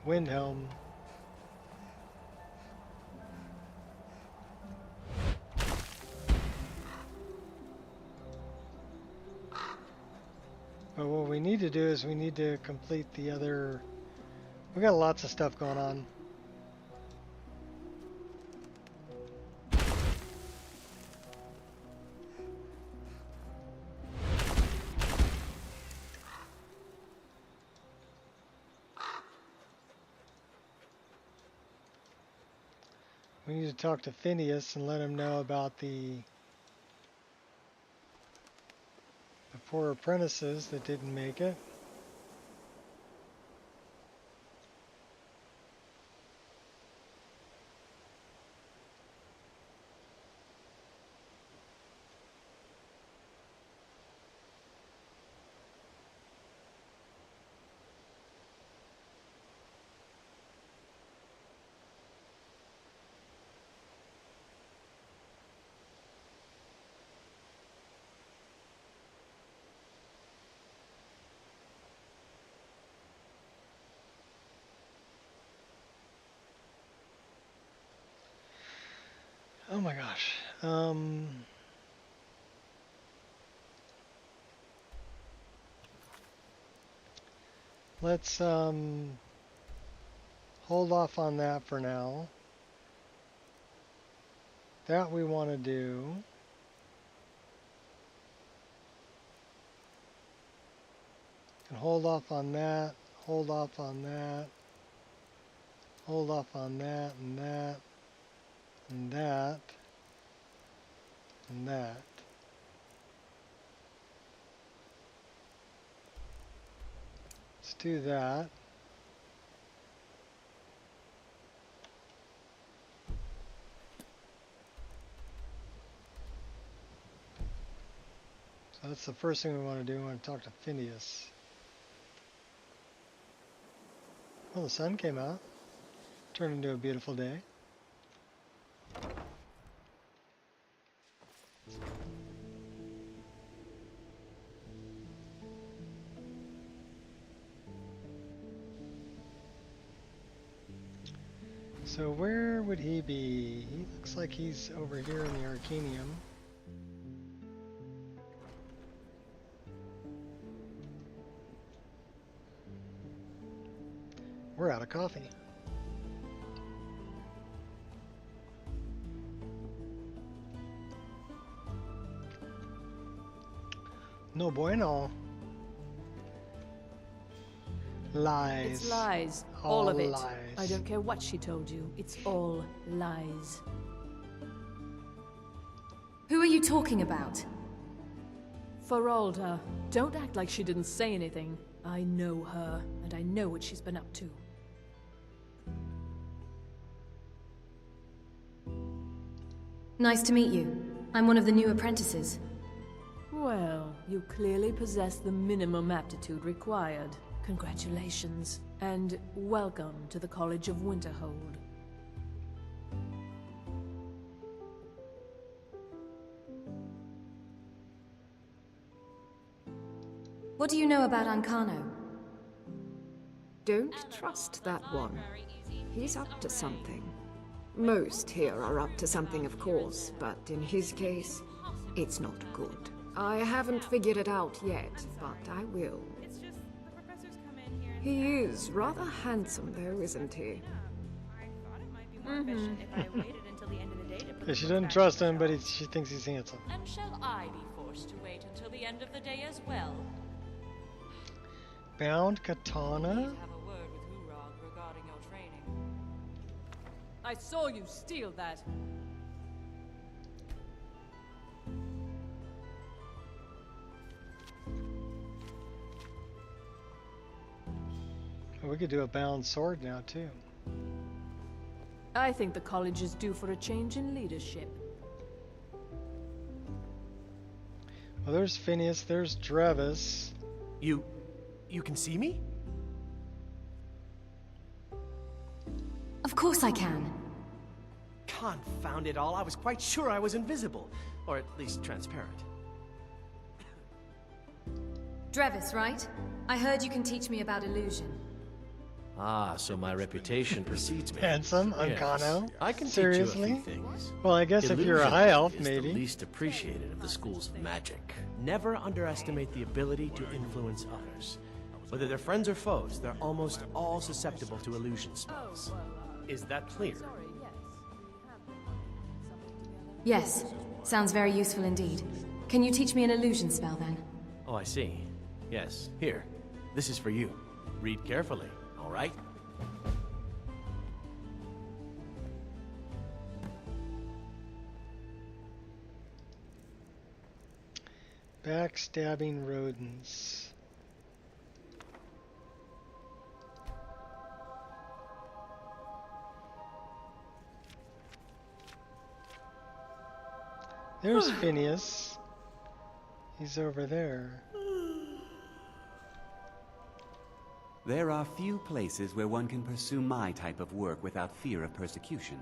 S1: Windhelm. But what we need to do is we need to complete the other... We got lots of stuff going on. We need to talk to Phineas and let him know about the poor apprentices that didn't make it. Oh my gosh. Let's hold off on that for now. That we want to do. And hold off on that, hold off on that, hold off on that, and that, and that, and that. Let's do that. So that's the first thing we want to do. We want to talk to Phineas. Well, the sun came out. Turned into a beautiful day. So where would he be? He looks like he's over here in the Arcanium. We're out of coffee. No bueno. Lies.
S8: It's lies. All of it.
S1: Lies.
S8: I don't care what she told you. It's all lies.
S6: Who are you talking about?
S8: Feralda. Don't act like she didn't say anything. I know her, and I know what she's been up to.
S6: Nice to meet you. I'm one of the new apprentices.
S8: Well, you clearly possess the minimum aptitude required. Congratulations, and welcome to the College of Winterhold.
S6: What do you know about Ancano?
S17: Don't trust that one. He's up to something. Most here are up to something, of course, but in his case, it's not good. I haven't figured it out yet, but I will. He is rather handsome, though, isn't he?
S1: Yeah, she doesn't trust him, but she thinks he's handsome.
S13: And shall I be forced to wait until the end of the day as well?
S1: Bound katana?
S13: Have a word with Hurog regarding your training.
S8: I saw you steal that.
S1: We could do a bound sword now, too.
S8: I think the college is due for a change in leadership.
S1: Well, there's Phineas, there's Drevis.
S23: You can see me?
S6: Of course I can.
S23: Confound it all, I was quite sure I was invisible. Or at least transparent.
S6: Drevis, right? I heard you can teach me about illusion.
S23: Ah, so my reputation precedes me.
S1: Handsome,
S23: Yes.
S1: Uncano?
S23: I can
S1: Seriously?
S23: teach you a few things.
S1: Well, I guess if you're a high elf,
S23: is
S1: maybe.
S23: the least appreciated of the schools of magic. Never underestimate the ability to influence others. Whether they're friends or foes, they're almost all susceptible to illusion spells. Is that clear?
S6: Yes. Sounds very useful indeed. Can you teach me an illusion spell then?
S23: Oh, I see. Yes. Here. This is for you. Read carefully, all right?
S1: Backstabbing rodents. There's Phineas. He's over there.
S10: There are few places where one can pursue my type of work without fear of persecution.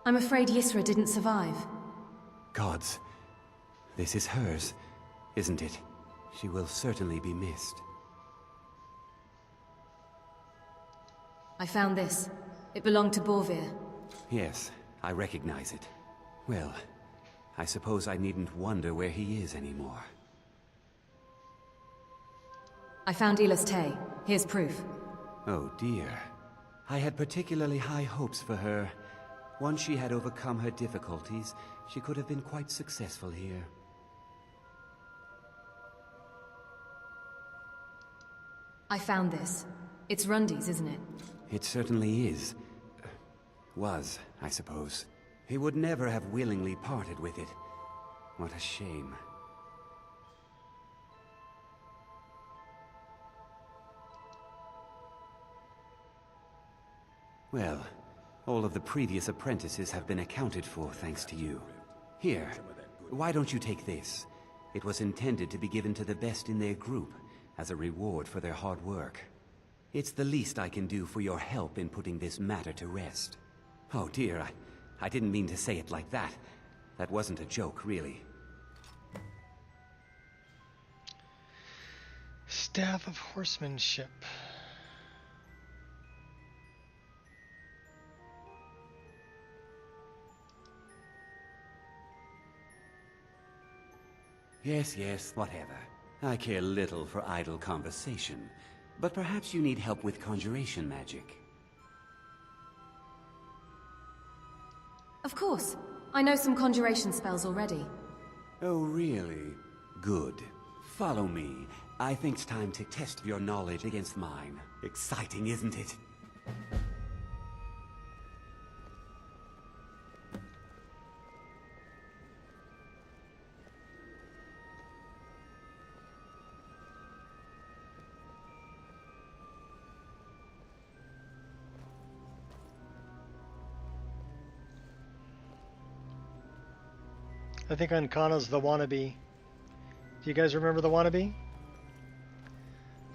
S6: I'm afraid Yisra didn't survive.
S10: Gods, this is hers, isn't it? She will certainly be missed.
S6: I found this. It belonged to Borvir.
S10: Yes, I recognize it. Well, I suppose I needn't wonder where he is anymore.
S6: I found Elas Tay. Here's proof.
S10: Oh dear. I had particularly high hopes for her. Once she had overcome her difficulties, she could have been quite successful here.
S6: I found this. It's Rundy's, isn't it?
S10: It certainly is. Was, I suppose. He would never have willingly parted with it. What a shame. Well, all of the previous apprentices have been accounted for thanks to you. Here, why don't you take this? It was intended to be given to the best in their group, as a reward for their hard work. It's the least I can do for your help in putting this matter to rest. Oh dear, I didn't mean to say it like that. That wasn't a joke, really.
S1: Staff of Horsemanship.
S10: Yes, whatever. I care little for idle conversation. But perhaps you need help with conjuration magic.
S6: Of course. I know some conjuration spells already.
S10: Oh, really? Good. Follow me. I think it's time to test your knowledge against mine. Exciting, isn't it?
S1: I think Uncana's the wannabe. Do you guys remember the wannabe?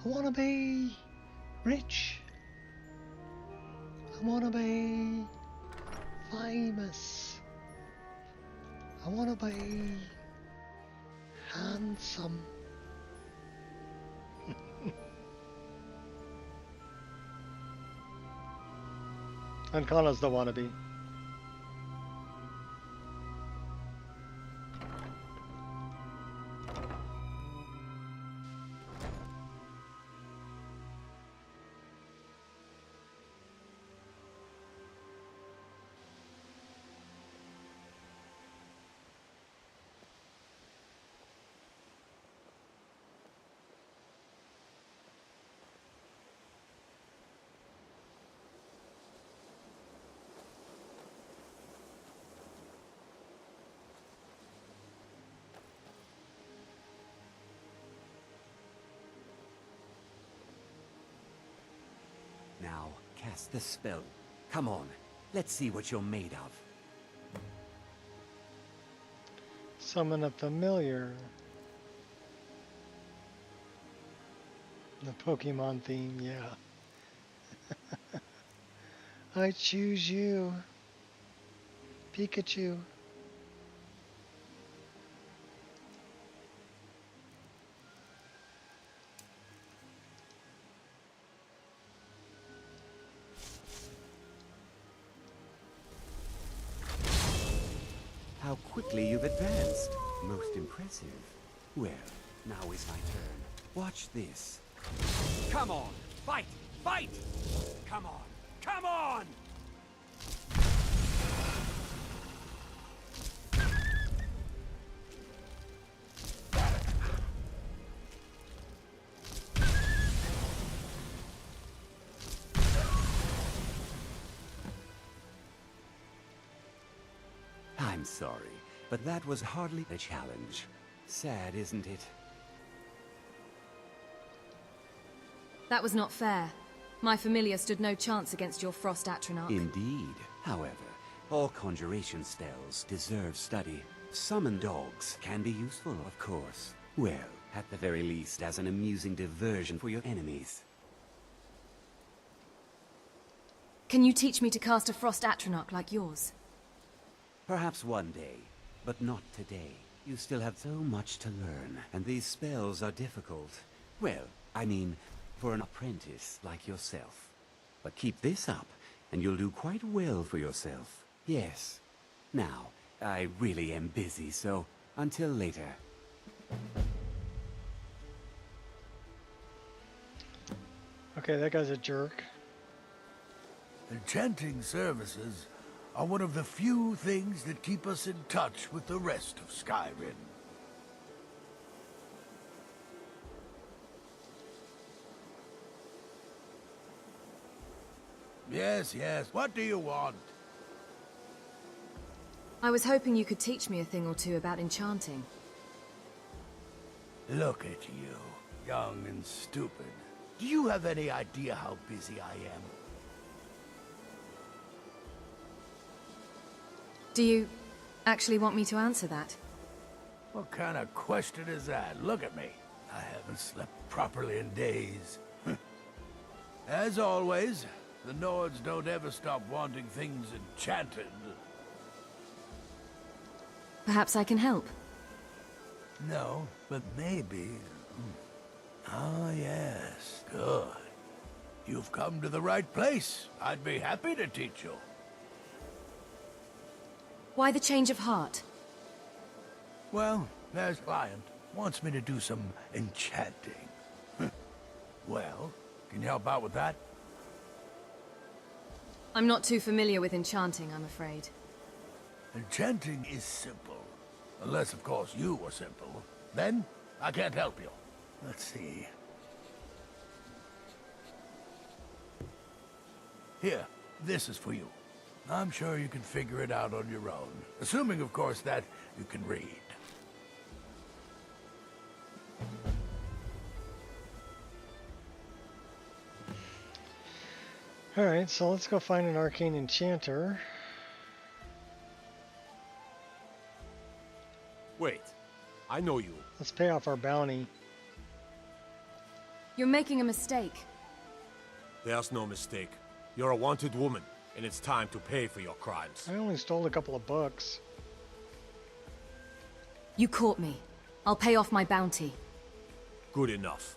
S1: I wanna be rich. I wanna be famous. I wanna be handsome. Uncana's the wannabe.
S10: Now, cast the spell. Come on, let's see what you're made of.
S1: Summon a familiar. The Pokemon theme, yeah. I choose you, Pikachu.
S10: how quickly you've advanced. Most impressive. Well, now is my turn. Watch this. Come on! Fight! Fight! Come on! Come on! I'm sorry, but that was hardly a challenge. Sad, isn't it?
S6: That was not fair. My familiar stood no chance against your Frost Atronach.
S10: Indeed. However, all conjuration spells deserve study. Summon dogs can be useful, of course. Well, at the very least, as an amusing diversion for your enemies.
S6: Can you teach me to cast a Frost Atronach like yours?
S10: Perhaps one day, but not today. You still have so much to learn, and these spells are difficult. Well, I mean, for an apprentice like yourself. But keep this up, and you'll do quite well for yourself. Yes. Now, I really am busy, so until later.
S1: Okay, that guy's a jerk.
S16: Enchanting services are one of the few things that keep us in touch with the rest of Skyrim. Yes, yes. What do you want?
S6: I was hoping you could teach me a thing or two about enchanting.
S16: Look at you, young and stupid. Do you have any idea how busy I am?
S6: Do you actually want me to answer that?
S16: What kind of question is that? Look at me. I haven't slept properly in days. As always, the Nords don't ever stop wanting things enchanted.
S6: Perhaps I can help.
S16: No, but maybe. Ah, yes. Good. You've come to the right place. I'd be happy to teach you.
S6: Why the change of heart?
S16: Well, there's a client. Wants me to do some enchanting. Well, can you help out with that?
S6: I'm not too familiar with enchanting, I'm afraid.
S16: Enchanting is simple. Unless, of course, you are simple. Then, I can't help you. Let's see. Here, this is for you. I'm sure you can figure it out on your own. Assuming, of course, that you can read.
S1: Alright, so let's go find an arcane enchanter.
S12: Wait, I know you.
S1: Let's pay off our bounty.
S6: You're making a mistake.
S12: There's no mistake. You're a wanted woman, and it's time to pay for your crimes.
S1: I only stole a couple of books.
S6: You caught me. I'll pay off my bounty.
S12: Good enough.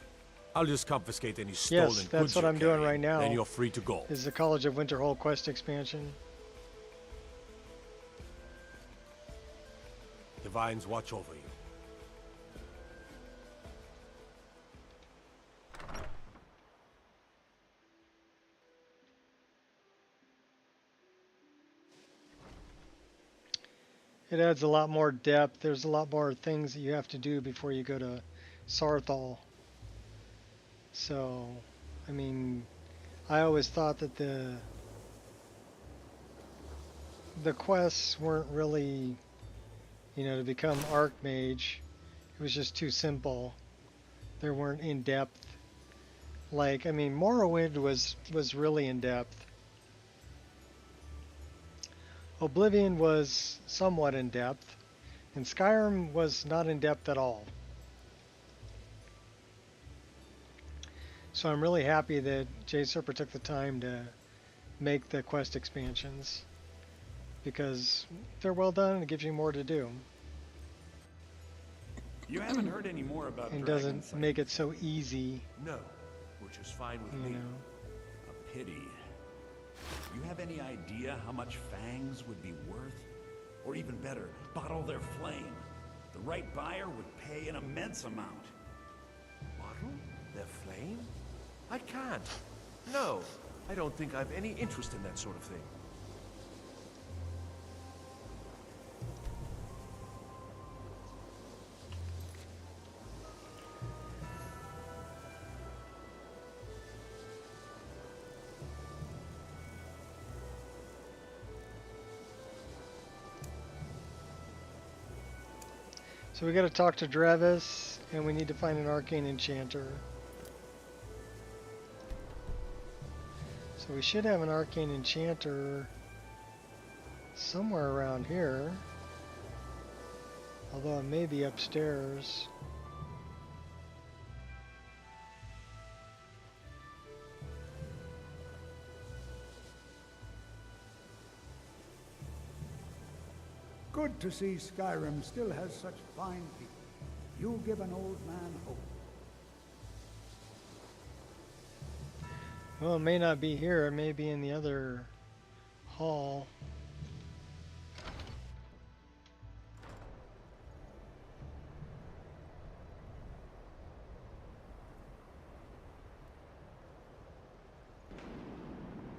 S12: I'll just confiscate any stolen goods.
S1: Yes, that's what I'm doing right now.
S12: Then you're free to go.
S1: Is the College of Winterhold quest expansion.
S12: Divines watch over you.
S1: It adds a lot more depth. There's a lot more things that you have to do before you go to Sarthal. So, I mean, I always thought that the quests weren't really, you know, to become Archmage. It was just too simple. They weren't in depth. Like, I mean, Morrowind was really in depth. Oblivion was somewhat in depth, and Skyrim was not in depth at all. So I'm really happy that Jay Serper took the time to make the quest expansions, because they're well done and it gives you more to do.
S9: You haven't heard any more about
S1: and
S9: dragons,
S1: doesn't make it so easy.
S9: No, which is fine with
S1: You
S9: me.
S1: know.
S9: A pity. You have any idea how much fangs would be worth? Or even better, bottle their flame. The right buyer would pay an immense amount.
S3: Bottle their flame? I can't. No, I don't think I've any interest in that sort of thing.
S1: So we gotta talk to Drevis, and we need to find an arcane enchanter. So we should have an arcane enchanter somewhere around here. Although it may be upstairs.
S11: Good to see Skyrim still has such fine people. You give an old man hope.
S1: Well, it may not be here. It may be in the other hall.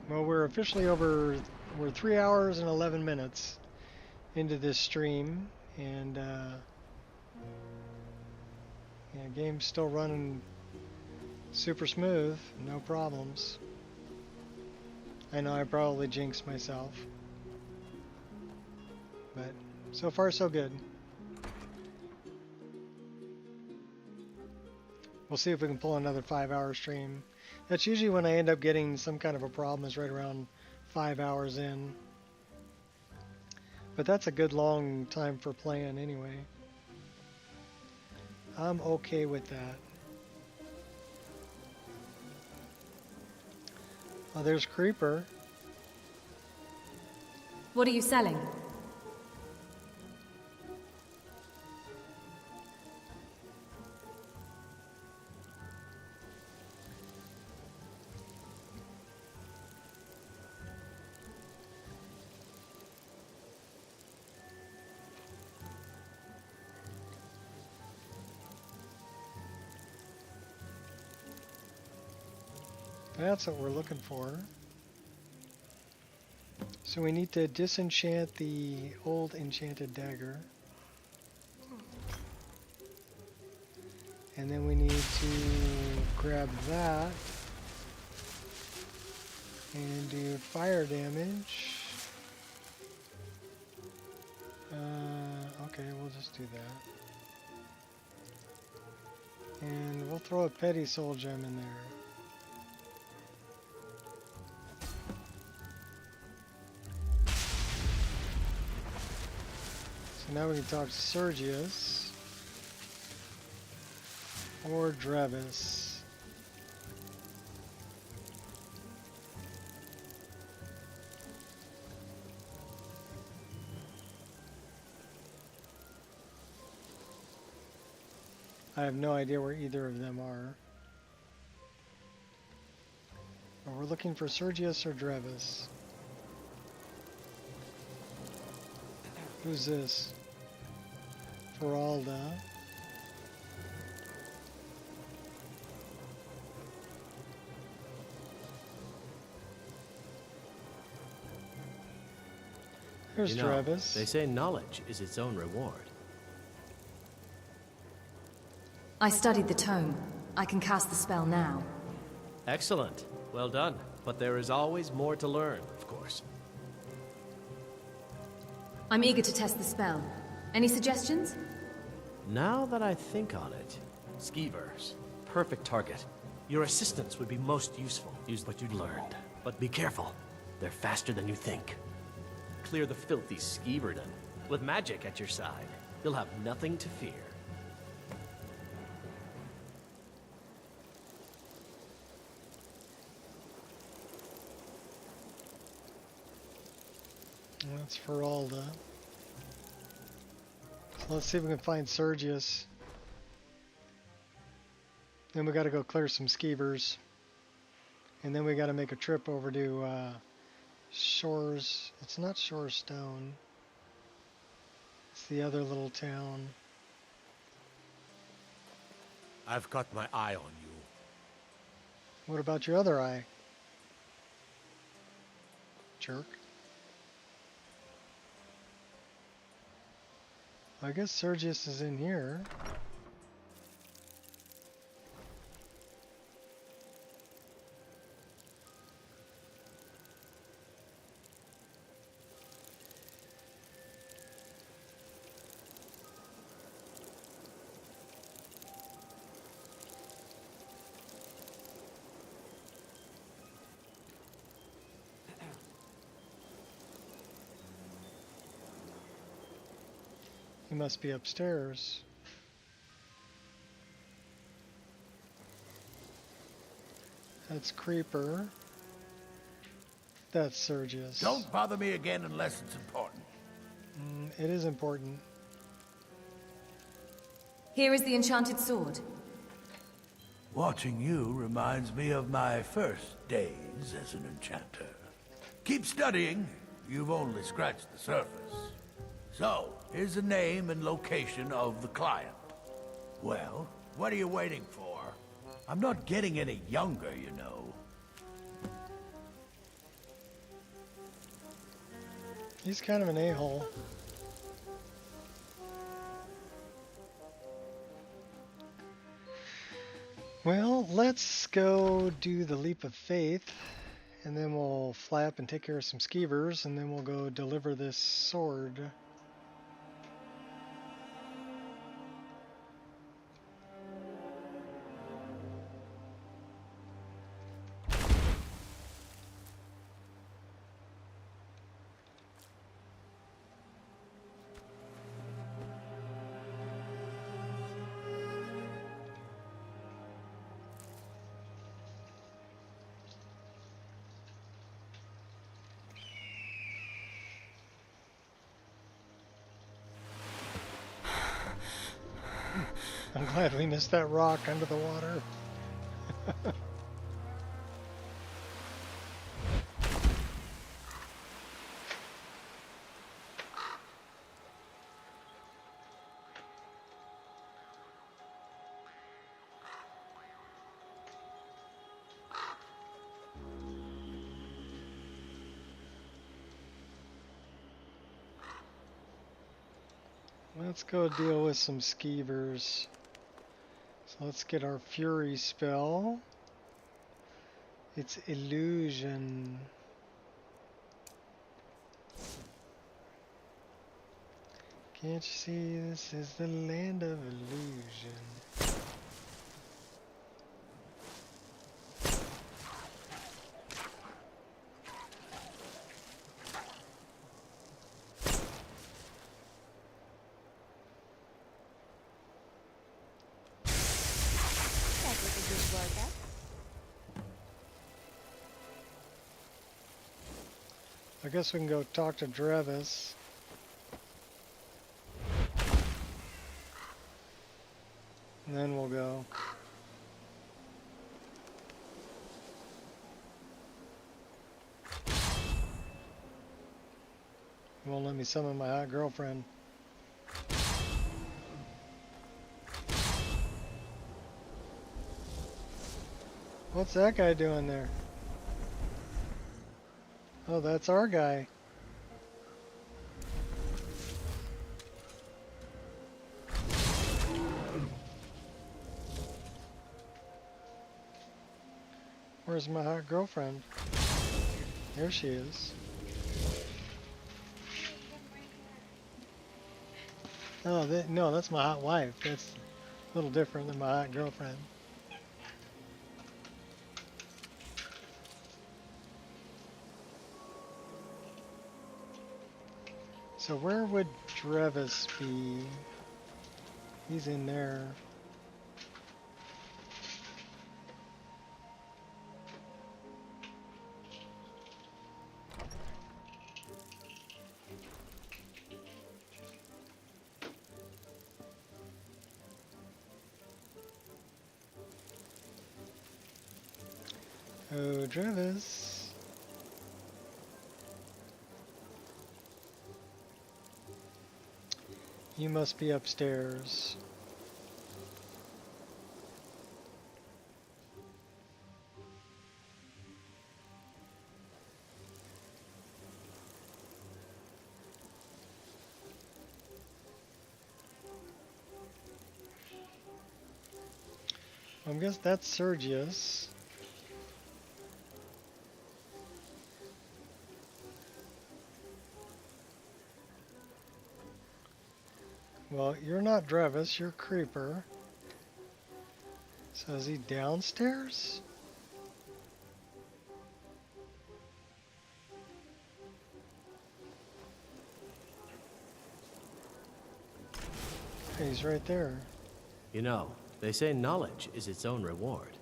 S1: Well, we're officially over. We're 3 hours and 11 minutes into this stream, and yeah, game's still running super smooth, no problems. I know I probably jinxed myself, but so far so good. We'll see if we can pull another 5-hour stream. That's usually when I end up getting some kind of a problem, is right around 5 hours in. But that's a good long time for playing anyway. I'm okay with that. Oh, there's Creeper.
S6: What are you selling?
S1: That's what we're looking for. So we need to disenchant the old enchanted dagger. And then we need to grab that and do fire damage. Okay, we'll just do that. And we'll throw a petty soul gem in there. So now we can talk to Sergius or Drevis. I have no idea where either of them are. But we're looking for Sergius or Drevis. Who's this? Feralda. Here's Drevis.
S23: They say knowledge is its own reward.
S6: I studied the tome. I can cast the spell now.
S23: Excellent. Well done. But there is always more to learn, of course.
S6: I'm eager to test the spell. Any suggestions?
S23: Now that I think on it, skeevers, perfect target. Your assistants would be most useful. Use what you'd learned. But be careful. They're faster than you think. Clear the filthy skeeverdom. With magic at your side, you'll have nothing to fear.
S1: That's Feralda. So let's see if we can find Sergius. Then we gotta go clear some skeevers. And then we gotta make a trip over to Shores. It's not Shore Stone. the other little town?
S12: I've got my eye on you.
S1: What about your other eye? Jerk. I guess Sergius is in here. He must be upstairs. That's Creeper. That's Sergius.
S16: Don't bother me again unless it's important.
S1: It is important.
S6: Here is the enchanted sword.
S16: Watching you reminds me of my first days as an enchanter. Keep studying. You've only scratched the surface. So, here's the name and location of the client. Well, what are you waiting for? I'm not getting any younger, you know.
S1: He's kind of an a-hole. Well, let's go do the leap of faith, and then we'll fly up and take care of some skeevers, and then we'll go deliver this sword. I'm glad we missed that rock under the water. Let's go deal with some skeevers. So let's get our fury spell. It's illusion. Can't you see this is the land of illusion? I guess we can go talk to Drevis. And then we'll go. He won't let me summon my hot girlfriend. What's that guy doing there? Oh, that's our guy. Where's my hot girlfriend? There she is. Oh, no, that's my hot wife. That's a little different than my hot girlfriend. So where would Drevis be? He's in there. Oh, Drevis. You must be upstairs. I guess that's Sergius. Well, you're not Drevis, you're Creeper. So is he downstairs? Hey, he's right there.
S23: You know, they say knowledge is its own reward.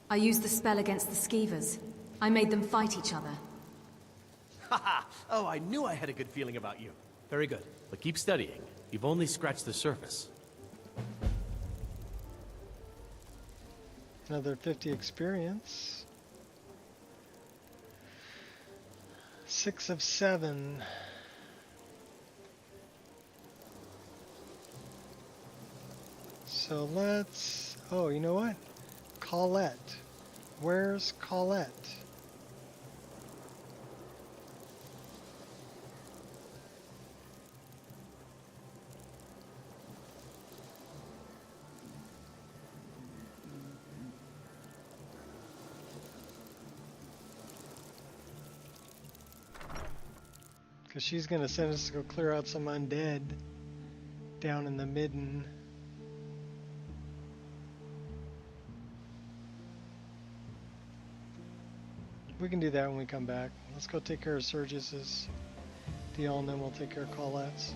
S6: I used the spell against the Skeevers. I made them fight each other.
S23: Haha! Oh, I knew I had a good feeling about you. Very good. But keep studying. You've only scratched the surface.
S1: Another 50 experience. 6 of 7. So let's... Oh, you know what? Colette. Where's Colette? Because she's going to send us to go clear out some undead down in the midden. We can do that when we come back. Let's go take care of Sergius's deal, and then we'll take care of Colette's.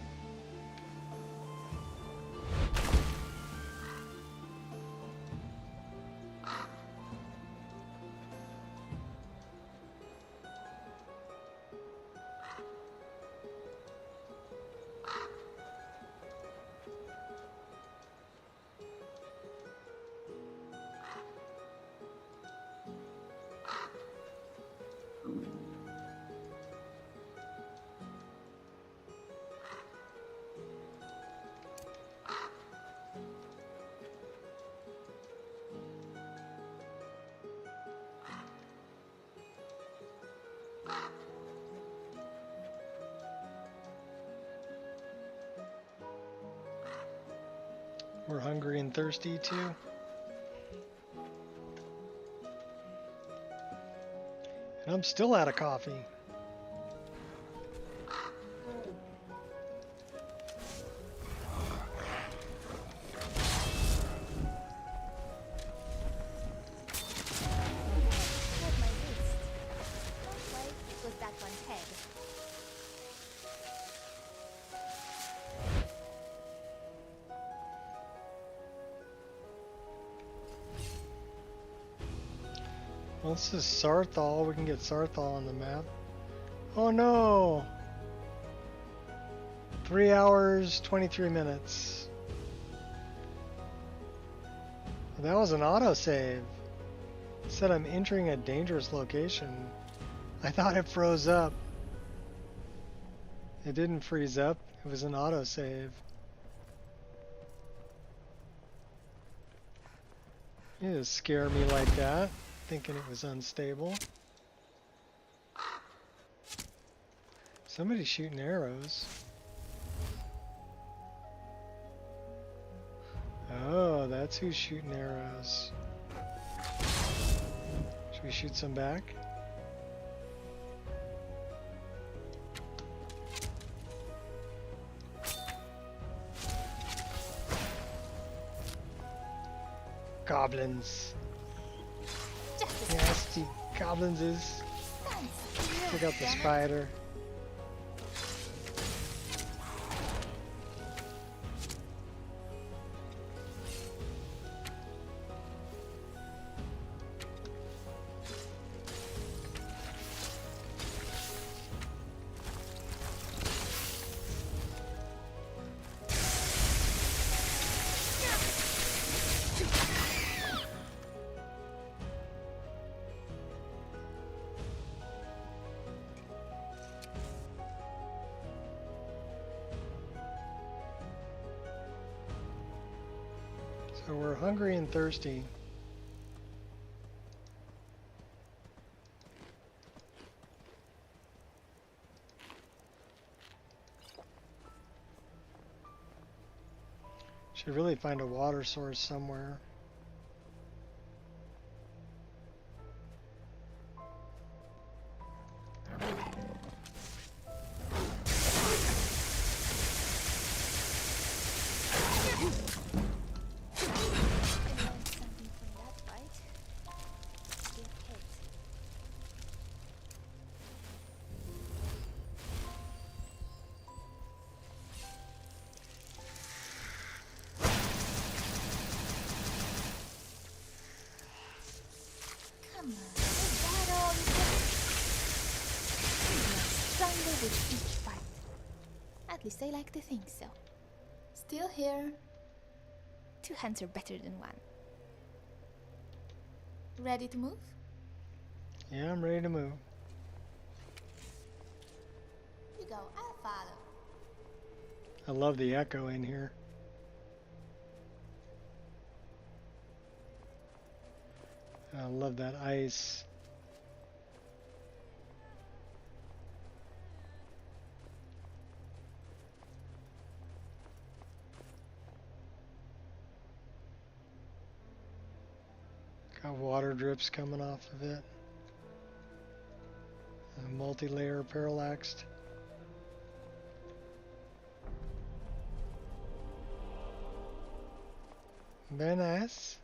S1: We're hungry and thirsty too. And I'm still out of coffee. Well, this is Sarthal. We can get Sarthal on the map. Oh no! 3 hours, 23 minutes. That was an autosave. It said I'm entering a dangerous location. I thought it froze up. It didn't freeze up. It was an autosave. You didn't scare me like that, thinking it was unstable. Somebody's shooting arrows. Oh, that's who's shooting arrows. Should we shoot some back? Goblins. Nasty goblins is. Take out the spider. So we're hungry and thirsty. Should really find a water source somewhere.
S4: Come on, is that all you can? You're stronger with each fight. At least I like to think so. Still here. 2 hands are better than 1. Ready to move?
S1: Yeah, I'm ready to move.
S4: You go, I'll follow.
S1: I love the echo in here. I love that ice. Got water drips coming off of it. And multi-layer parallaxed. Very nice.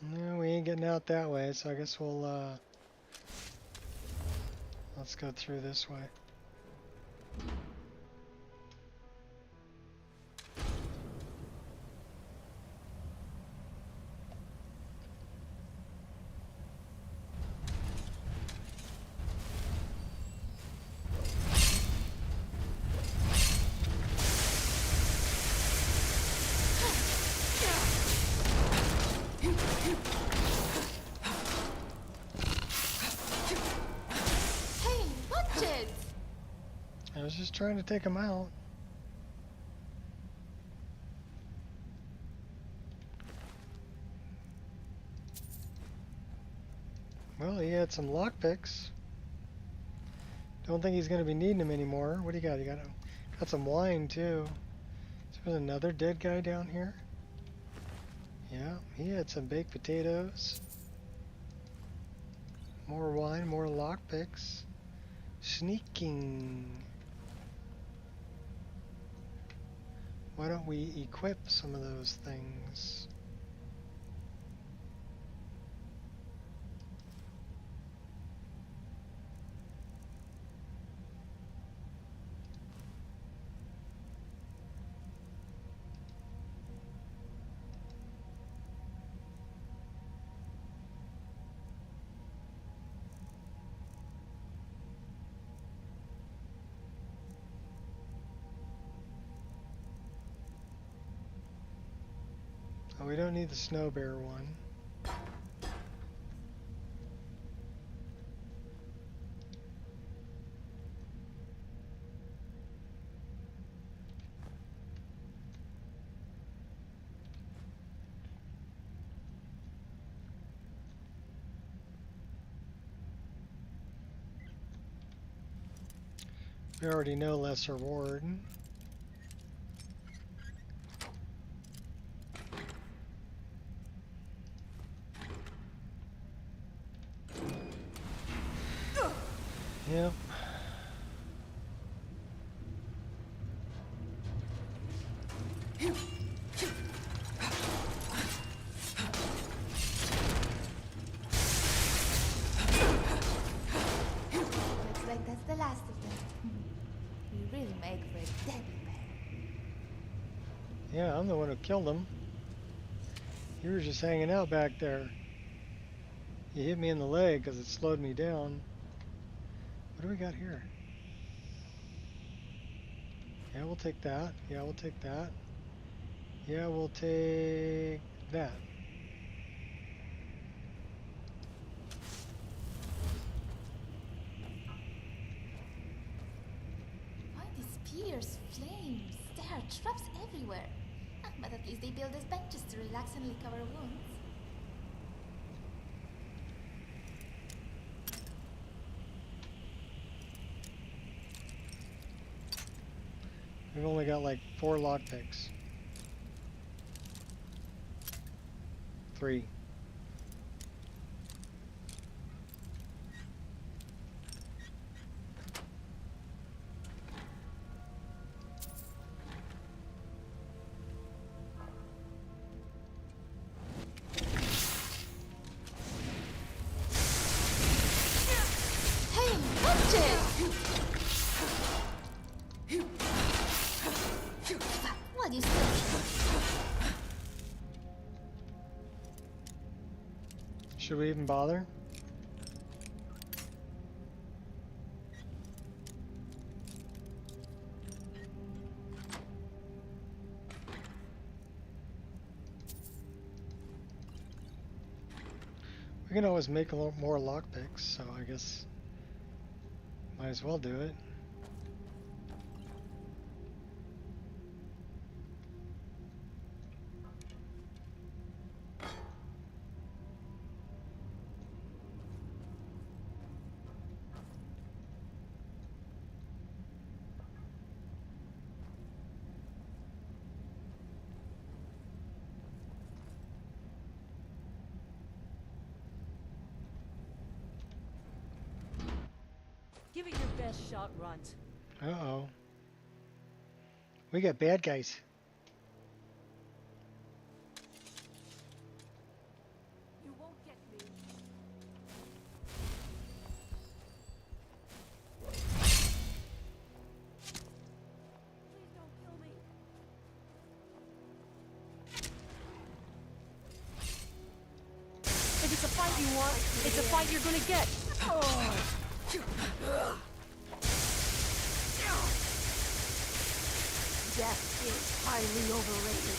S1: No, we ain't getting out that way, so I guess we'll, let's go through this way.
S4: Hey, watch it!
S1: I was just trying to take him out. Well, he had some lockpicks. Don't think he's going to be needing them anymore. What do you got? You got some wine too. So there's another dead guy down here. Yeah, he had some baked potatoes. More wine, more lockpicks. Sneaking. Why don't we equip some of those things? Oh, we don't need the snow bear one. We already know lesser ward. Yep.
S4: Looks like that's the last of them. You really make for a deadly pair.
S1: Yeah, I'm the one who killed him. You were just hanging out back there. You hit me in the leg because it slowed me down. What do we got here? Yeah, we'll take that. Yeah, we'll take that. Yeah, we'll take that.
S4: Why these spears, flames, there are traps everywhere. But at least they build us benches to relax and lick our wounds.
S1: We've only got like 4 lockpicks. 3.
S4: Hey, watch it! Fuck, what is this?
S1: Should we even bother? We can always make a lot more lockpicks, so I guess might as well do it.
S18: Give it your best shot, Runt.
S1: Uh-oh. We got bad guys.
S18: You won't get me. Please don't kill me. If it's a fight you want, it's a fight you're gonna get. Death is highly overrated.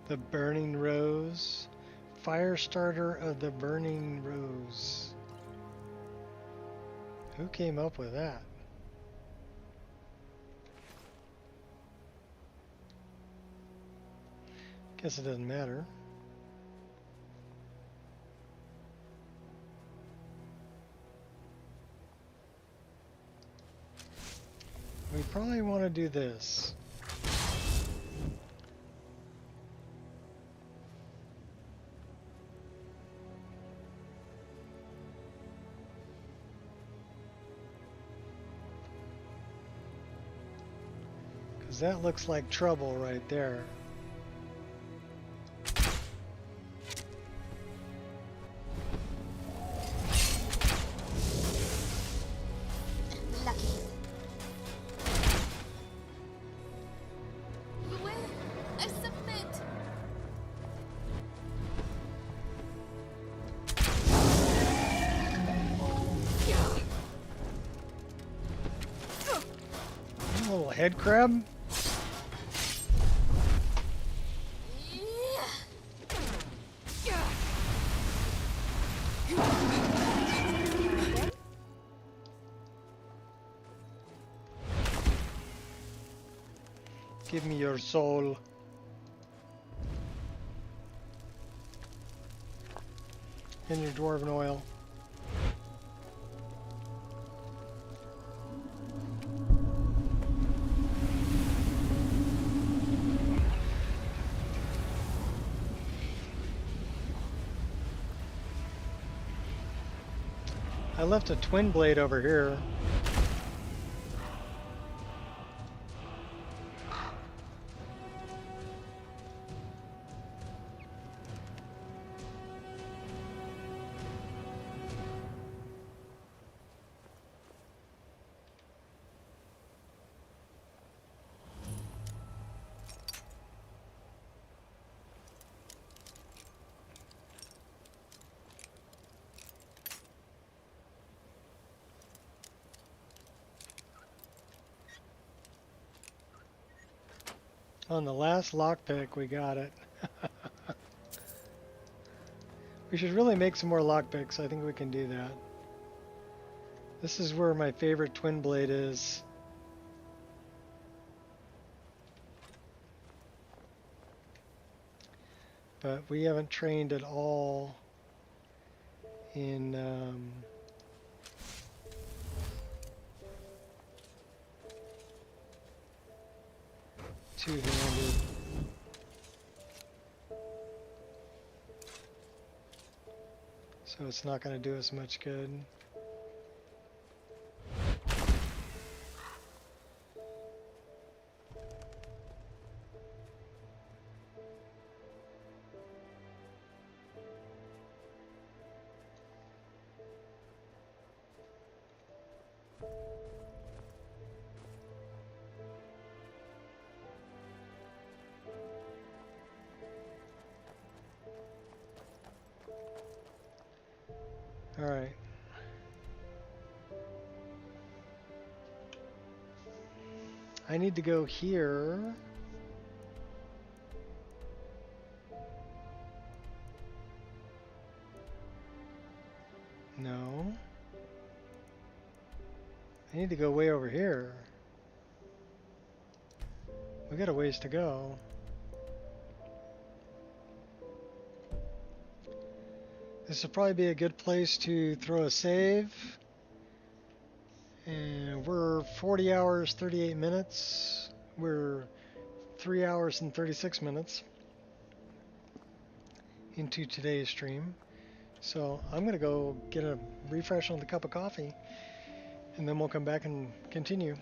S1: The Burning Rose. Fire starter of the Burning Rose. Who came up with that? Guess it doesn't matter. We probably want to do this. That looks like trouble right there.
S4: Lucky. You win. I submit.
S1: A little head crab. Give me your soul. And your dwarven oil. I left a twin blade over here. On the last lockpick, we got it. We should really make some more lockpicks. I think we can do that. This is where my favorite twin blade is. But we haven't trained at all in two-handed. So it's not going to do us much good. All right. I need to go here. No. I need to go way over here. We got a ways to go. This would probably be a good place to throw a save. And we're 40 hours, 38 minutes. We're 3 hours and 36 minutes into today's stream. So I'm going to go get a refresh on the cup of coffee, and then we'll come back and continue.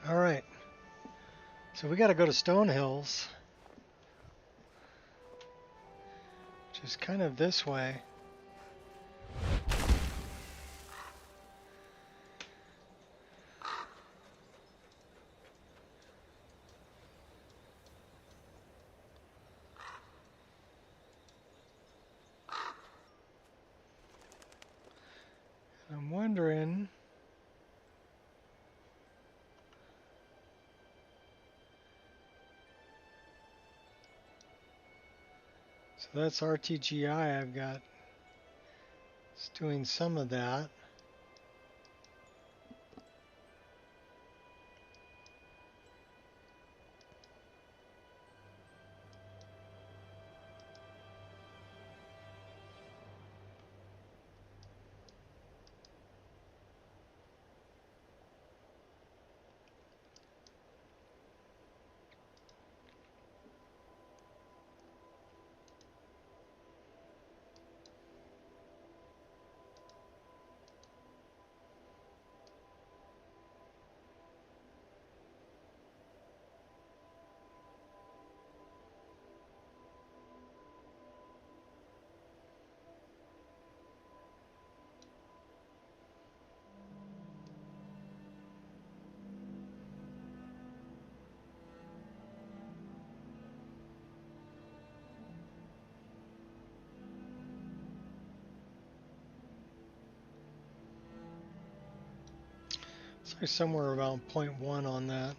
S1: All right. So we got to go to Stone Hills, which is kind of this way. I'm wondering. So that's RTGI I've got. It's doing some of that. It's like somewhere around 0.1 on that.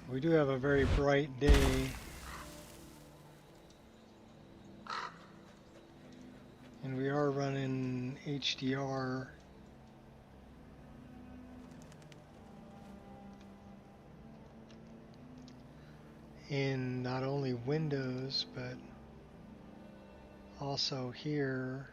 S1: We do have a very bright day. And we are running HDR. In not only Windows, but also here.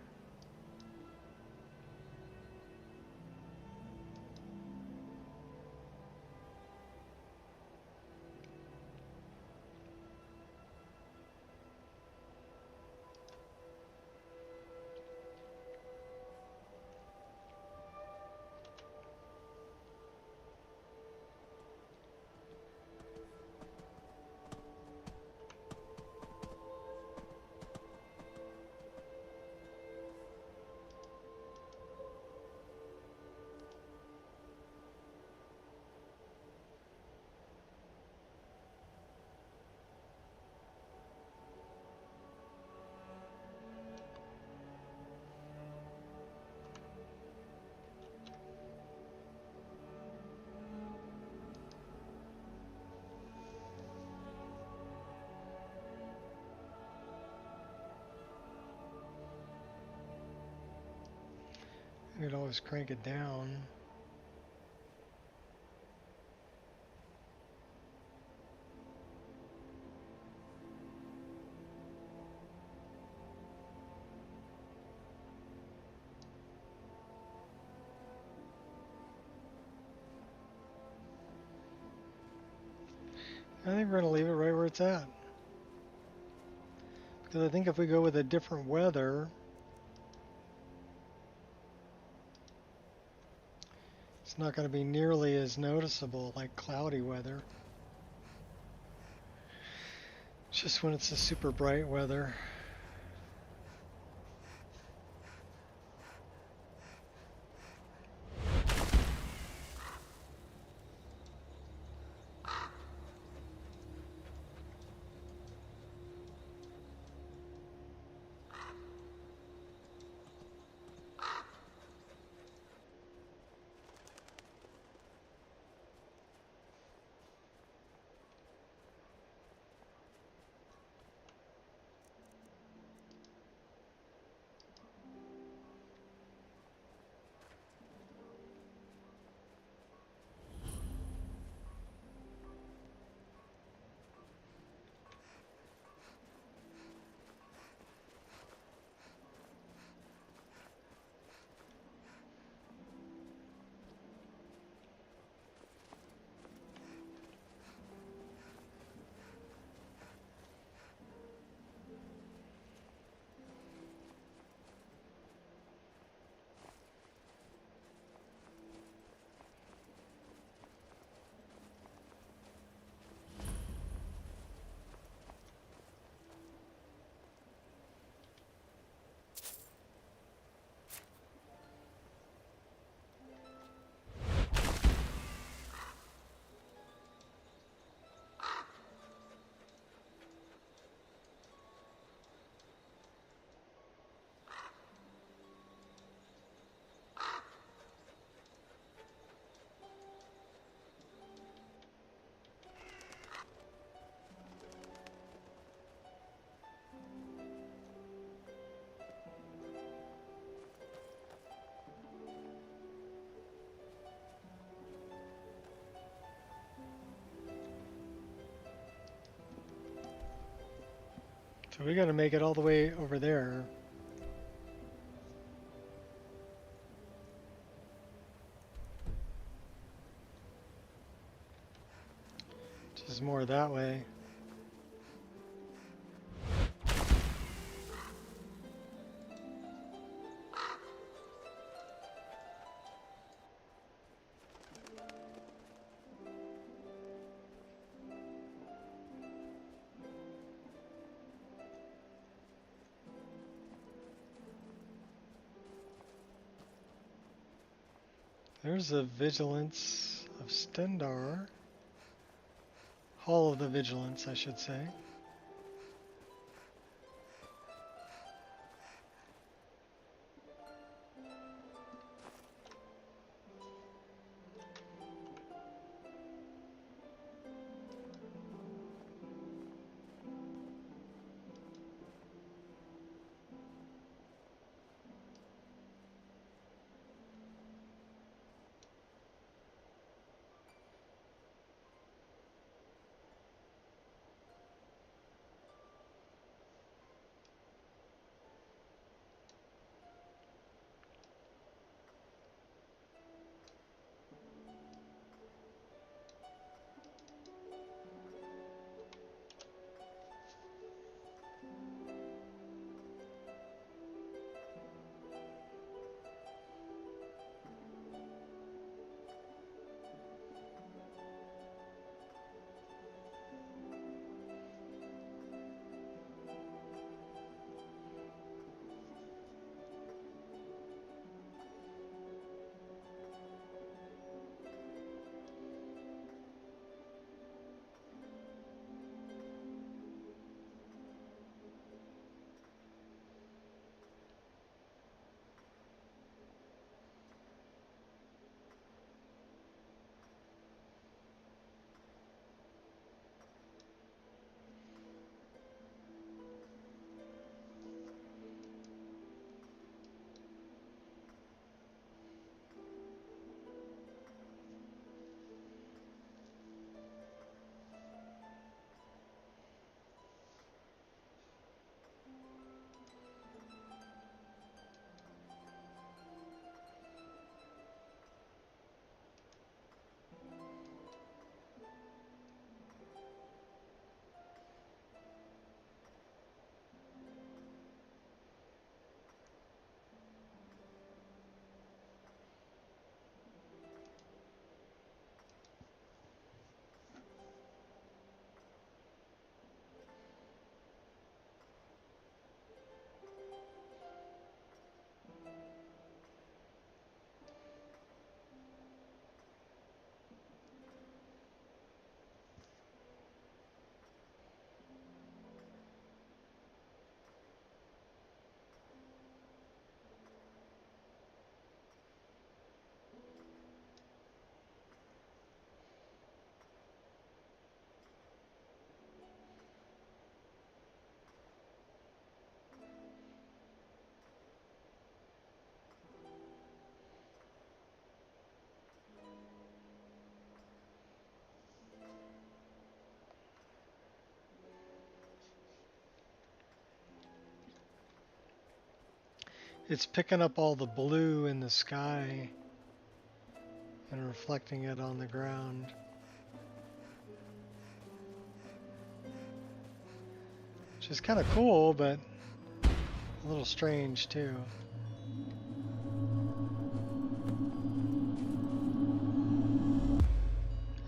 S1: You could always crank it down. I think we're going to leave it right where it's at. Because I think if we go with a different weather, it's not going to be nearly as noticeable like cloudy weather. Just when it's a super bright weather. So we gotta make it all the way over there. Which is more that way. There's the Vigilance of Stendar. Hall of the Vigilance, I should say. It's picking up all the blue in the sky and reflecting it on the ground. Which is kind of cool, but a little strange too.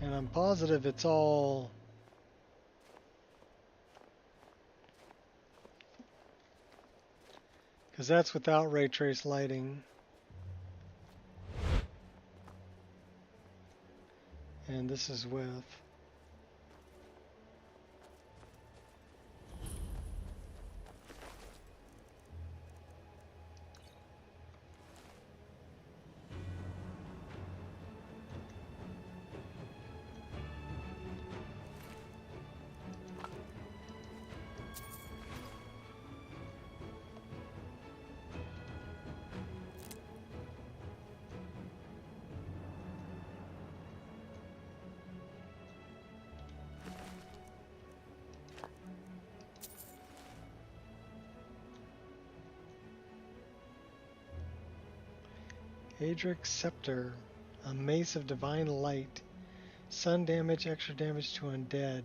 S1: And I'm positive it's all because that's without ray trace lighting. And this is with. Hadric Scepter. A mace of divine light. Sun damage, extra damage to undead.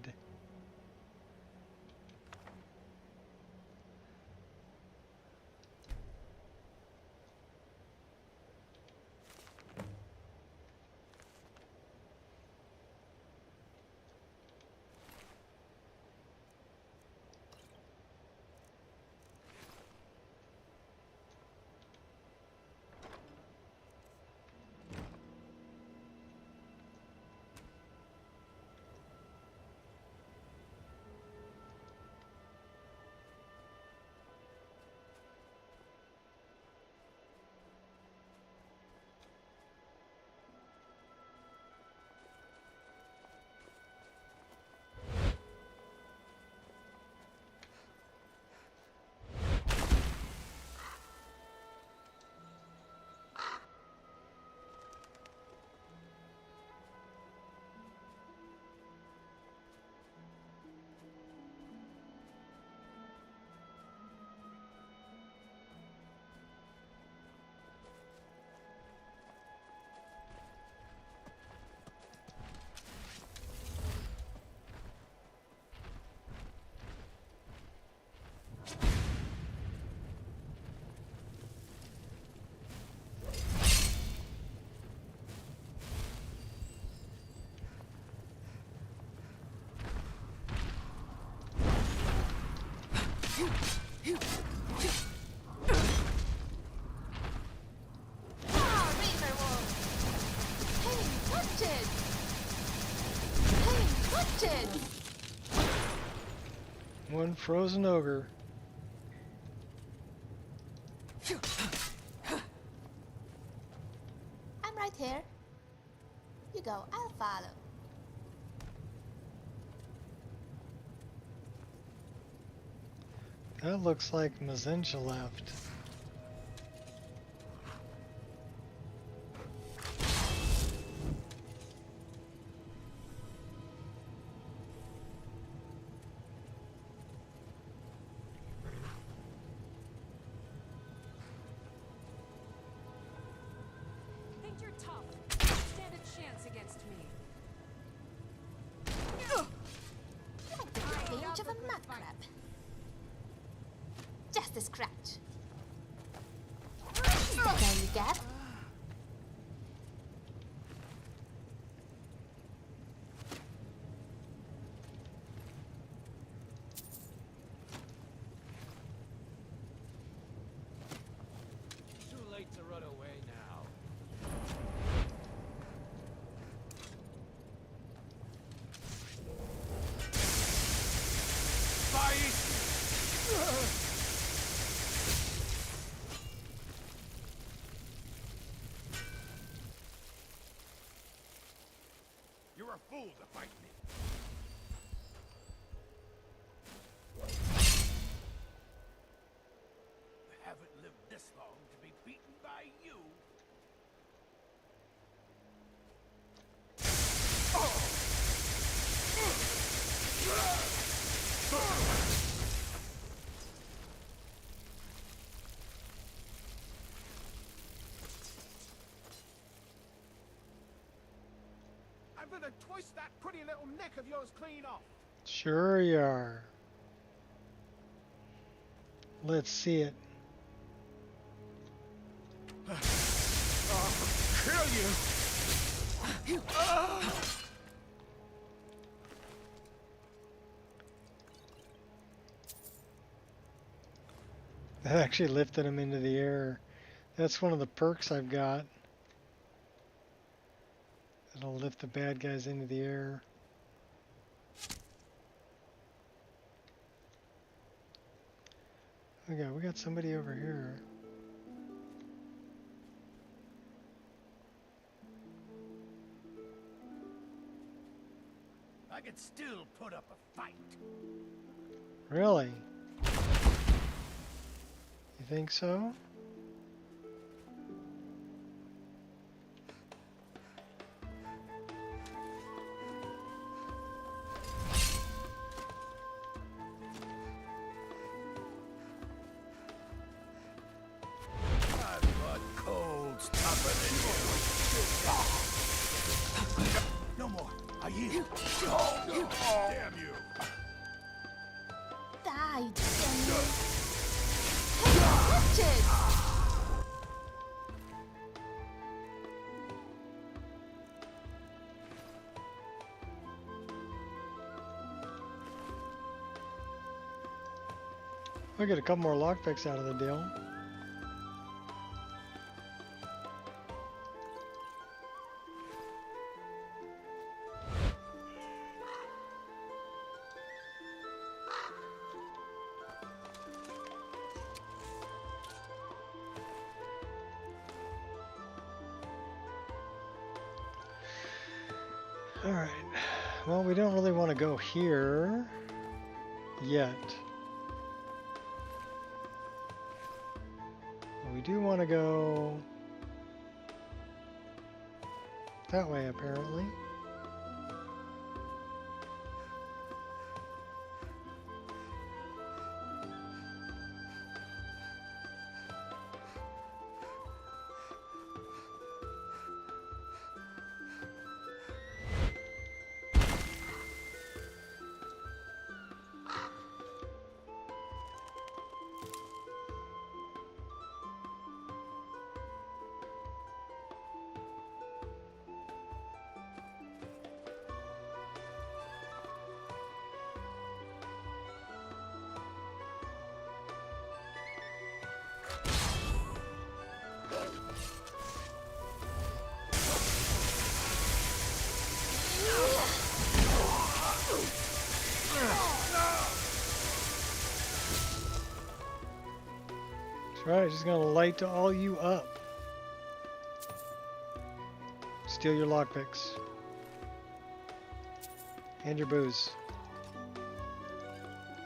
S1: One frozen ogre.
S4: I'm right here. You go, I'll follow.
S1: That looks like Mazenja left.
S18: Think you're tough. Stand a chance against me.
S4: Like the cage of a mud crab. Just a scratch. Is that all you get?
S15: Too late to run away now.
S16: You're a fool to fight me. I haven't lived this long to be beaten by you.
S3: I'm gonna twist that pretty little neck of yours clean off.
S1: Sure you are. Let's see it.
S3: I'll kill you.
S1: That actually lifted him into the air. That's one of the perks I've got. It'll lift the bad guys into the air. Okay, we got somebody over here.
S16: I could still put up a fight.
S1: Really? You think so?
S16: I've got colds tougher than No more. I yield. Damn you.
S4: Die, damn you. Hey, wretched!
S1: We'll get a couple more lockpicks out of the deal. Alright, well, we don't really want to go here yet. We do want to go that way, apparently. That's right, she's gonna light all you up. Steal your lockpicks. And your booze.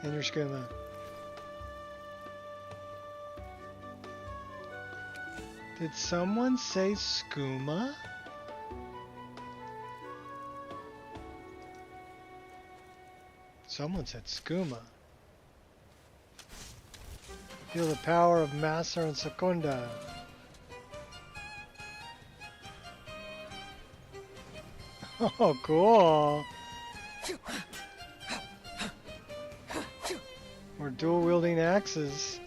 S1: And your skooma. Did someone say skooma? Someone said skooma. Feel the power of Master and Secunda. Oh, cool. We're dual wielding axes.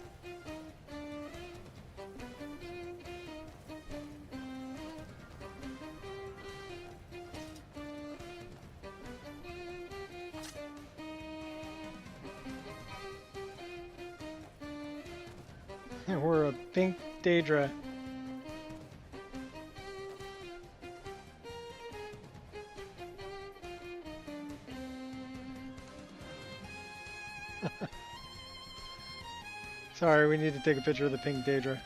S1: And we're a pink Daedra. Sorry, we need to take a picture of the pink Daedra.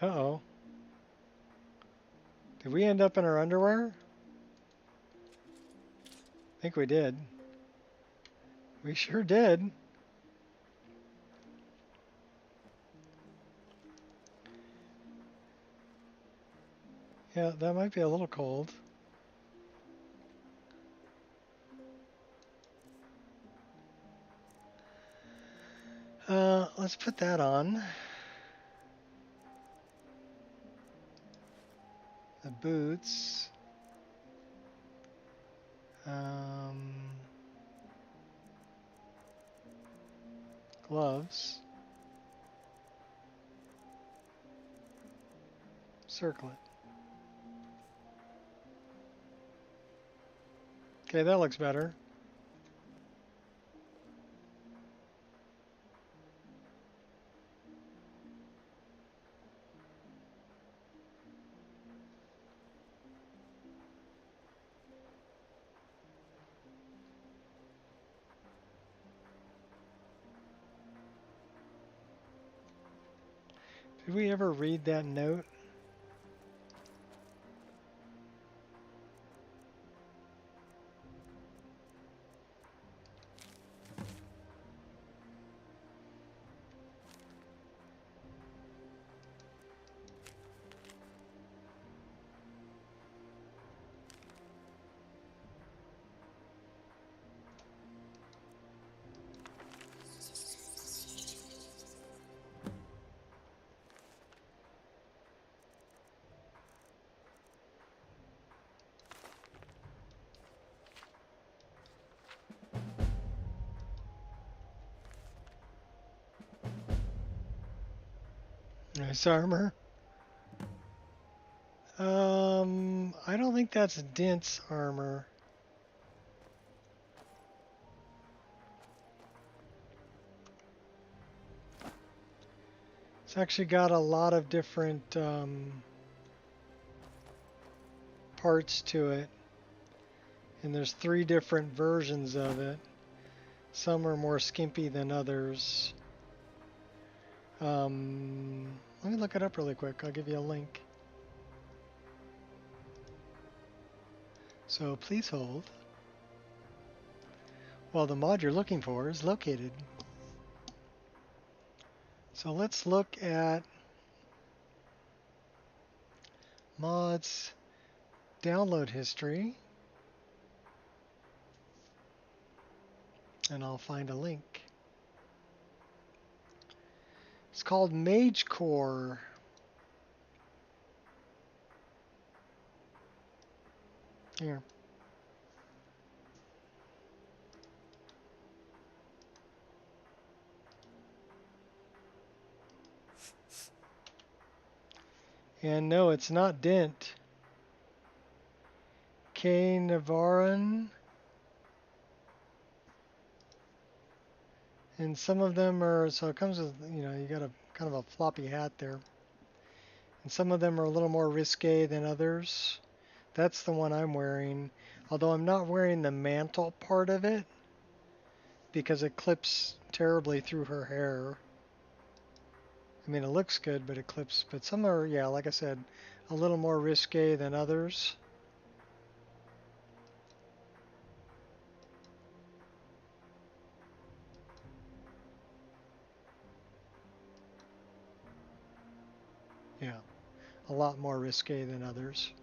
S1: Uh-oh. Did we end up in our underwear? I think we did. We sure did. Yeah, that might be a little cold. Let's put that on. The boots. Gloves. Circlet. Okay, that looks better. Did we ever read that note? Nice armor. I don't think that's dense armor. It's actually got a lot of different parts to it. And there's 3 different versions of it. Some are more skimpy than others. Let me look it up really quick. I'll give you a link. So please hold while the mod you're looking for is located. So let's look at mods download history, and I'll find a link. It's called Mage Core. Here. And no, it's not Dent. K. Navaran. And some of them are, so it comes with, you know, you got a kind of a floppy hat there. And some of them are a little more risque than others. That's the one I'm wearing. Although I'm not wearing the mantle part of it because it clips terribly through her hair. I mean, it looks good, but it clips. But some are, yeah, like I said, a little more risque than others. Yeah, a lot more risque than others.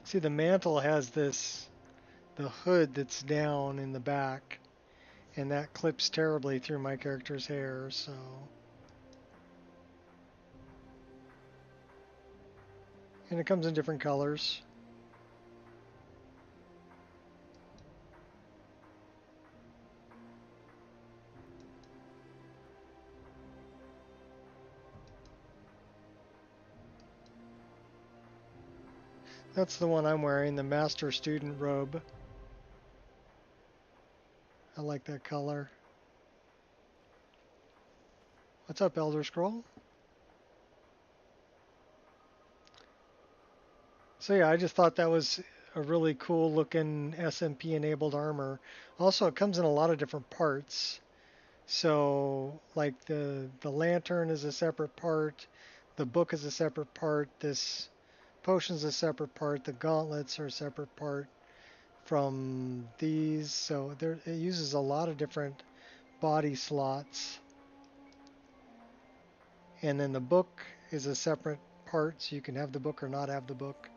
S1: See, the mantle has this, the hood that's down in the back, and that clips terribly through my character's hair, so. And it comes in different colors. That's the one I'm wearing, the Master Student robe. I like that color. What's up, Elder Scroll? So yeah, I just thought that was a really cool looking SMP enabled armor. Also, it comes in a lot of different parts. So like the lantern is a separate part, the book is a separate part, this potion's a separate part, the gauntlets are a separate part from these. So there, it uses a lot of different body slots. And then the book is a separate part, so you can have the book or not have the book.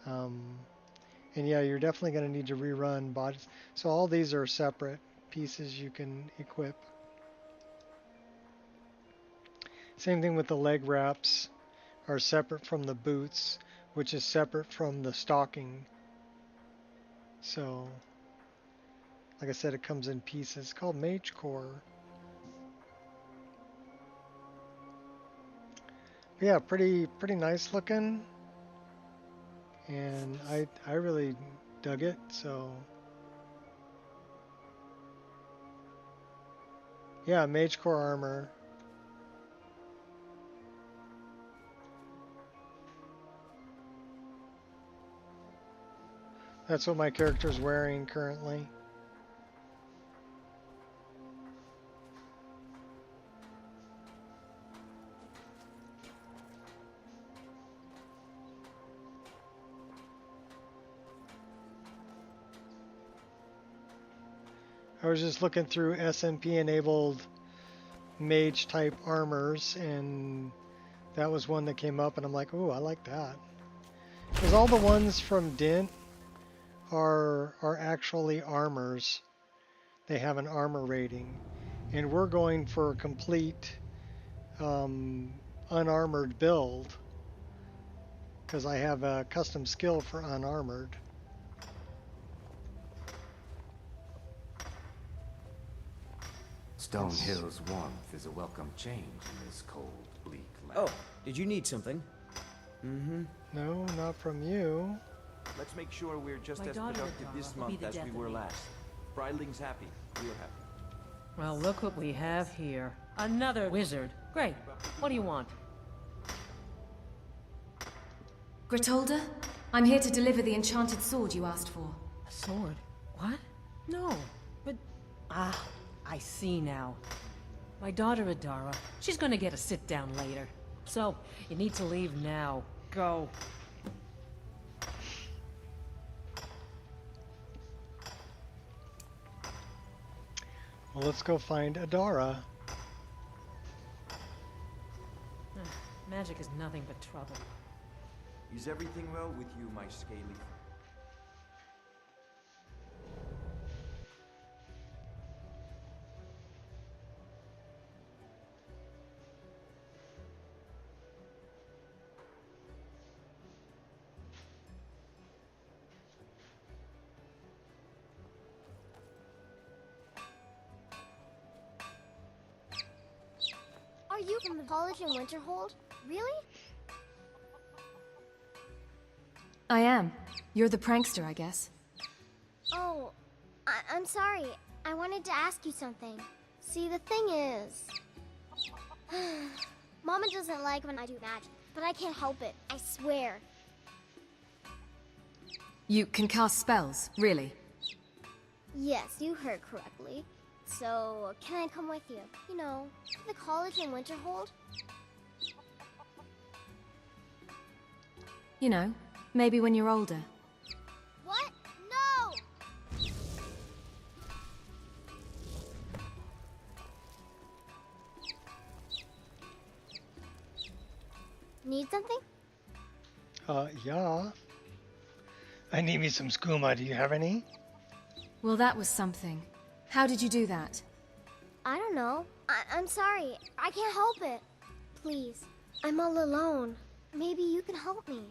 S1: And yeah, you're definitely going to need to rerun bodies. So all these are separate pieces you can equip. Same thing with the leg wraps are separate from the boots, which is separate from the stocking. So, like I said, it comes in pieces. It's called Mage Core. Yeah, pretty nice looking. And I really dug it, so yeah, Mage Core armor. That's what my character's wearing currently. I was just looking through SMP enabled mage type armors, and that was one that came up, and I'm like, ooh, I like that. Because all the ones from Dint are actually armors. They have an armor rating, and we're going for a complete unarmored build because I have a custom skill for unarmored.
S10: Stone Hill's warmth is a welcome change in this cold, bleak land.
S15: Oh, did you need something?
S10: Mm-hmm.
S1: No, not from you.
S2: Let's make sure we're just
S19: My
S2: as
S19: daughter
S2: productive
S19: Adara
S2: this
S19: will be
S2: month
S19: the
S2: as
S19: death
S2: we
S19: of
S2: were
S19: me.
S2: last. Brydling's happy. We're happy.
S19: Well, look what we have here. Another wizard. Great. What do you want?
S6: Gritolda? I'm here to deliver the enchanted sword you asked for.
S19: A sword? What? No. But... Ah, I see now. My daughter Adara. She's gonna get a sit-down later. So, you need to leave now. Go.
S1: Well, let's go find Adara.
S19: Magic is nothing but trouble.
S2: Is everything well with you, my scaly friend?
S20: Are you from the college in Winterhold? Really?
S6: I am. You're the prankster, I guess.
S20: Oh, I'm sorry. I wanted to ask you something. See, the thing is... Mama doesn't like when I do magic, but I can't help it. I swear.
S6: You can cast spells, really?
S20: Yes, you heard correctly. So, can I come with you? You know, to the college in Winterhold?
S6: You know, maybe when you're older.
S20: What? No! Need something?
S1: Yeah. I need me some skooma. Do you have any?
S6: Well, that was something. How did you do that?
S20: I don't know. I'm sorry. I can't help it. Please. I'm all alone. Maybe you can help me.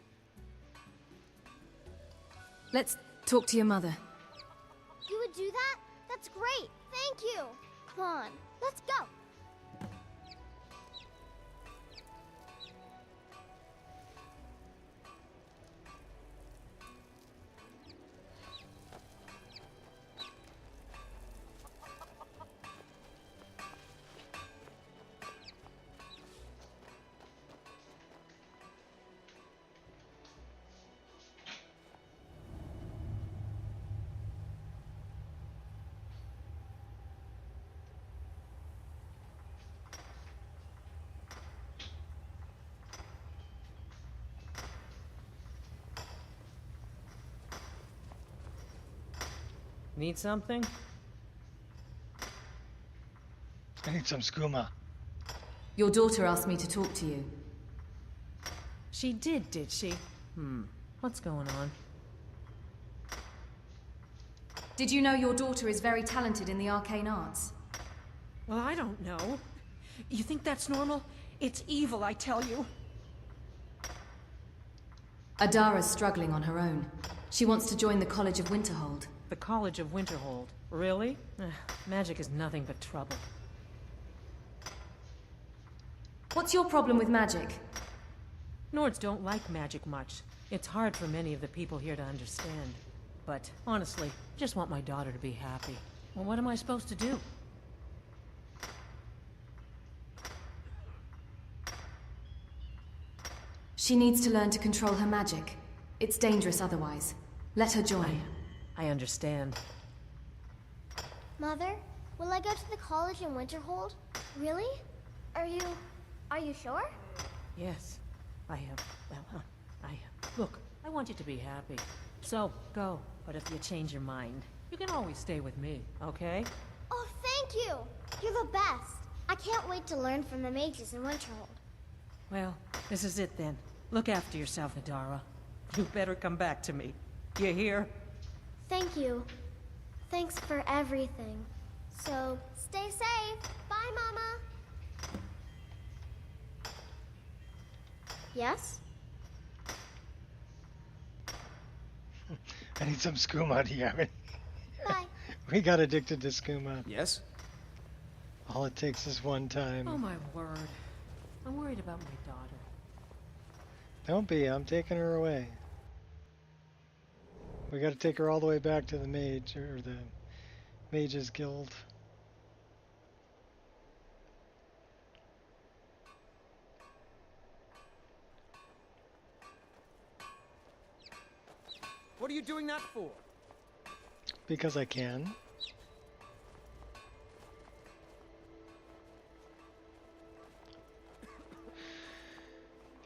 S6: Let's talk to your mother.
S20: You would do that? That's great. Thank you. Come on. Let's go.
S19: Need something?
S1: I need some skooma.
S6: Your daughter asked me to talk to you.
S19: She did she? What's going on?
S6: Did you know your daughter is very talented in the arcane arts?
S19: Well, I don't know. You think that's normal? It's evil, I tell you.
S6: Adara's struggling on her own. She wants to join the College of Winterhold.
S19: The College of Winterhold. Really? Magic is nothing but trouble.
S6: What's your problem with magic?
S19: Nords don't like magic much. It's hard for many of the people here to understand. But honestly, just want my daughter to be happy. Well, what am I supposed to do?
S6: She needs to learn to control her magic. It's dangerous otherwise. Let her join.
S19: I understand.
S20: Mother, will I go to the college in Winterhold? Really? Are you sure?
S19: Yes, I am. Well, I am. Look, I want you to be happy. So, go. But if you change your mind, you can always stay with me, okay?
S20: Oh, thank you! You're the best. I can't wait to learn from the mages in Winterhold.
S19: Well, this is it then. Look after yourself, Adara. You better come back to me. You hear?
S20: Thank you. Thanks for everything. So, stay safe. Bye, Mama. Yes?
S1: I need some skooma. Do you have any?
S20: Bye.
S1: We got addicted to skooma.
S15: Yes?
S1: All it takes is one time.
S19: Oh my word. I'm worried about my daughter.
S1: Don't be, I'm taking her away. We gotta take her all the way back to the mage, or the Mages Guild.
S15: What are you doing that for?
S1: Because I can.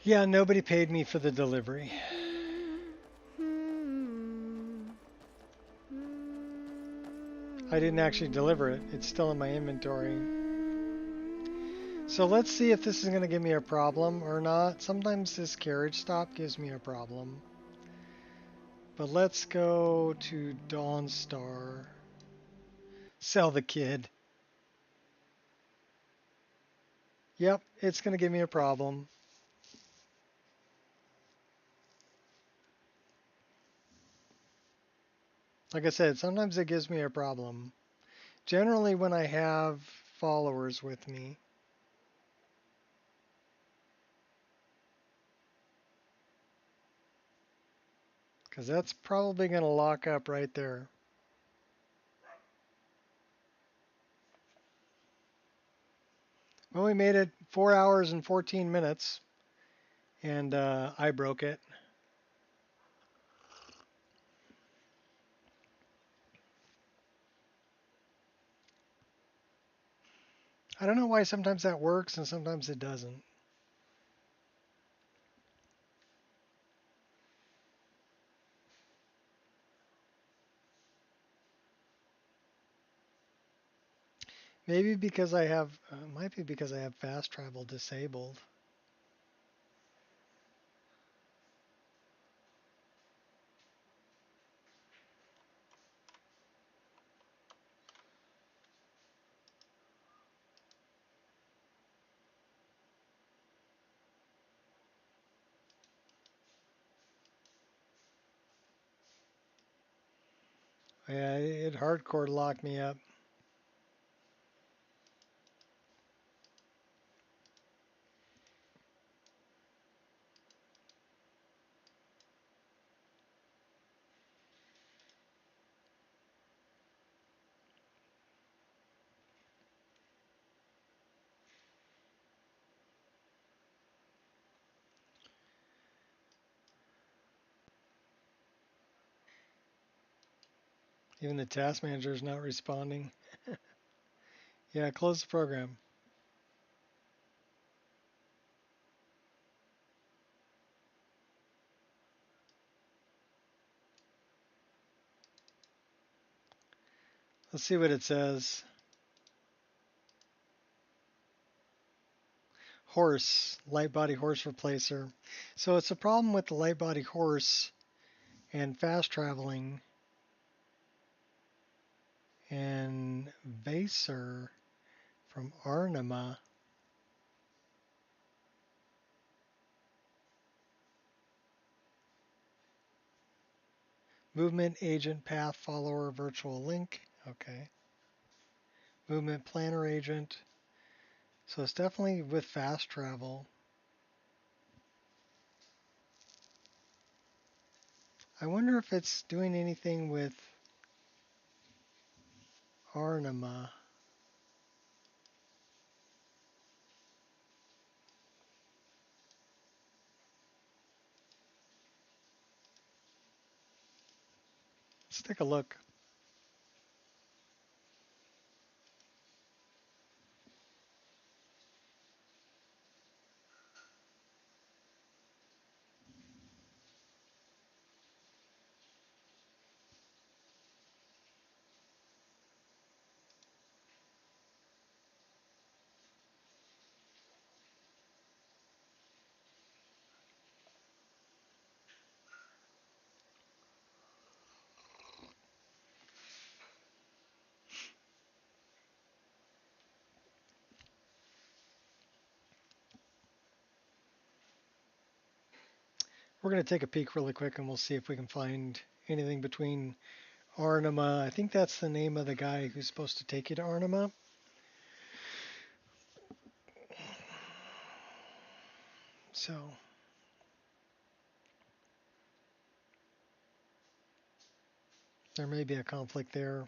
S1: Yeah, nobody paid me for the delivery. I didn't actually deliver it. It's still in my inventory. So let's see if this is going to give me a problem or not. Sometimes this carriage stop gives me a problem. But let's go to Dawnstar. Sell the kid. Yep, it's going to give me a problem. Like I said, sometimes it gives me a problem. Generally when I have followers with me. Because that's probably going to lock up right there. Well, we made it 4 hours and 14 minutes. And I broke it. I don't know why sometimes that works and sometimes it doesn't. Maybe because I have, might be because I have fast travel disabled. Yeah, it hardcore locked me up. Even the task manager is not responding. Yeah, close the program. Let's see what it says. Horse, light body horse replacer. So it's a problem with the light body horse and fast traveling. And Vaser from Arnima. Movement agent, path follower, virtual link. Okay. Movement planner agent. So it's definitely with fast travel. I wonder if it's doing anything with Arnima. Let's take a look. We're going to take a peek really quick and we'll see if we can find anything between Arnima. I think that's the name of the guy who's supposed to take you to Arnima. so there may be a conflict there.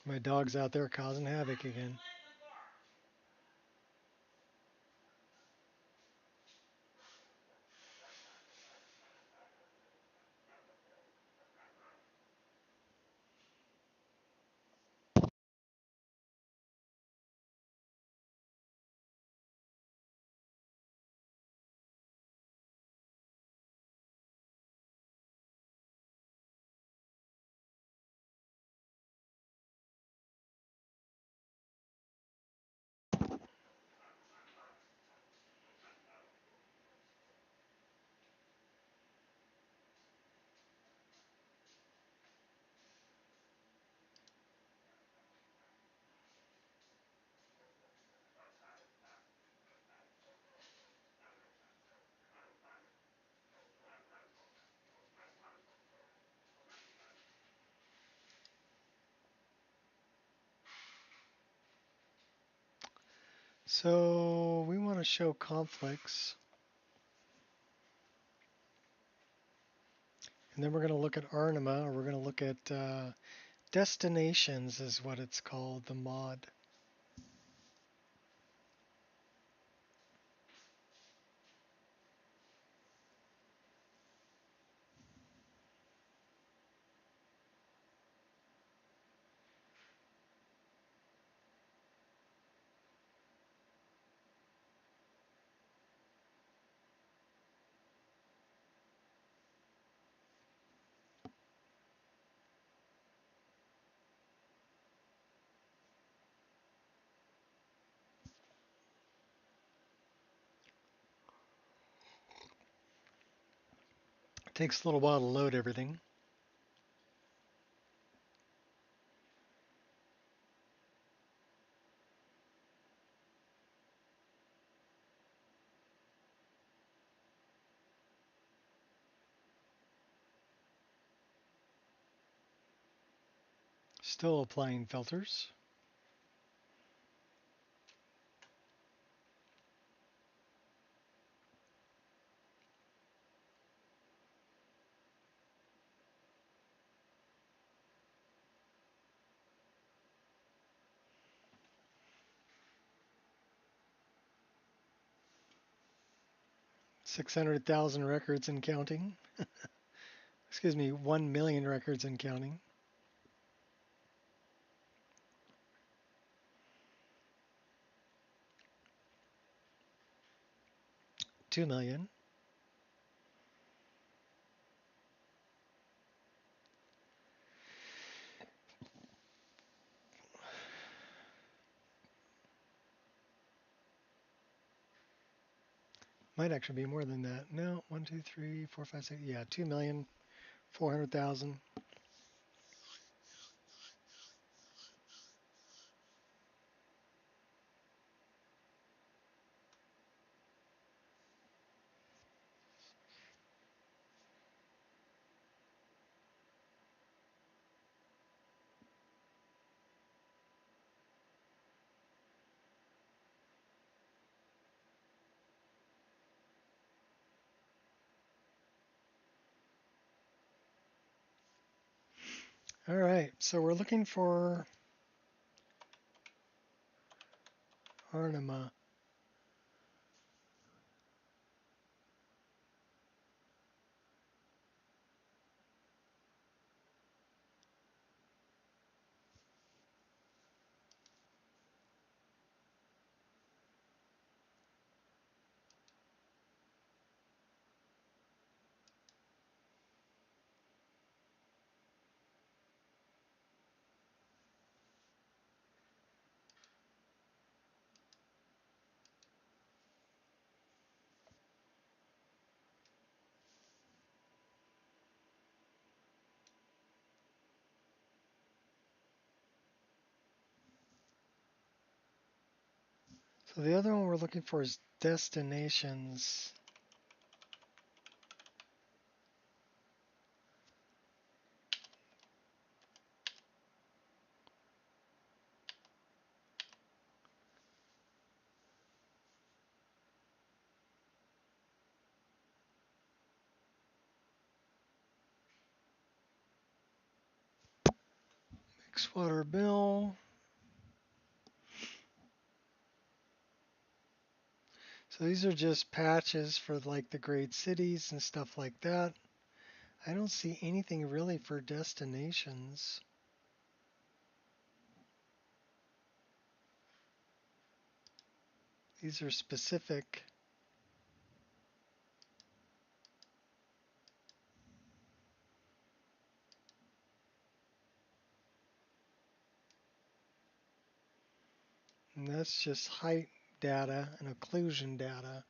S1: My dog's out there causing havoc again. So we want to show conflicts. And then we're going to look at Arnima, or we're going to look at destinations is what it's called, the mod. It takes a little while to load everything. Still applying filters. $600,000 records and counting. Excuse me, 1 million records and counting. $2 million. Might actually be more than that. No, 1, 2, 3, 4, 5, 6. Yeah, 2,400,000. All right, so we're looking for Arnima. So the other one we're looking for is destinations. wastewater bill. So these are just patches for like the great cities and stuff like that. I don't see anything really for destinations. These are specific. And that's just height data and occlusion data.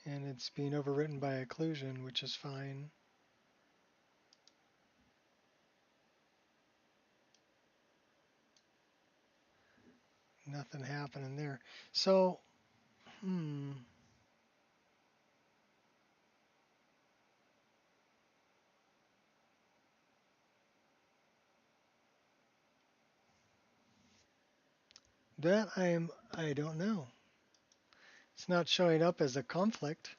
S1: And it's being overwritten by occlusion, which is fine. Nothing happening there. So, that I don't know. It's not showing up as a conflict.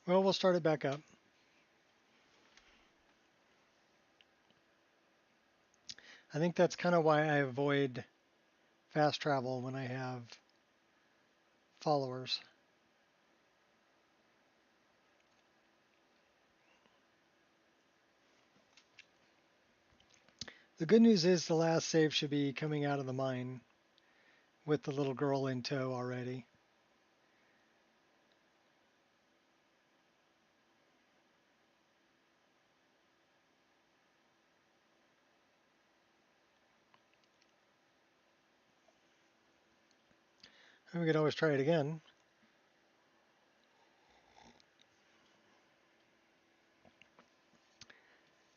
S1: Well, we'll start it back up. I think that's kind of why I avoid fast travel when I have followers. The good news is the last save should be coming out of the mine with the little girl in tow already. And we could always try it again.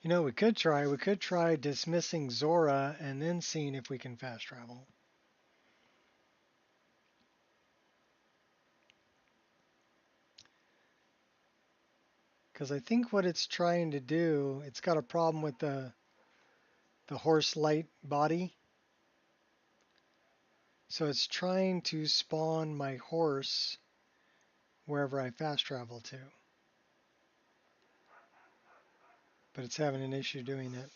S1: You know, we could try dismissing Zora and then seeing if we can fast travel. Because I think what it's trying to do, it's got a problem with the horse light body. So it's trying to spawn my horse wherever I fast travel to. But it's having an issue doing it.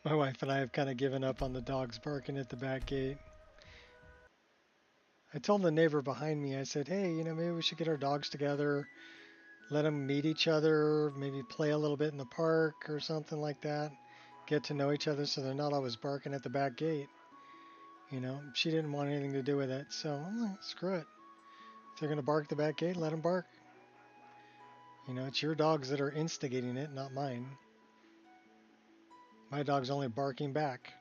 S1: My wife and I have kind of given up on the dogs barking at the back gate. I told the neighbor behind me, I said, hey, you know, maybe we should get our dogs together, let them meet each other, maybe play a little bit in the park or something like that, get to know each other so they're not always barking at the back gate. You know, she didn't want anything to do with it, so I'm like, screw it. If they're going to bark at the back gate, let them bark. You know, it's your dogs that are instigating it, not mine. My dog's only barking back.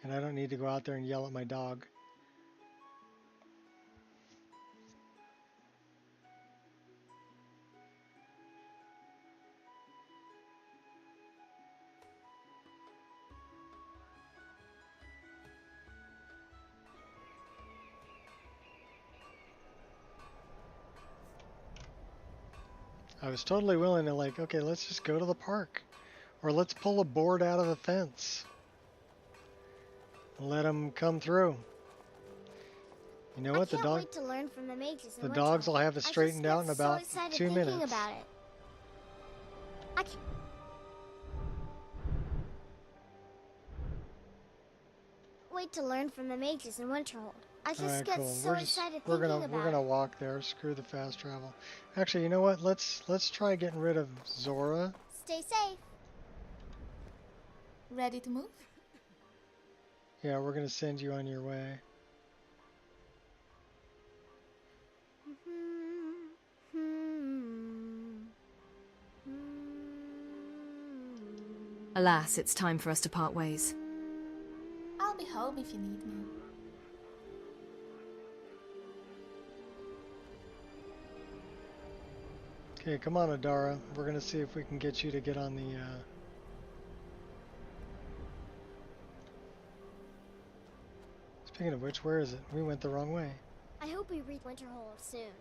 S1: And I don't need to go out there and yell at my dog. I was totally willing to like, okay, let's just go to the park. Or let's pull a board out of the fence. Let them come through. You know what?
S20: I can't wait to learn from the mages in
S1: The dogs
S20: Winterhold.
S1: will have it straightened out in about
S20: so excited
S1: 2
S20: thinking
S1: minutes.
S20: about it. I can't... wait to learn from the mages in Winterhold. I just
S1: Alright,
S20: get
S1: cool.
S20: so excited
S1: We're
S20: thinking about
S1: gonna
S20: it.
S1: walk there. Screw the fast travel. Actually, you know what? Let's try getting rid of Zora.
S4: Stay safe. Ready to move?
S1: Yeah, we're gonna send you on your way.
S6: Alas, it's time for us to part ways.
S4: I'll be home if you need me.
S1: Okay, come on, Adara. We're gonna see if we can get you to get on the. Speaking of which, where is it? We went the wrong way.
S20: I hope we reach Winterhold soon.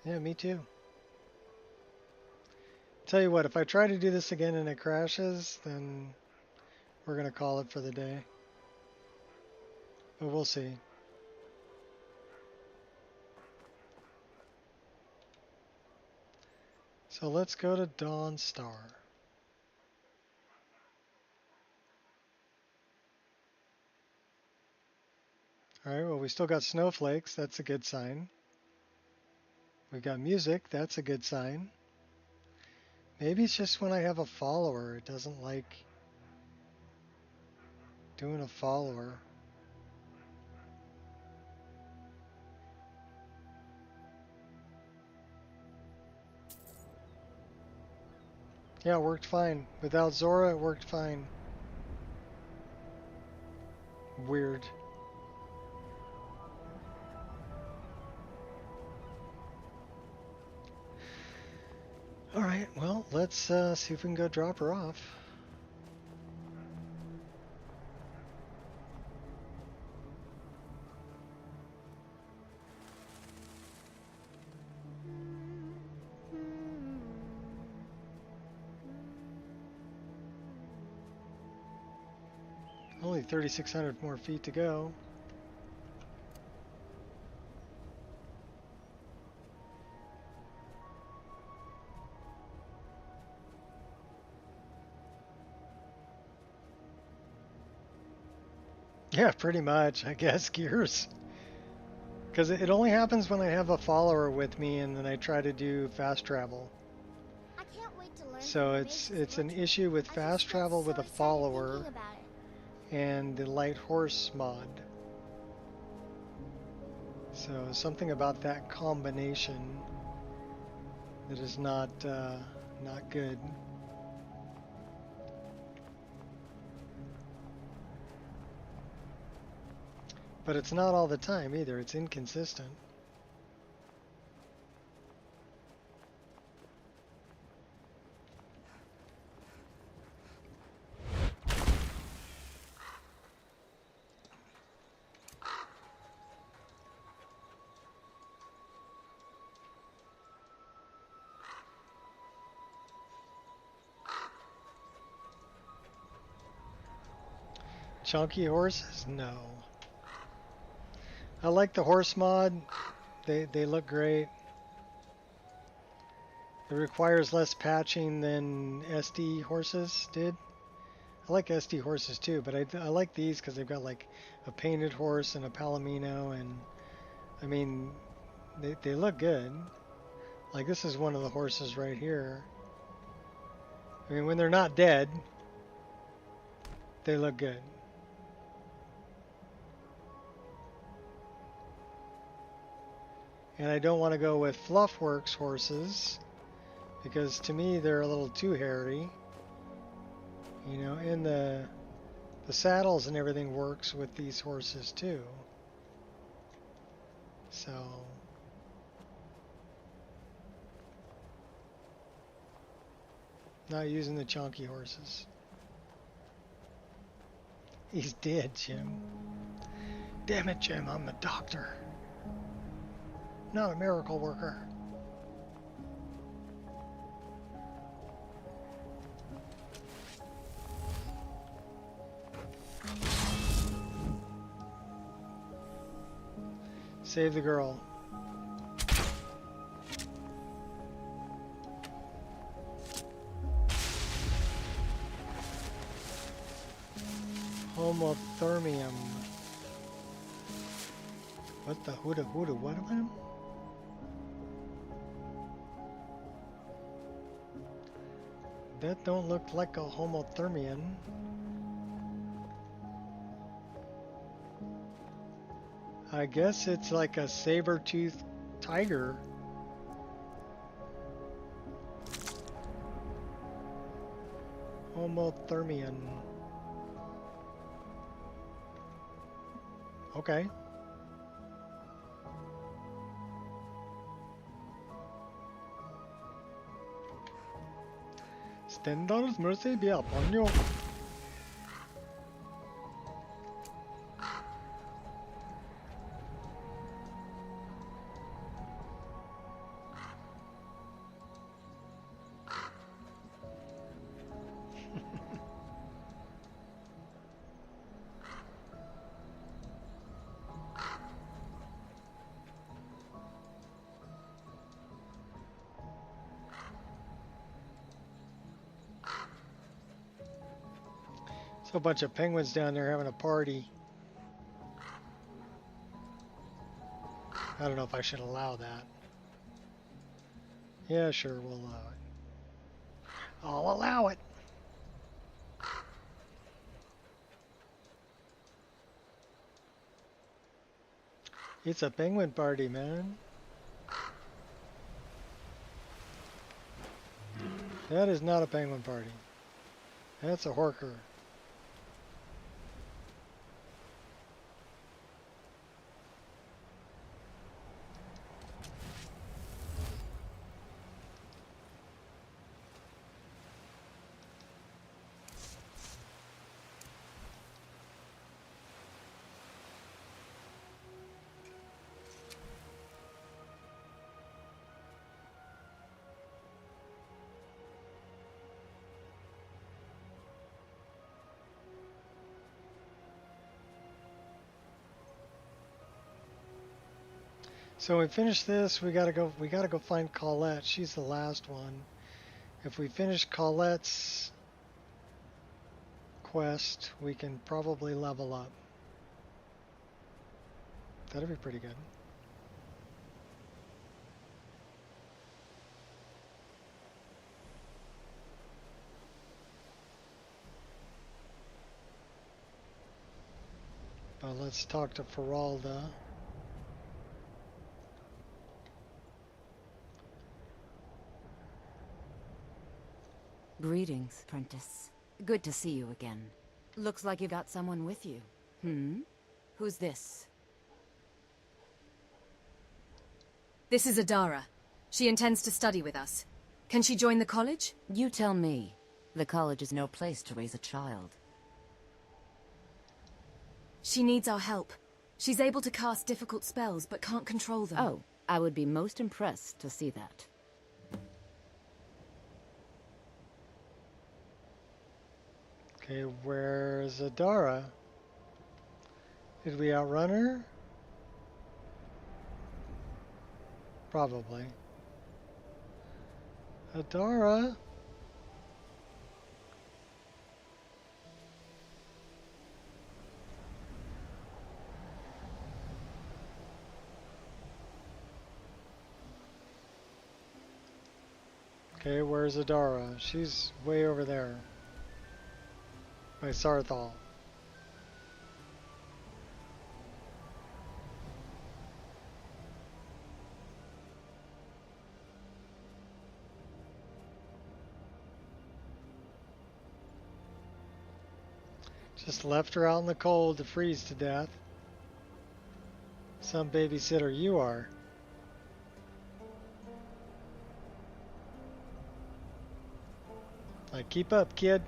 S1: Yeah, me too. Tell you what, if I try to do this again and it crashes, then we're gonna call it for the day. But we'll see. So let's go to Dawn Star. Alright, well we still got snowflakes, that's a good sign. We've got music, that's a good sign. Maybe it's just when I have a follower, it doesn't like doing a follower. Yeah, it worked fine. Without Zora, it worked fine. Weird. Alright, well, let's see if we can go drop her off. Only 3,600 more feet to go. Yeah, pretty much, I guess, Gears. Because it only happens when I have a follower with me and then I try to do fast travel.
S20: I can't wait to learn
S1: So it's an issue with fast travel with a follower and the light horse mod. So something about that combination that is not good. But it's not all the time either, it's inconsistent. Chunky horses? No. I like the horse mod. They look great. It requires less patching than SD horses did. I like SD horses too, but I like these because they've got like a painted horse and a palomino, and I mean they look good. Like this is one of the horses right here. I mean when they're not dead, they look good. And I don't want to go with Fluffworks horses because to me they're a little too hairy. You know, and the saddles and everything works with these horses too. So not using the chunky horses. He's dead, Jim. Damn it, Jim, I'm the doctor. Not a miracle worker. Save the girl. Homothermium. What the huda huda what am I? That don't look like a homothermium. I guess it's like a saber-toothed tiger. Homothermium. Okay. Stendar's mercy be upon you. A bunch of penguins down there having a party. I don't know if I should allow that. Yeah, sure, we'll allow it. I'll allow it. It's a penguin party, man. That is not a penguin party. That's a horker. So we finish this, we gotta go find Colette. She's the last one. If we finish Colette's quest, we can probably level up. That'd be pretty good. But let's talk to Feralda.
S5: Greetings, Prentice. Good to see you again. Looks like you got someone with you. Who's this?
S6: This is Adara. She intends to study with us. Can she join the college?
S5: You tell me. The college is no place to raise a child.
S6: She needs our help. She's able to cast difficult spells, but can't control them.
S5: Oh, I would be most impressed to see that.
S1: Okay, where's Adara? Did we outrun her? Probably. Adara? Okay, where's Adara? She's way over there. By Sarthal. Just left her out in the cold to freeze to death. Some babysitter you are. Like, keep up, kid.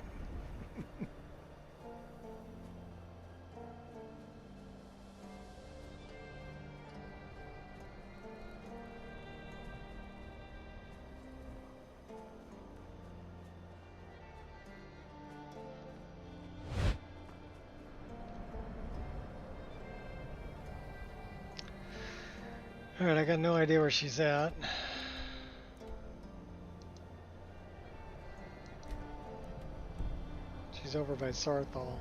S1: Alright, I got no idea where she's at. She's over by Sarthal.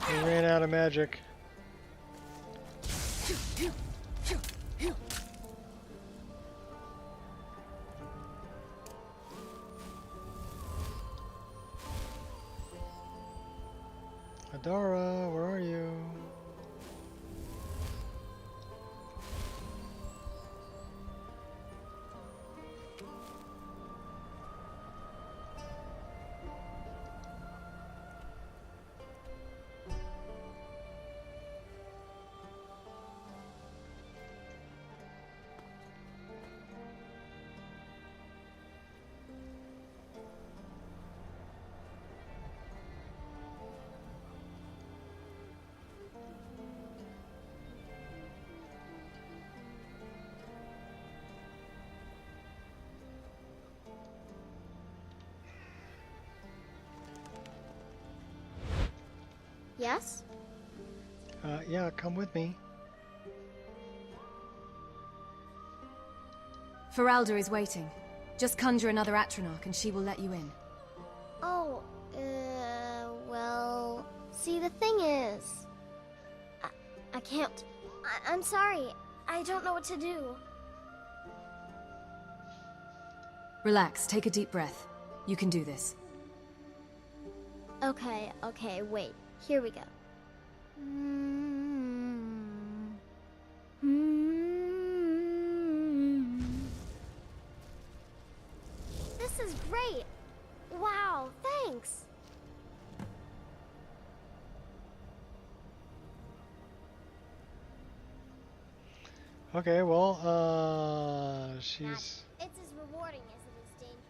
S1: We ran out of magic. Adara, where are you?
S20: Yes?
S1: Yeah, come with me.
S6: Feralda is waiting. Just conjure another Atronach and she will let you in.
S20: Oh, well... See, the thing is... I can't... I'm sorry. I don't know what to do.
S6: Relax, take a deep breath. You can do this.
S20: Okay, wait. Here we go. This is great! Wow, thanks!
S1: Okay, well, she's...
S20: It's as rewarding as it is dangerous.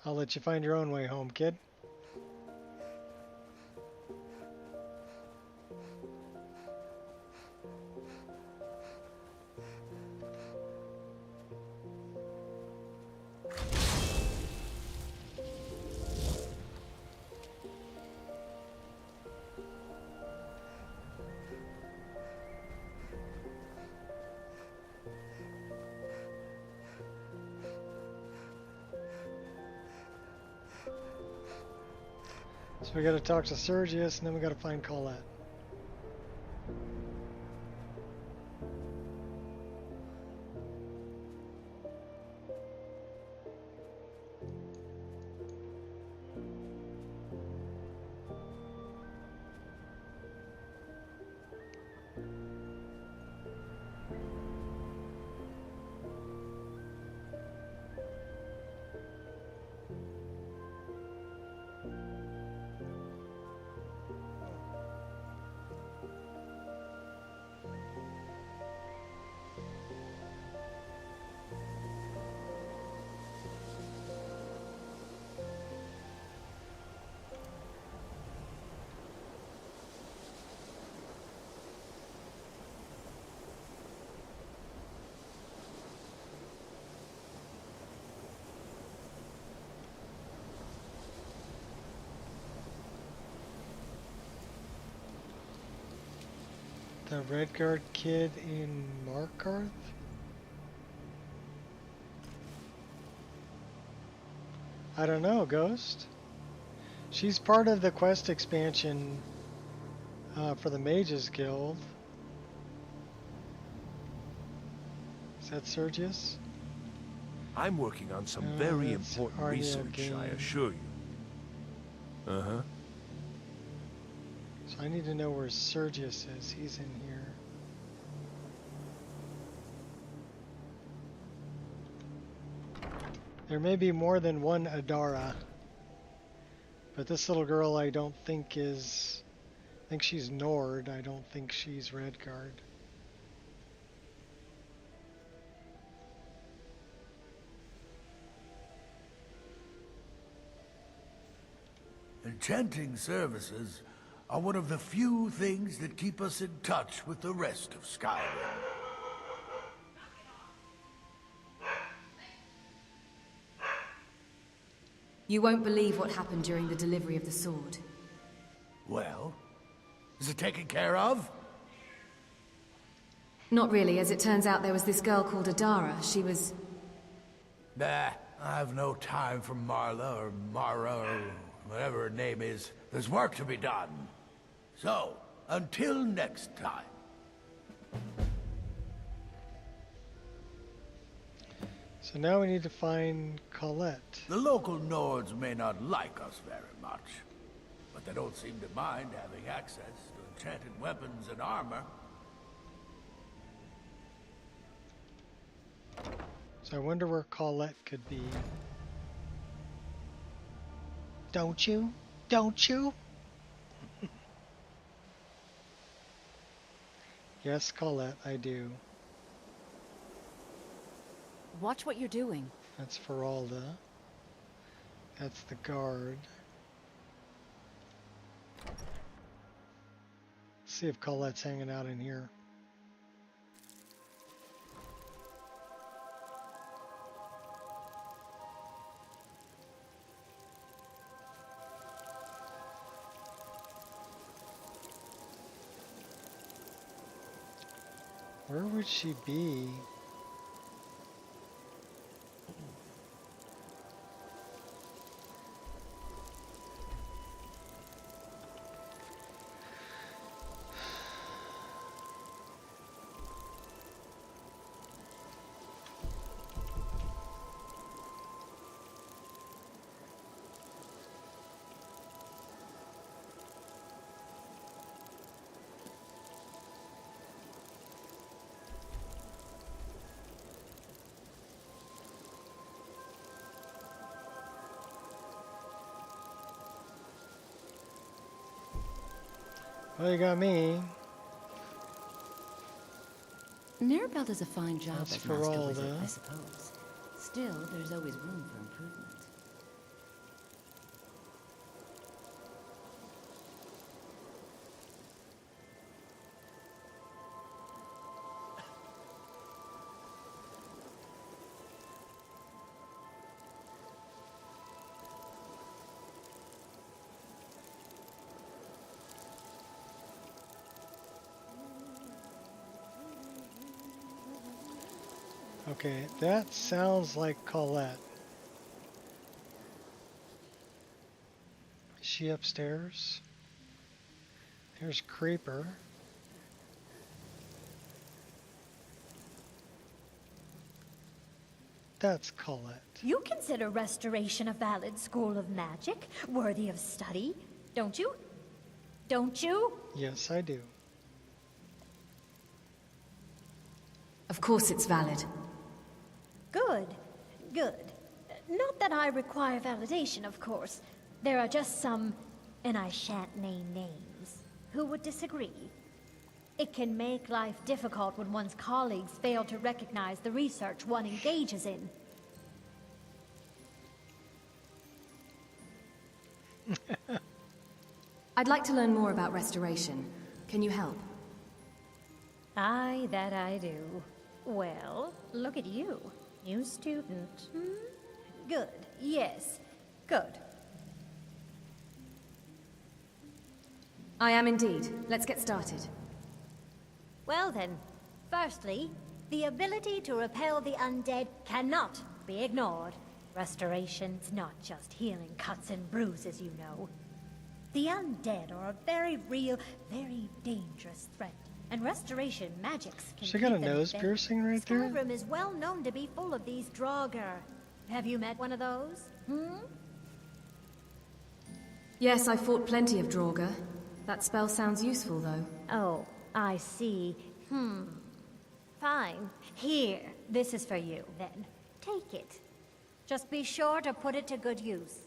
S1: I'll let you find your own way home, kid. So we gotta talk to Sergius, and then we gotta find Colette. The Redguard kid in Markarth? I don't know, Ghost. She's part of the quest expansion for the Mages Guild. Is that Sergius?
S3: I'm working on some very
S1: that's
S3: important
S1: Arya
S3: research, I
S1: Gain.
S3: assure you.
S12: Uh-huh.
S1: So I need to know where Sergius is. He's in here. There may be more than one Adara. But this little girl I don't think is... I think she's Nord. I don't think she's Redguard.
S16: Enchanting services are one of the few things that keep us in touch with the rest of Skyrim.
S6: You won't believe what happened during the delivery of the sword.
S16: Well, is it taken care of?
S6: Not really. As it turns out, there was this girl called Adara. She was...
S16: Nah, I have no time for Marla or Mara or whatever her name is. There's work to be done. So, until next time.
S1: So now we need to find Colette.
S16: The local Nords may not like us very much, but they don't seem to mind having access to enchanted weapons and armor.
S1: So I wonder where Colette could be. Don't you? Don't you? Yes, Colette, I do.
S5: Watch what you're doing.
S1: That's Feralda. That's the guard. Let's see if Colette's hanging out in here. Where would she be? Well, you got me.
S5: Narabelle does a fine job
S1: That's
S5: as Master
S1: Feralda.
S5: Wizard, I suppose. Still, there's always room for improvement.
S1: Okay, that sounds like Colette. Is she upstairs? There's Creeper. That's Colette.
S7: You consider restoration a valid school of magic, worthy of study, don't you? Don't you?
S1: Yes, I do.
S6: Of course it's valid.
S7: Good. Good. Not that I require validation, of course. There are just some, and I shan't name names, who would disagree. It can make life difficult when one's colleagues fail to recognize the research one engages in.
S6: I'd like to learn more about restoration. Can you help?
S7: Aye, that I do. Well, look at you. New student. Good. Yes. Good.
S6: I am indeed. Let's get started.
S7: Well then, firstly, the ability to repel the undead cannot be ignored. Restoration's not just healing cuts and bruises, you know. The undead are a very real, very dangerous threat. And restoration magics can
S1: She got a
S7: keep them
S1: nose
S7: at bay.
S1: piercing right there?
S7: Skyrim is well known to be full of these Draugr. Have you met one of those?
S6: Yes, I fought plenty of Draugr. That spell sounds useful, though.
S7: Oh, I see. Fine. Here, this is for you, then. Take it. Just be sure to put it to good use.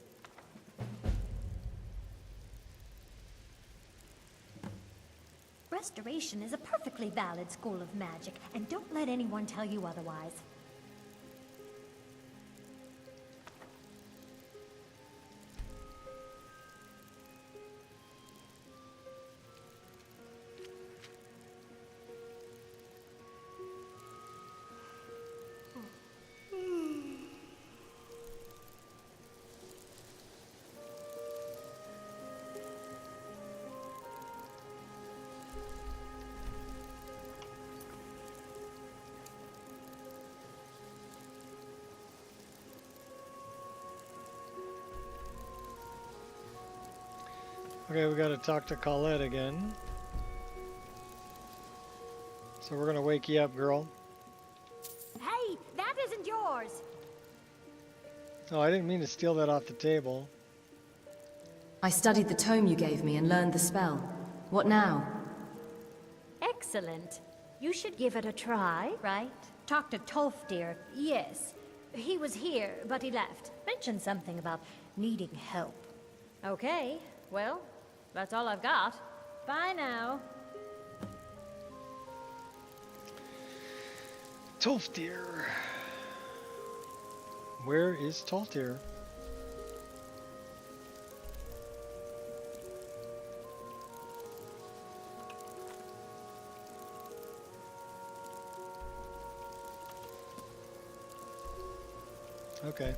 S7: Restoration is a perfectly valid school of magic, and don't let anyone tell you otherwise.
S1: Okay, we gotta talk to Colette again. So we're gonna wake you up, girl.
S7: Hey, that isn't yours!
S1: Oh, I didn't mean to steal that off the table.
S6: I studied the tome you gave me and learned the spell. What now?
S7: Excellent. You should give it a try, right? Talk to Tolfdir. Yes. He was here, but he left. Mentioned something about needing help. Okay, well, that's all I've got. Bye now.
S1: Tolfdir. Where is Tolfdir? Okay.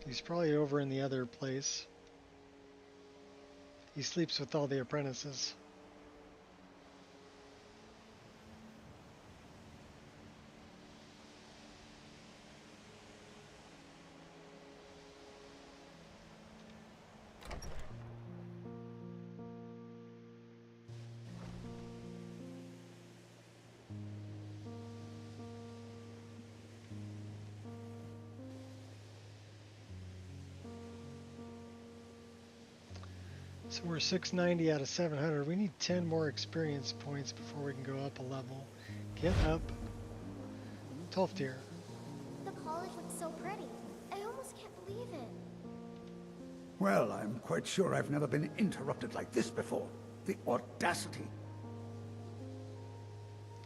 S1: He's probably over in the other place. He sleeps with all the apprentices. So we're 690 out of 700. We need 10 more experience points before we can go up a level. Get up. Tolfdir.
S20: The college looks so pretty. I almost can't believe it.
S11: Well, I'm quite sure I've never been interrupted like this before. The audacity.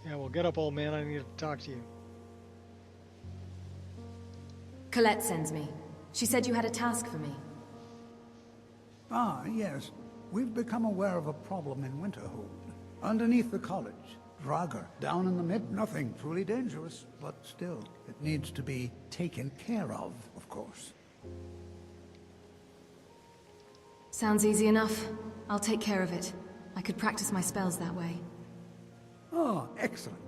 S1: Yeah, well, get up, old man. I need to talk to you.
S6: Colette sends me. She said you had a task for me.
S11: Ah, yes. We've become aware of a problem in Winterhold. Underneath the college. Draugr, down in the mid. Nothing truly dangerous, but still, it needs to be taken care of course.
S6: Sounds easy enough. I'll take care of it. I could practice my spells that way.
S11: Oh, excellent.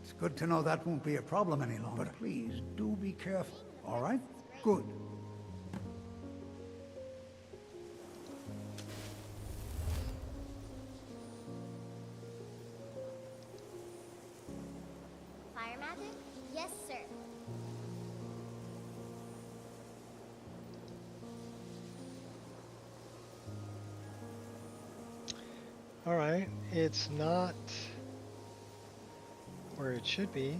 S11: It's good to know that won't be a problem any longer. But please, do be careful, all right? Good.
S20: Fire magic? Yes, sir.
S1: All right, it's not where it should be.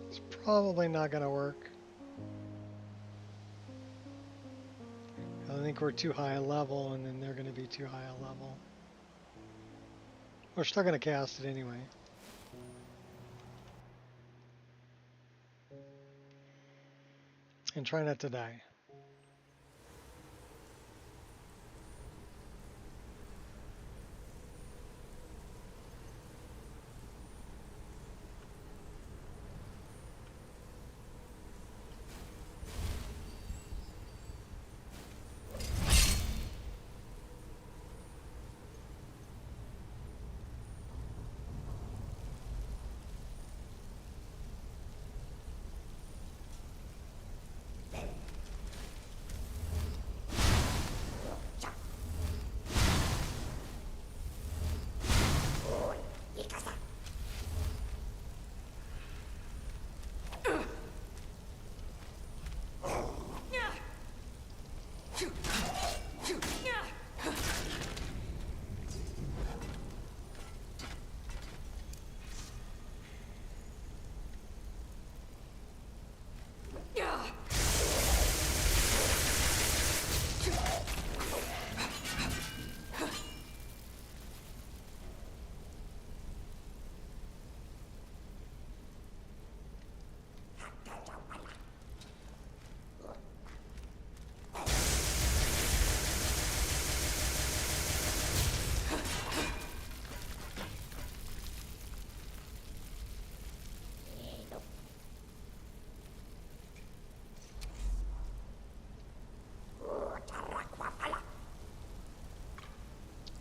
S1: It's probably not going to work. I think we're too high a level, and then they're going to be too high a level. We're still going to cast it anyway. And try not to die.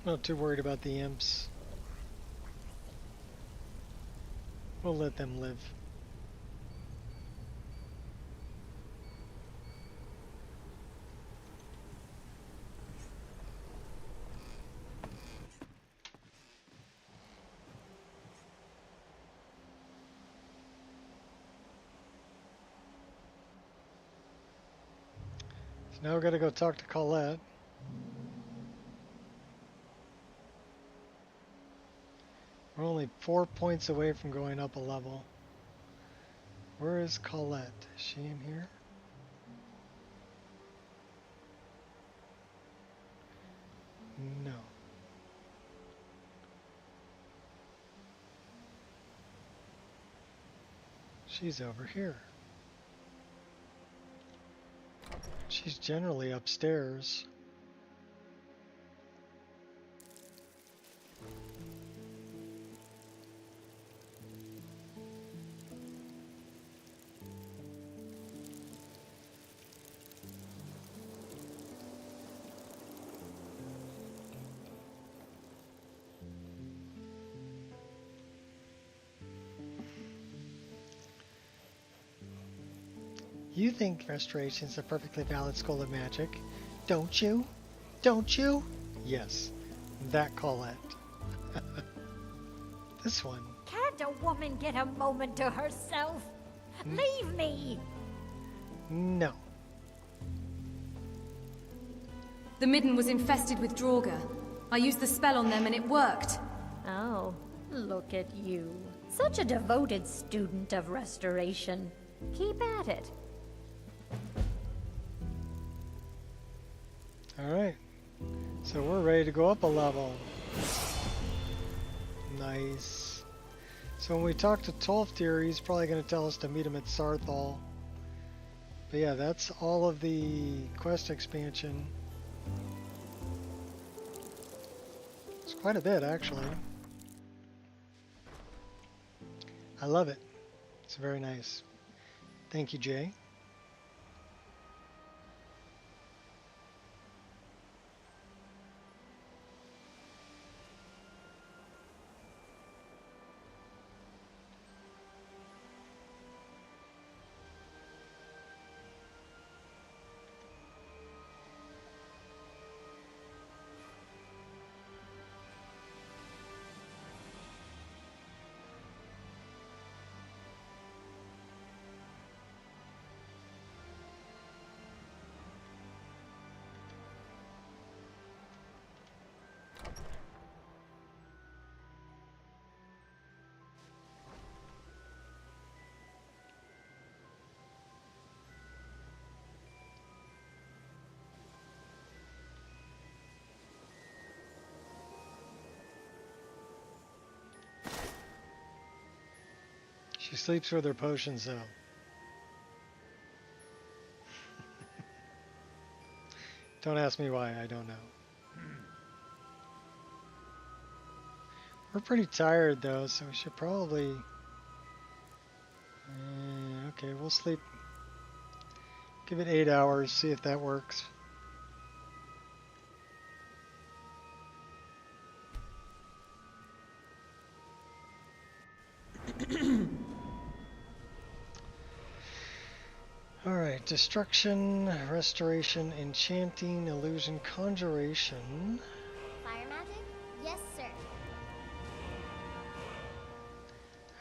S1: Not too worried about the imps. We'll let them live. So now we gotta go talk to Colette. We're only 4 points away from going up a level. Where is Colette? Is she in here? No. She's over here. She's generally upstairs. You think Restoration is a perfectly valid school of magic, don't you? Don't you? Yes, that Colette. This one.
S7: Can't a woman get a moment to herself? Leave me!
S1: No.
S6: The midden was infested with Draugr. I used the spell on them and it worked.
S7: Oh, look at you. Such a devoted student of restoration. Keep at it.
S1: Alright. So we're ready to go up a level. Nice. So when we talk to Tolftir, he's probably going to tell us to meet him at Sarthal. But yeah, that's all of the quest expansion. It's quite a bit, actually. I love it. It's very nice. Thank you, Jay. She sleeps with her potions, though. Don't ask me why, I don't know. We're pretty tired though, so we should probably... okay, we'll sleep. Give it 8 hours, see if that works. Alright, destruction, restoration, enchanting, illusion, conjuration.
S20: Fire magic? Yes, sir.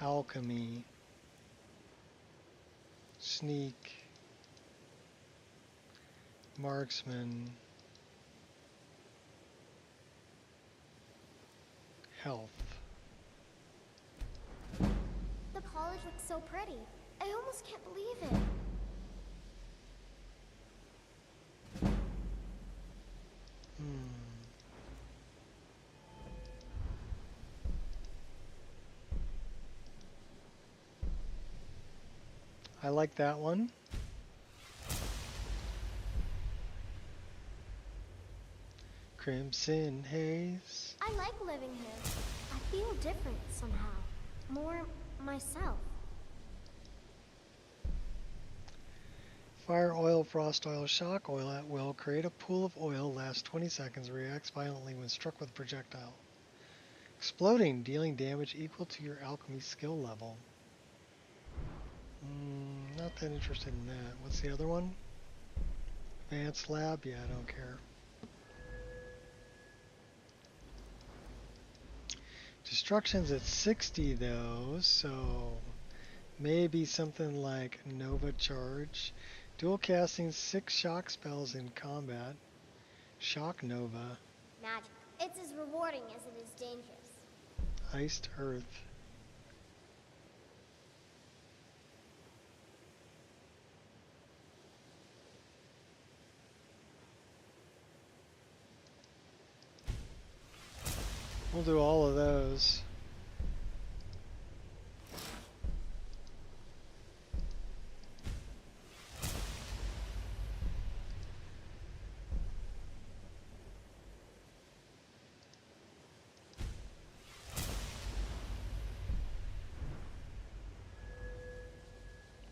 S1: Alchemy. Sneak. Marksman. Health.
S20: The college looks so pretty. I almost can't believe it.
S1: I like that one. Crimson Haze.
S20: I like living here. I feel different somehow. More myself.
S1: Fire, oil, frost oil, shock oil at will. Create a pool of oil, lasts 20 seconds, reacts violently when struck with a projectile. Exploding, dealing damage equal to your alchemy skill level. Not that interested in that. What's the other one? Advanced lab? Yeah, I don't care. Destruction's at 60 though, so maybe something like Nova Charge. Dual casting 6 shock spells in combat. Shock Nova.
S20: Magic. It's as rewarding as it is dangerous.
S1: Iced Earth. We'll do all of those.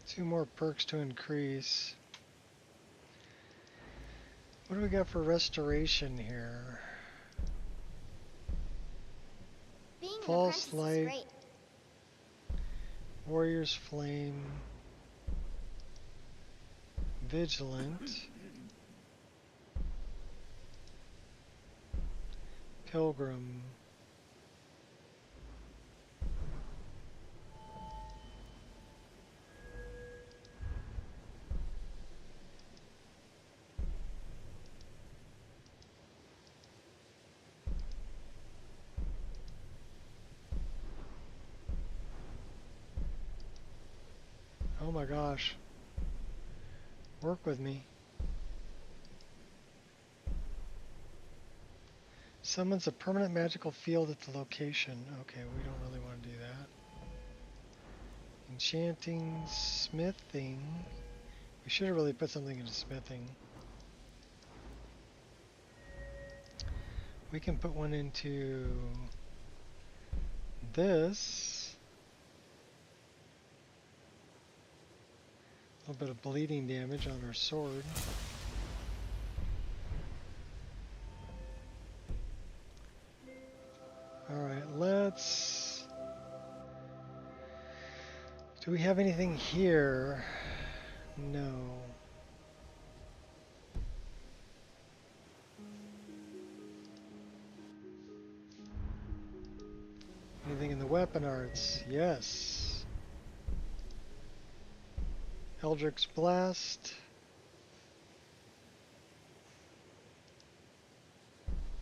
S1: Two more perks to increase. What do we got for restoration here?
S20: Being an
S1: False
S20: apprentice
S1: light.
S20: is great.
S1: Warrior's Flame. Vigilant. Pilgrim. Oh my gosh. Work with me. Summons a permanent magical field at the location. Okay, we don't really want to do that. Enchanting, smithing. We should have really put something into smithing. We can put one into this. A little bit of bleeding damage on our sword. Alright, let's... Do we have anything here? No. Anything in the weapon arts? Yes. Eldrick's Blast.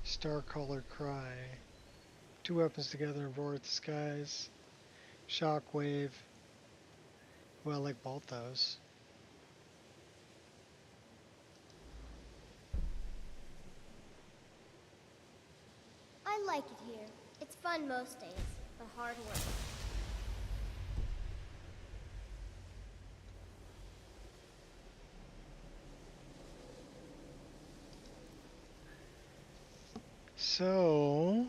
S1: Starcaller Cry. 2 weapons together and roar at the skies. Shockwave. Well, I like both those.
S20: I like it here. It's fun most days, but hard work.
S1: So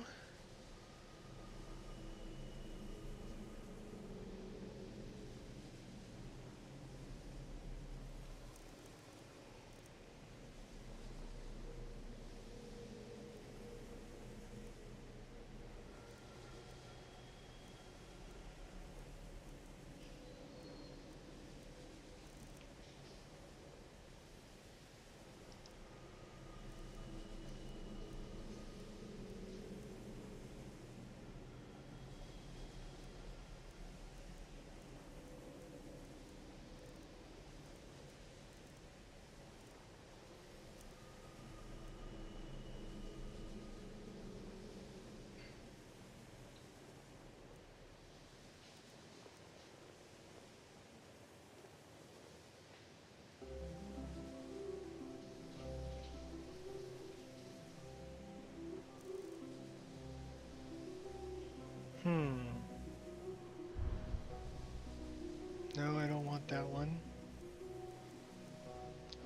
S1: no, I don't want that one.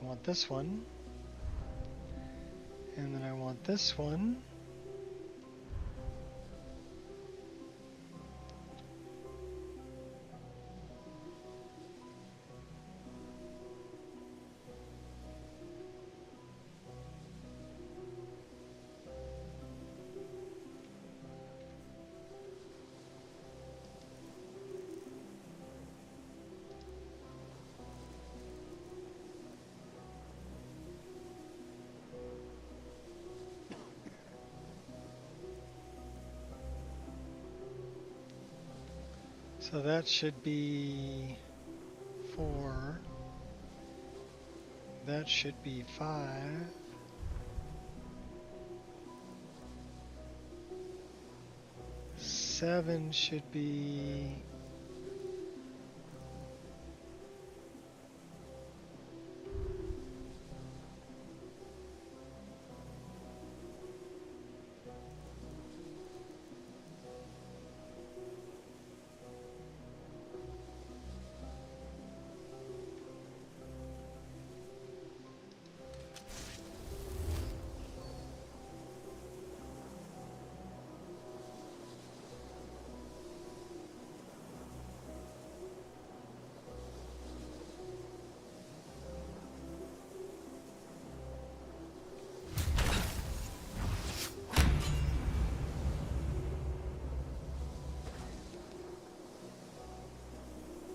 S1: I want this one. And then I want this one. So that should be 4. That should be 5. 7 should be...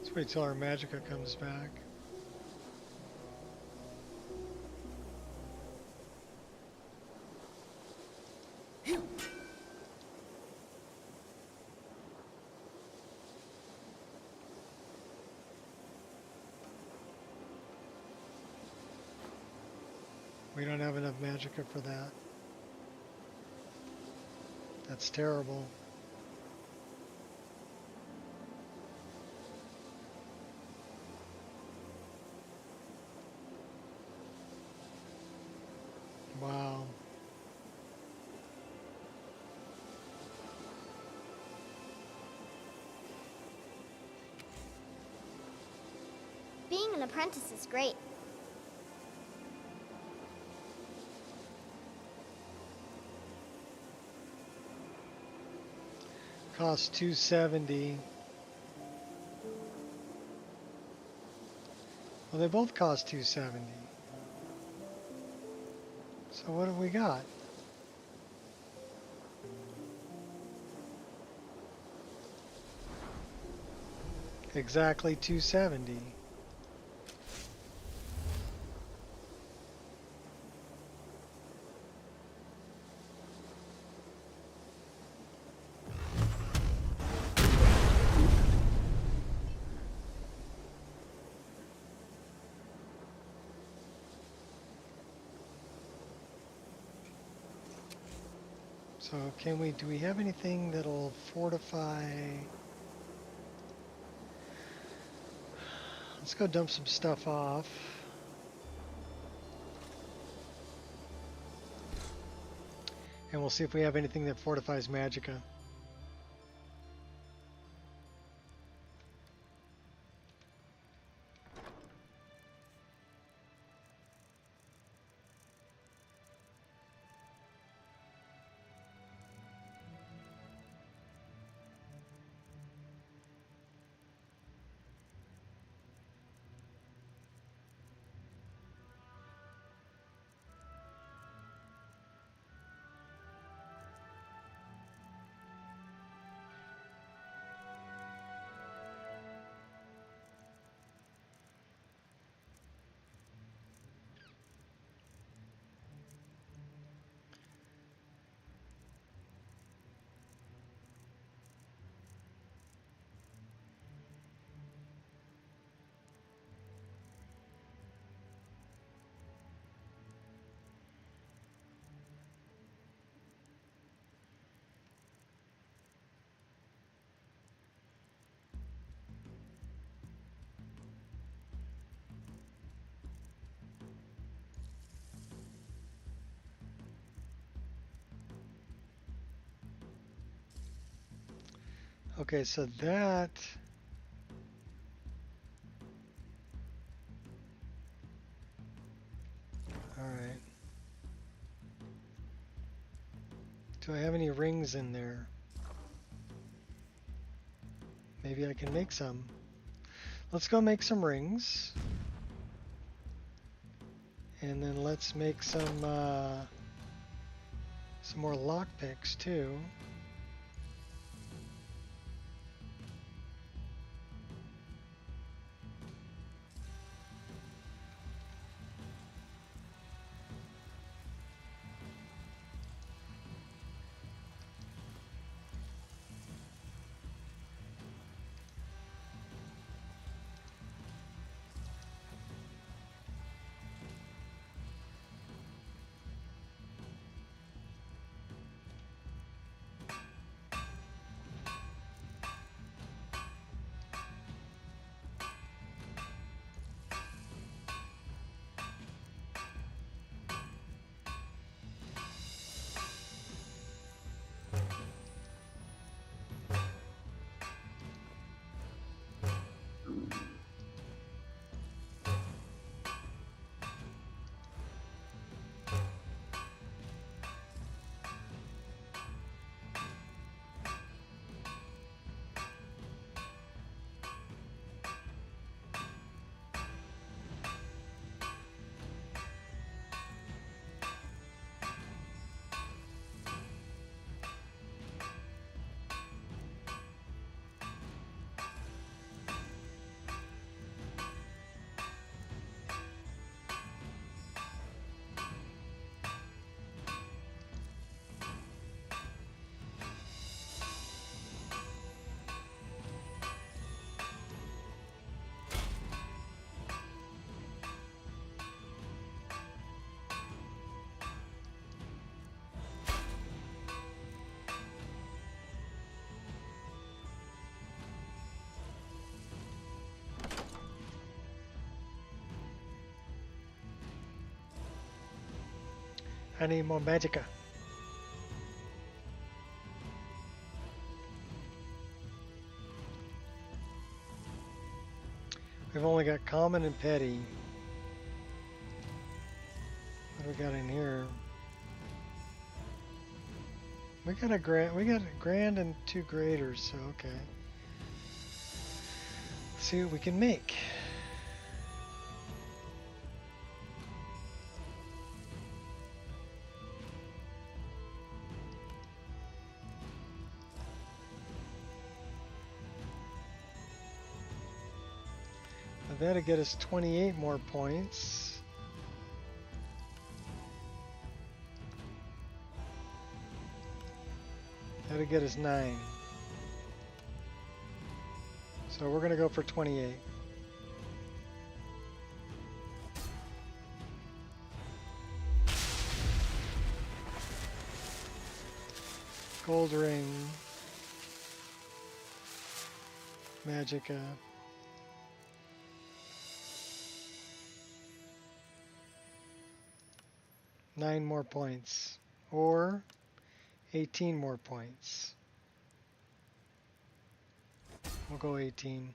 S1: Let's wait till our magicka comes back. We don't have enough magicka for that. That's terrible. Wow.
S20: Being an apprentice is great.
S1: Cost $270. Well, they both cost $270. So what have we got? Exactly $270. So do we have anything that'll fortify? Let's go dump some stuff off. And we'll see if we have anything that fortifies magicka. Okay, so that... Alright. Do I have any rings in there? Maybe I can make some. Let's go make some rings. And then let's make some more lockpicks too. I need more magicka. We've only got common and petty. What do we got in here? We got a grand and 2 graders, so okay. Let's see what we can make. That'll get us 28 more points. That'll get us 9. So we're going to go for 28. Gold ring. Magicka. 9 more points, or 18 more points. We'll go 18.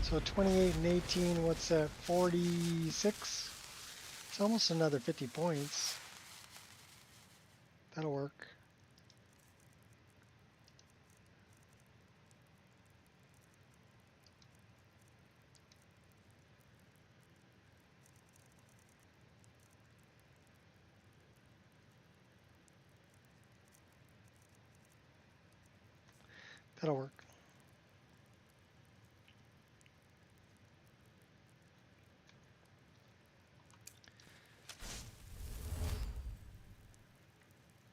S1: So 28 and 18, what's that, 46? It's almost another 50 points. That'll work. That'll work.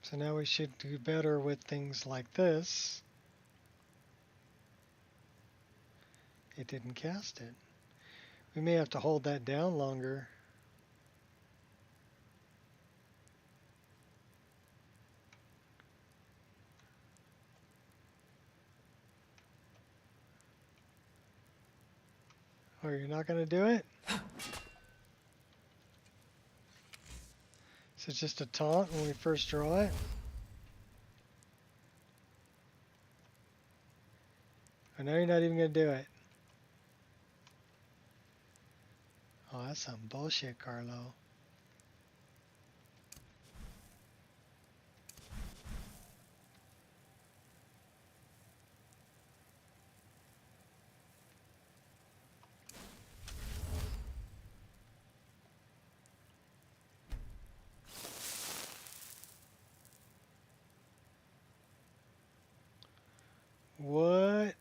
S1: So now we should do better with things like this. It didn't cast it. We may have to hold that down longer. Oh, you're not going to do it? Is it just a taunt when we first draw it? I know you're not even going to do it. Oh, that's some bullshit, Carlo. What?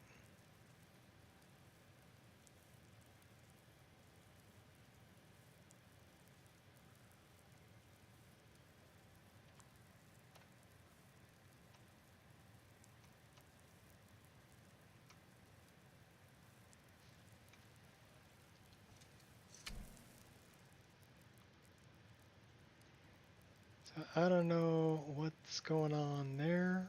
S1: So I don't know what's going on there.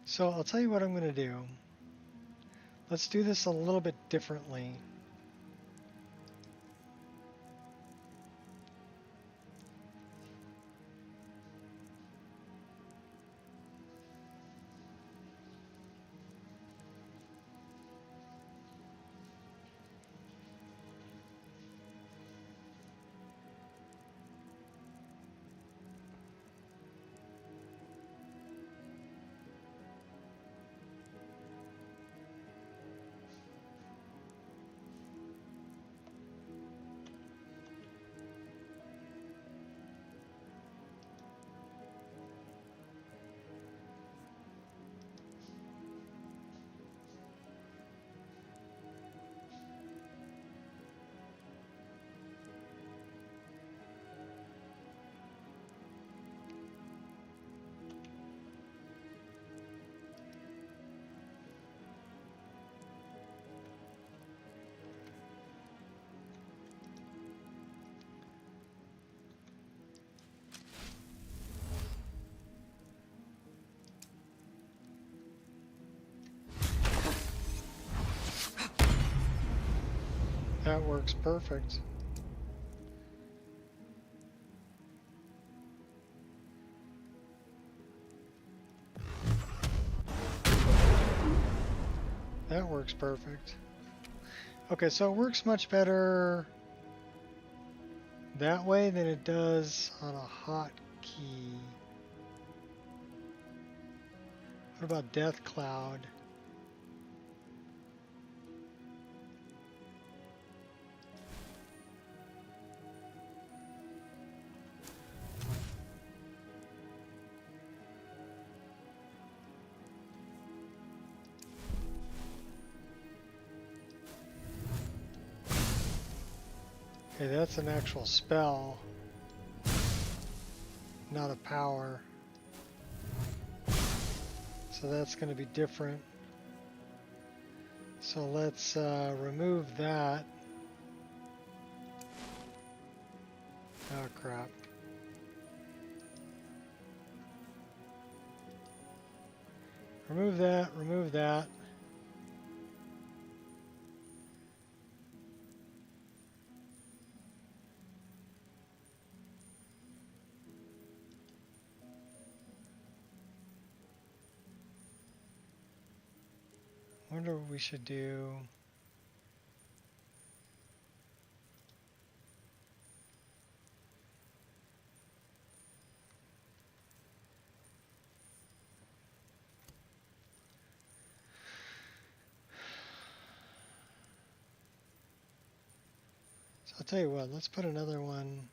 S1: So I'll tell you what I'm going to do. Let's do this a little bit differently. That works perfect. That works perfect. Okay, so it works much better that way than it does on a hotkey. What about Death Cloud? Okay, that's an actual spell, not a power. So that's going to be different. So let's remove that. Oh crap. Remove that, remove that. Wonder what we should do. So I'll tell you what, let's put another one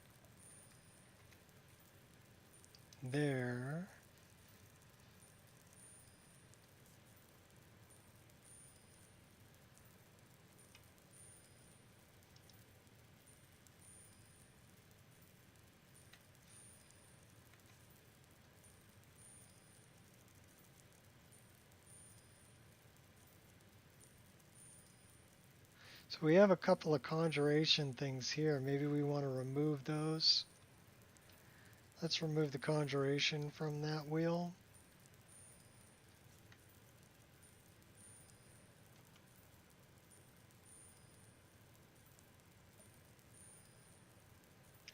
S1: there. So we have a couple of conjuration things here. Maybe we want to remove those. Let's remove the conjuration from that wheel.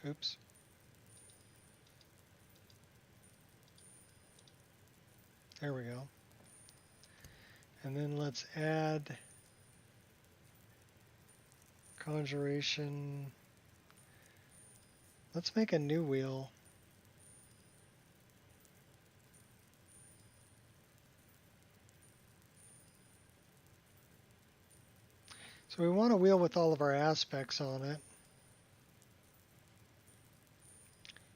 S1: Oops. There we go. And then let's add conjuration. Let's make a new wheel. So we want a wheel with all of our aspects on it.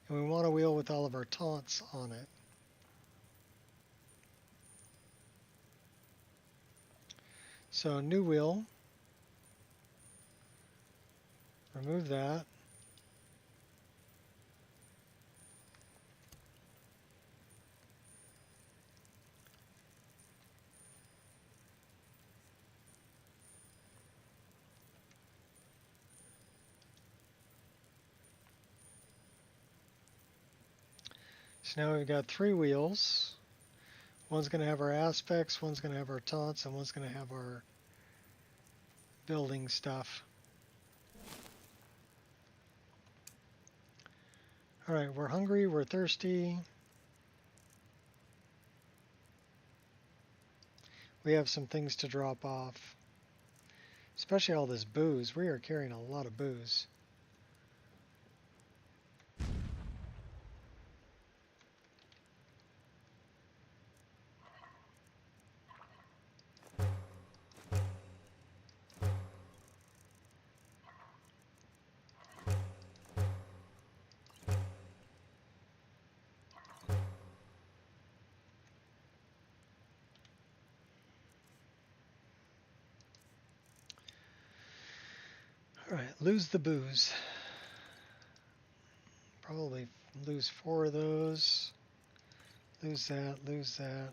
S1: And we want a wheel with all of our taunts on it. So new wheel. Remove that. So now we've got 3 wheels. One's going to have our aspects, one's going to have our taunts, and one's going to have our building stuff. Alright, we're hungry, we're thirsty. We have some things to drop off. Especially all this booze. We are carrying a lot of booze. Alright, lose the booze. Probably lose 4 of those. Lose that, lose that.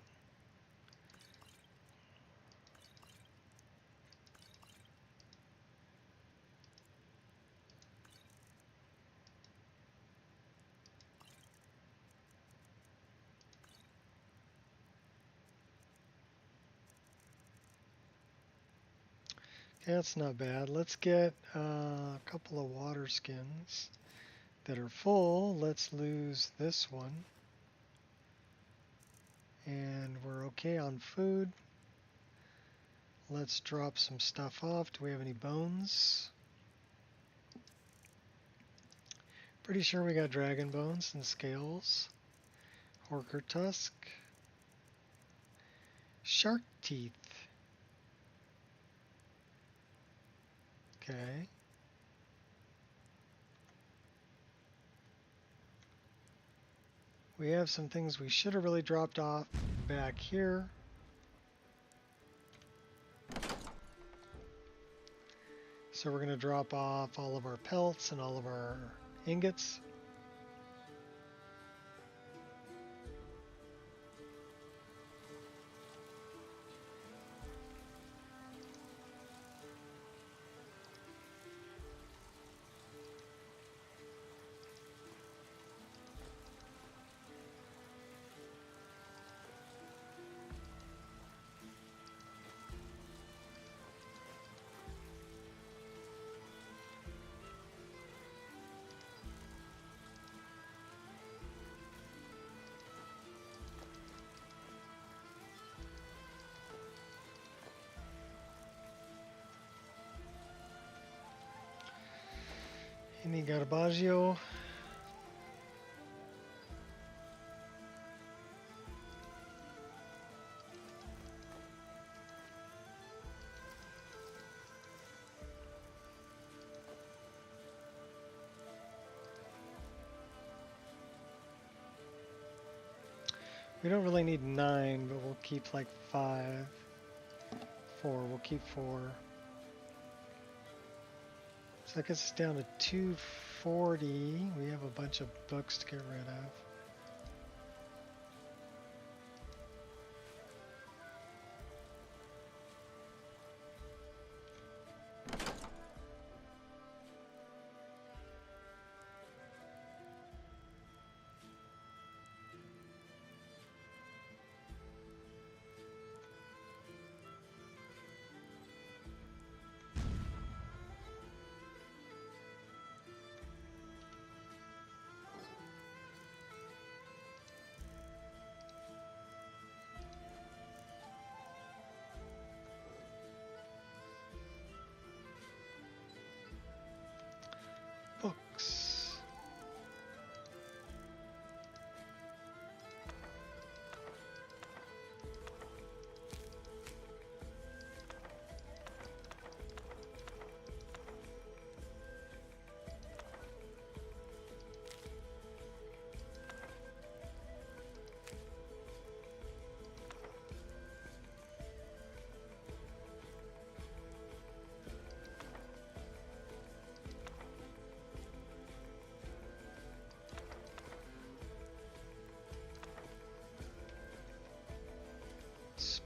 S1: Okay, that's not bad. Let's get a couple of water skins that are full. Let's lose this one. And we're okay on food. Let's drop some stuff off. Do we have any bones? Pretty sure we got dragon bones and scales. Horker tusk. Shark teeth. Okay. We have some things we should have really dropped off back here. So we're going to drop off all of our pelts and all of our ingots. Any garbaggio? We don't really need 9, but we'll keep like 5. 4, we'll keep 4. So that gets us down to 240. We have a bunch of books to get rid of.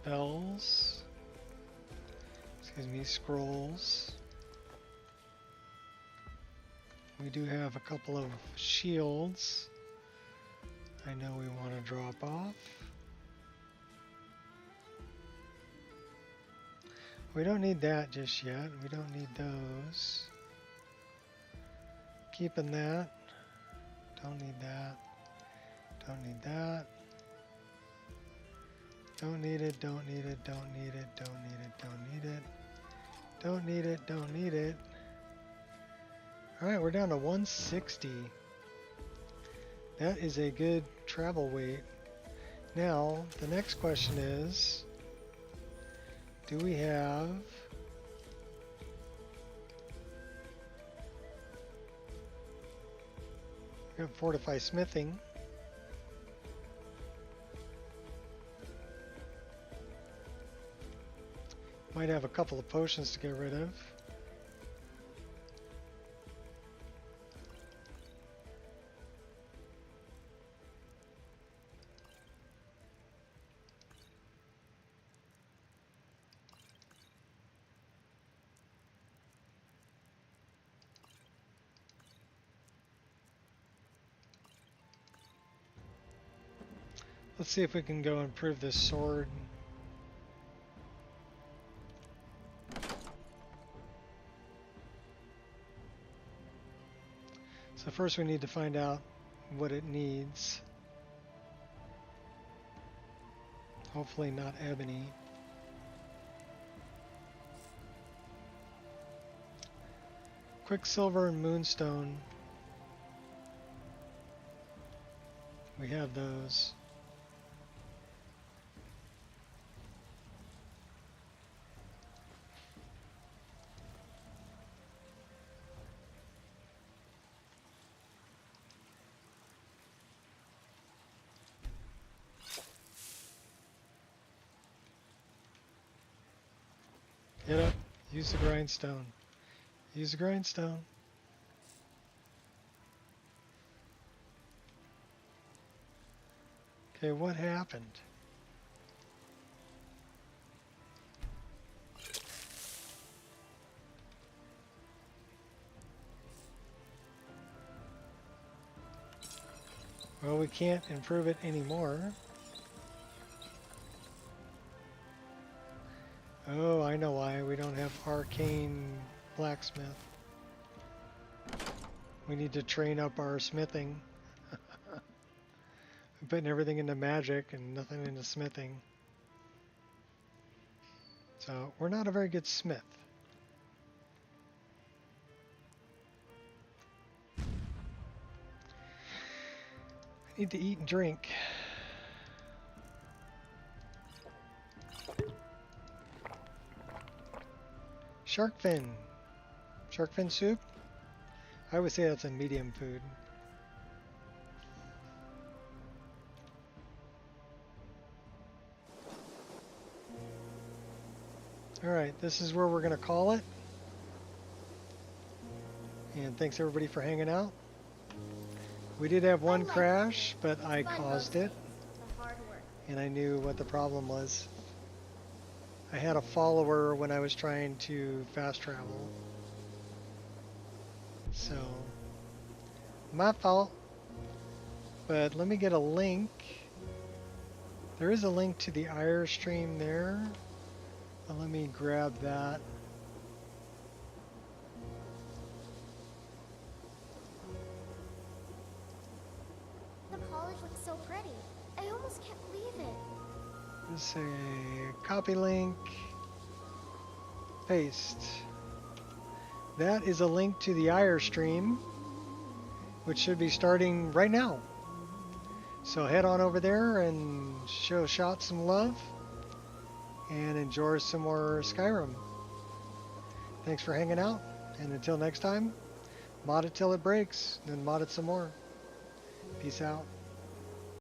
S1: spells. Excuse me, scrolls. We do have a couple of shields I know we want to drop off. We don't need that just yet. We don't need those. Keeping that. Don't need that. Don't need that. Don't need it, don't need it, don't need it, don't need it, don't need it. Don't need it, don't need it. Alright, we're down to 160. That is a good travel weight. Now, the next question is, do we have fortify smithing? Might have a couple of potions to get rid of. Let's see if we can go improve this sword. So first we need to find out what it needs. Hopefully not ebony. Quicksilver and moonstone. We have those. Get up. Use the grindstone. Use the grindstone. Okay, what happened? Well, we can't improve it anymore. Oh, I know why. We don't have arcane blacksmith. We need to train up our smithing. We're putting everything into magic and nothing into smithing. So, we're not a very good smith. I need to eat and drink. Shark fin. Shark fin soup? I would say that's a medium food. Alright, this is where we're going to call it. And thanks everybody for hanging out. We did have one crash, but I caused it. And I knew what the problem was. I had a follower when I was trying to fast travel. So, my fault. But let me get a link. There is a link to the IR stream there. But let me grab that.
S20: The college looks so pretty. I almost can't believe it.
S1: Let's say copy link, paste. That is a link to the IR stream, which should be starting right now. So head on over there and show Shot some love and enjoy some more Skyrim. Thanks for hanging out, and until next time, mod it till it breaks, then mod it some more. Peace out.